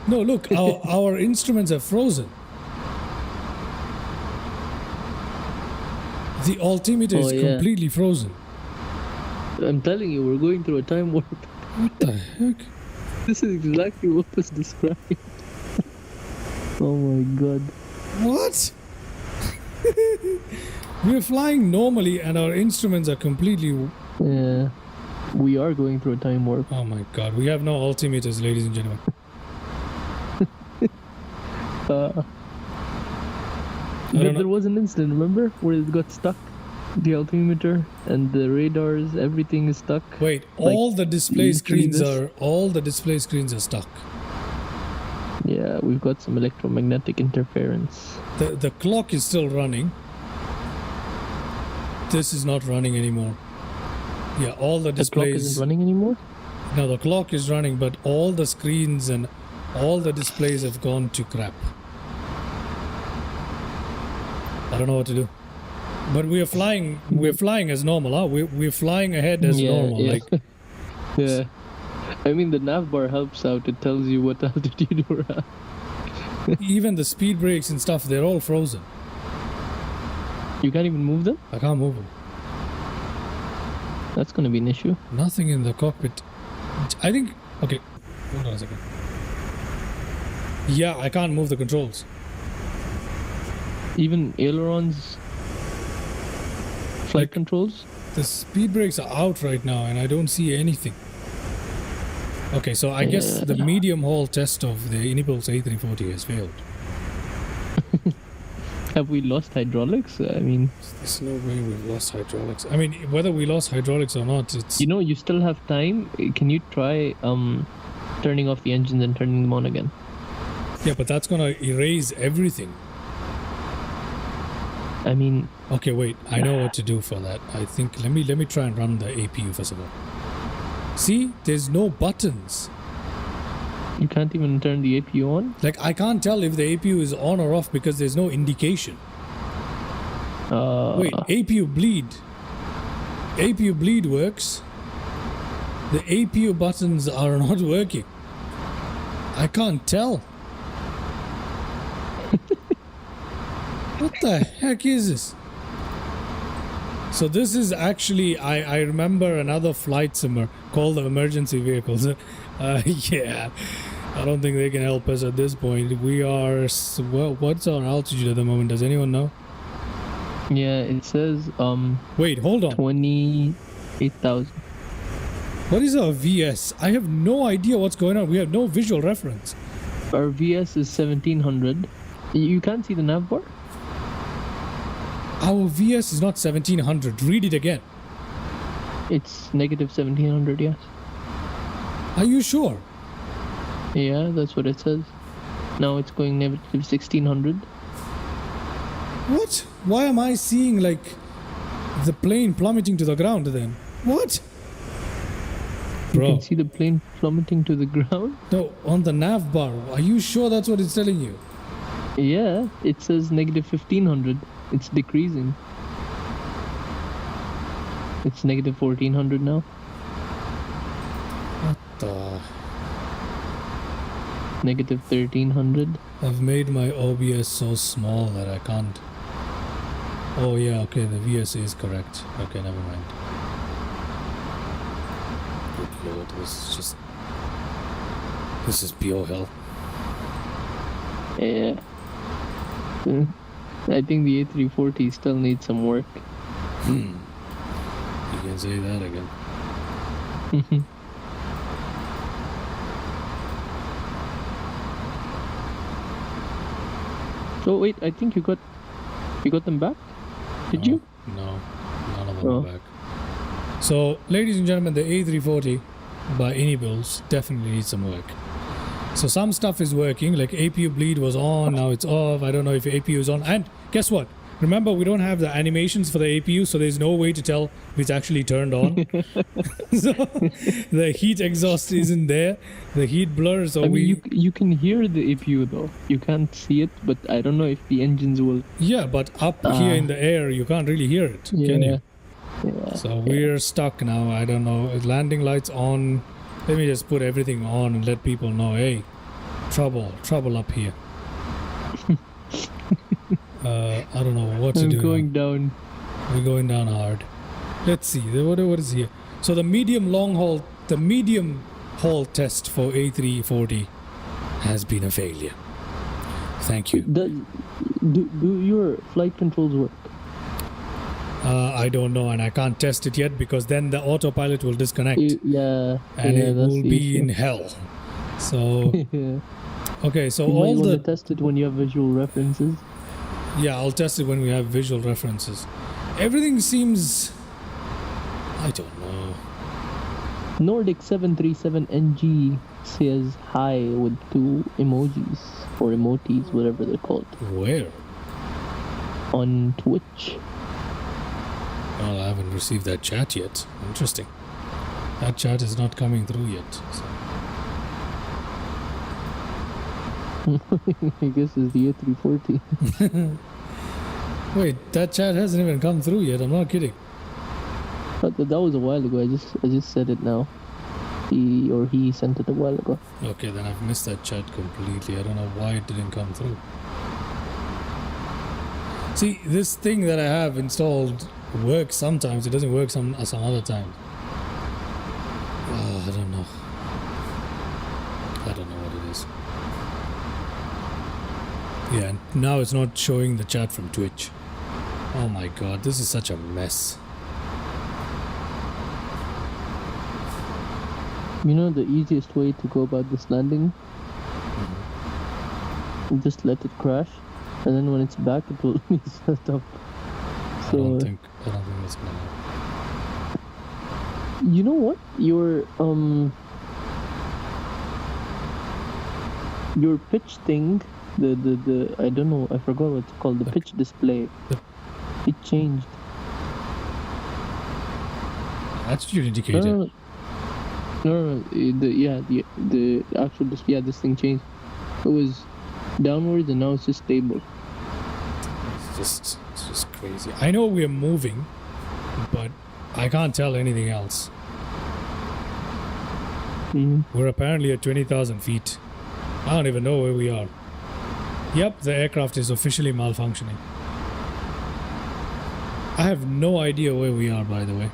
No, look, our instruments are frozen. The altimeter is completely frozen. I'm telling you, we're going through a time warp. What the heck? This is exactly what was described. Oh my god. What? We're flying normally and our instruments are completely... Yeah. We are going through a time warp. Oh my god, we have no altimeters, ladies and gentlemen. There was an incident, remember? Where it got stuck? The altimeter and the radars, everything is stuck. Wait, all the display screens are stuck. Yeah, we've got some electromagnetic interference. The clock is still running. This is not running anymore. Yeah, all the displays... The clock isn't running anymore? No, the clock is running, but all the screens and all the displays have gone to crap. I don't know what to do. But we're flying as normal, huh? We're flying ahead as normal. Yeah. Like, yeah. I mean, the nav bar helps out. It tells you what altitude we're at. even the speed brakes and stuff, they're all frozen. You can't even move them? I can't move them. That's gonna be an issue. Nothing in the cockpit. I think... Okay, hold on a second. Yeah, I can't move the controls. Even ailerons, flight controls? The speed brakes are out right now and I don't see anything. Okay, so I guess the medium haul test of the Inibuilds A340 has failed. Have we lost hydraulics? I mean... There's no way we've lost hydraulics. I mean, whether we lost hydraulics or not, it's... You know, you still have time. Can you try turning off the engines and turning them on again. Yeah, but that's gonna erase everything. I mean, Okay, wait. I know what to do for that. I think let me try and run the APU first of all. See, there's no buttons. you can't even turn the APU on. Like I can't tell if the APU is on or off because there's no indication. Wait, APU bleed. APU bleed works. The APU buttons are not working. I can't tell. What the heck is this? So this is actually, I remember another flight simmer called the emergency vehicles. Yeah, I don't think they can help us at this point. We are, well, what's our altitude at the moment? Does anyone know? Yeah, it says Wait, hold on. 28,000. What is our VS? I have no idea what's going on. We have no visual reference. Our VS is 1700. You can't see the nav bar? Our VS is not 1700. Read it again. It's negative 1700, yes. Are you sure? Yeah, that's what it says. Now it's going negative 1600. What? Why am I seeing like the plane plummeting to the ground then? What? You Bro, can see the plane plummeting to the ground? no, on the nav bar. Are you sure that's what it's telling you? Yeah, it says negative 1500. It's decreasing. It's negative 1400 now. What the? Negative 1300. I've made my OBS so small that I can't. Oh yeah, okay, the VS is correct. Okay, never mind. Good lord, this is pure hell. Yeah. I think the A340 still needs some work. You can say that again. So wait, I think you got them back? Did No, you? No, none of them Oh. are back. So, ladies and gentlemen, the A340 by Inibuilds definitely needs some work. So some stuff is working, like APU bleed was on, now it's off. I don't know if APU is on. And guess what? Remember, we don't have the animations for the APU, so there's no way to tell if it's actually turned on. So the heat exhaust isn't there, the heat blur. So I mean, you can hear the APU though. You can't see it, but I don't know if the engines will. yeah, but up here in the air, you can't really hear it, can you? Yeah. So we're stuck now. I don't know. Landing lights on. Let me just put everything on and let people know, hey, trouble up here. I don't know what to do. I'm going down. We're going down hard. Let's see. What is here? So the medium haul test for A340 has been a failure. Thank you. Do your flight controls work? I don't know, and I can't test it yet because then the autopilot will disconnect. Yeah. And it that's will the be issue. in hell. So Yeah. okay, so You might all want the to test it when you have visual references. yeah, I'll test it when we have visual references. Everything seems, I don't know. Nordic 737NG says hi with 2 emojis or emotis, whatever they're called, Where? on Twitch. Well, I haven't received that chat yet. Interesting. That chat is not coming through yet. So. I guess it's the A340. Wait, that chat hasn't even come through yet. I'm not kidding. But that was a while ago. I just said it now. He sent it a while ago. Okay, then I've missed that chat completely. I don't know why it didn't come through. See, this thing that I have installed works sometimes. It doesn't work some other times. I don't know. I don't know what it is. Yeah, and now it's not showing the chat from Twitch. Oh my god, this is such a mess. You know the easiest way to go about this landing? Just let it crash, and then when it's back, it will be set up. I don't think that's gonna happen. You know what? Your your pitch thing, the I don't know, I forgot what it's called, the pitch display. It changed. Attitude indicator. No, the actual display, this thing changed. It was downwards and now it's just stable. It's just crazy. I know we're moving, but I can't tell anything else. We're apparently at 20,000 feet. I don't even know where we are. Yep, the aircraft is officially malfunctioning. I have no idea where we are, by the way.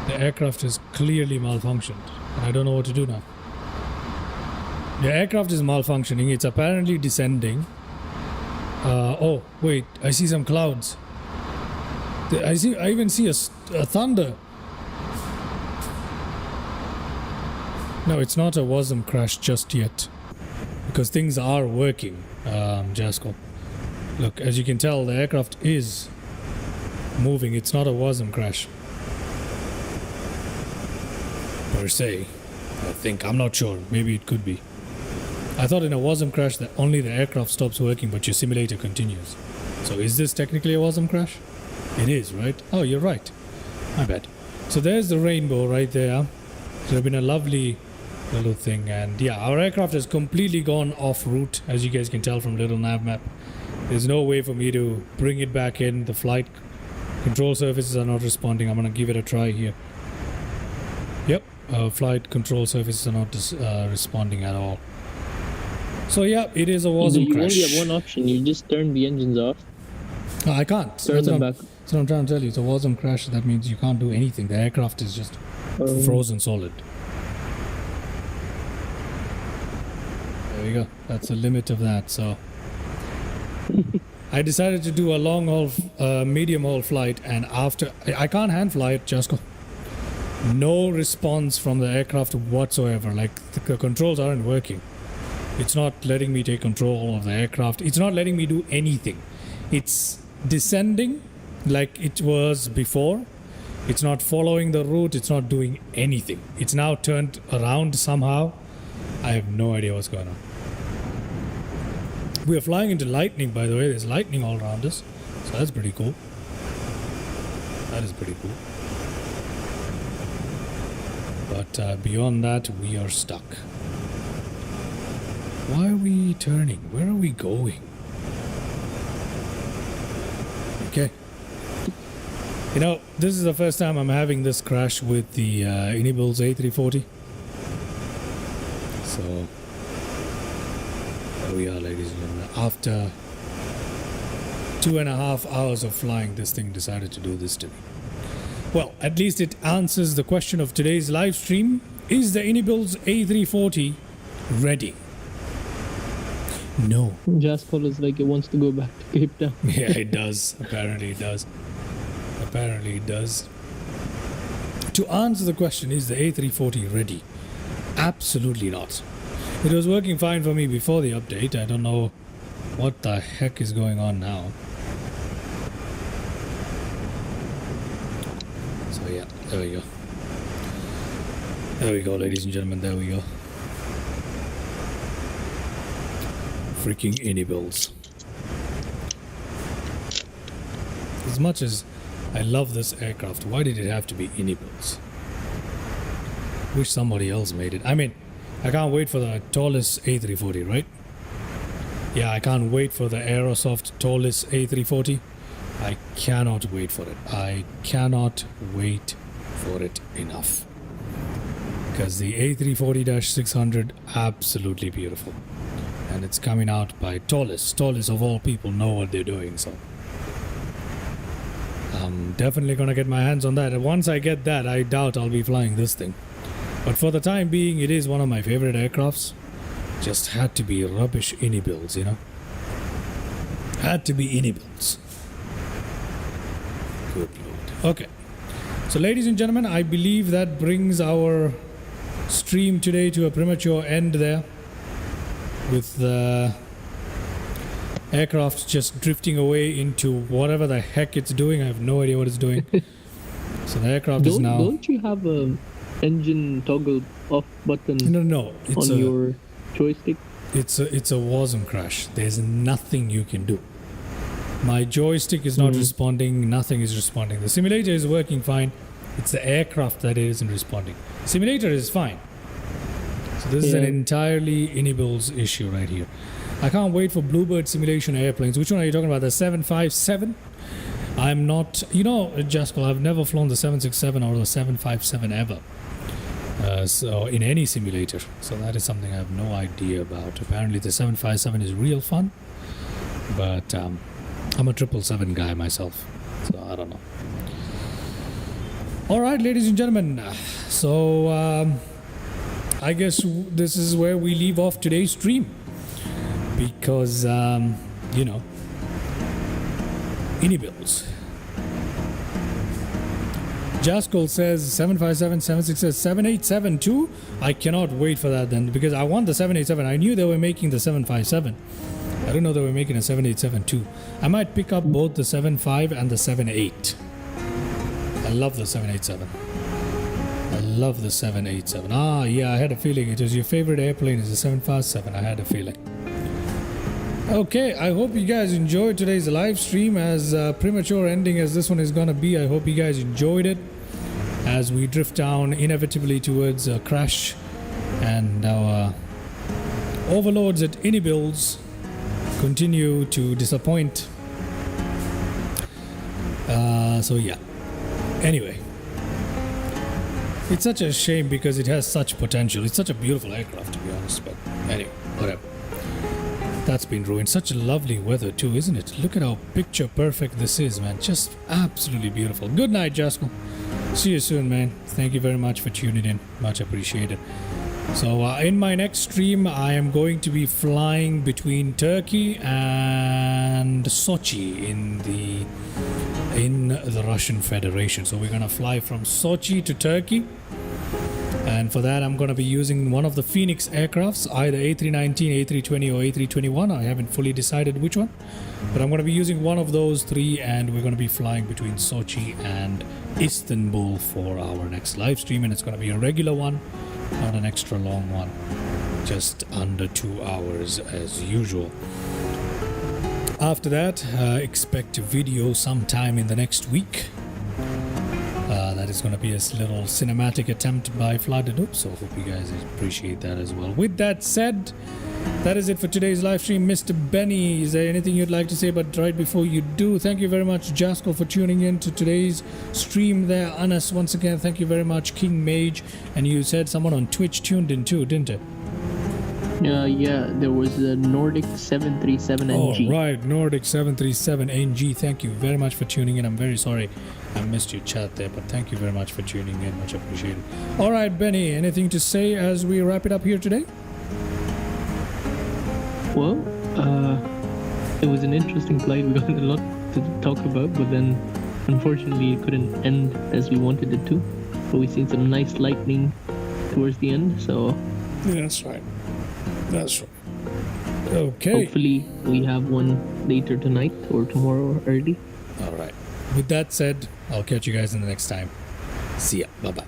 The aircraft is clearly malfunctioned, and I don't know what to do now. The aircraft is malfunctioning. It's apparently descending. Oh, wait. I see some clouds. I even see a thunder. No, it's not a WASM crash just yet. Because things are working, Jasko. Look, as you can tell, the aircraft is moving. It's not a WASM crash. Per se. I think. I'm not sure. Maybe it could be. I thought in a WASM crash that only the aircraft stops working, but your simulator continues. So is this technically a WASM crash? It is, right? Oh, you're right. My bad. So there's the rainbow right there. So it's been a lovely little thing, and yeah, our aircraft has completely gone off route, as you guys can tell from little nav map. There's no way for me to bring it back in. The flight control surfaces are not responding. I'm gonna give it a try here. Yep, flight control surfaces are not responding at all. So yeah, it is a WASM crash. You only have one option. You just turn the engines off. No, I can't. Turn them back. That's what I'm trying to tell you. It's a WASM crash. That means you can't do anything. The aircraft is just frozen solid. There we go. That's the limit of that. So I decided to do a long haul, medium haul flight, and after I can't hand fly it, Jasko. No response from the aircraft whatsoever. Like the controls aren't working. It's not letting me take control of the aircraft. It's not letting me do anything. It's descending like it was before. It's not following the route. It's not doing anything. It's now turned around somehow. I have no idea what's going on. We are flying into lightning, by the way. There's lightning all around us. So that's pretty cool. That is pretty cool. But beyond that, we are stuck. Why are we turning? Where are we going? Okay. You know, this is the first time I'm having this crash with the Inibuilds A340. So, there we are, ladies and gentlemen. After 2.5 hours of flying, this thing decided to do this to me. Well, at least it answers the question of today's live stream. Is the Inibuilds A340 ready? No. Jaspal is like it wants to go back to Cape Town. Yeah, it does. Apparently it does. Apparently it does. To answer the question, is the A340 ready? Absolutely not. It was working fine for me before the update. I don't know what the heck is going on now. So yeah, there we go. There we go, ladies and gentlemen, there we go. Freaking Inibuilds. As much as I love this aircraft, why did it have to be Inibuilds? Wish somebody else made it. I mean, I can't wait for the tallest A340, right? Yeah, I can't wait for the Aerosoft tallest A340. I cannot wait for it. I cannot wait for it enough. Because the A340-600, absolutely beautiful. And it's coming out by Tallest of all people know what they're doing, so I'm definitely gonna get my hands on that. And once I get that, I doubt I'll be flying this thing. But for the time being, it is one of my favorite aircrafts. Just had to be rubbish Inibuilds, you know? Had to be Inibuilds. Good lord. Okay. So ladies and gentlemen, I believe that brings our stream today to a premature end there. With the aircraft just drifting away into whatever the heck it's doing. I have no idea what it's doing. So the aircraft is now... Don't you have a engine toggle off button? No. It's on your... joystick? It's a WASM crash. There's nothing you can do. My joystick is not responding. Nothing is responding. The simulator is working fine. It's the aircraft that isn't responding. Simulator is fine. So this is an entirely Inibuilds issue right here. I can't wait for Bluebird simulation airplanes. Which one are you talking about? The 757? I'm not... You know, Jaskal, I've never flown the 767 or the 757 ever. So in any simulator. So that is something I have no idea about. Apparently the 757 is real fun. But I'm a 777 guy myself. So I don't know. Alright, ladies and gentlemen. So I guess this is where we leave off today's stream. Because, you know, Inibuilds. Jaskal says 757, 767, 787 too. I cannot wait for that then, because I want the 787. I knew they were making the 757. I didn't know they were making a 787 too. I might pick up both the 75 and the 78. I love the 787. I love the 787. Ah, yeah, I had a feeling it was your favorite airplane is the 757. I had a feeling. Okay, I hope you guys enjoyed today's live stream. As premature ending as this one is gonna be, I hope you guys enjoyed it as we drift down inevitably towards a crash, and our overlords at Inibuilds continue to disappoint. So yeah, anyway, it's such a shame because it has such potential. It's such a beautiful aircraft, to be honest, but anyway, whatever. That's been ruined. Such lovely weather too, isn't it? Look at how picture perfect this is, man. Just absolutely beautiful. Good night, Jaskal. See you soon, man. Thank you very much for tuning in. Much appreciated. So in my next stream, I am going to be flying between Turkey and Sochi in the Russian Federation. So we're gonna fly from Sochi to Turkey. And for that, I'm going to be using one of the Phoenix aircrafts, either A319, A320 or A321. I haven't fully decided which one. But I'm going to be using one of those three, and we're going to be flying between Sochi and Istanbul for our next live stream. And it's going to be a regular one, not an extra long one. Just under 2 hours as usual. After that, expect a video sometime in the next week. That is going to be a little cinematic attempt by Flooded Up, so hope you guys appreciate that as well. With that said, that is it for today's live stream. Mr. Benny, is there anything you'd like to say? But right before you do, thank you very much, Jaskal, for tuning in to today's stream there. Anas, once again, thank you very much. King Mage, and you said someone on Twitch tuned in too, didn't it? Yeah, there was the Nordic 737NG. Oh, right, Nordic 737NG. Thank you very much for tuning in. I'm very sorry I missed your chat there, but thank you very much for tuning in. Much appreciated. All right, Benny, anything to say as we wrap it up here today? Well, it was an interesting flight. We got a lot to talk about, but then unfortunately it couldn't end as we wanted it to. But we've seen some nice lightning towards the end, so... Yeah, that's right. That's right. Okay. Hopefully we have one later tonight or tomorrow early. All right. With that said, I'll catch you guys in the next time. See ya. Bye-bye.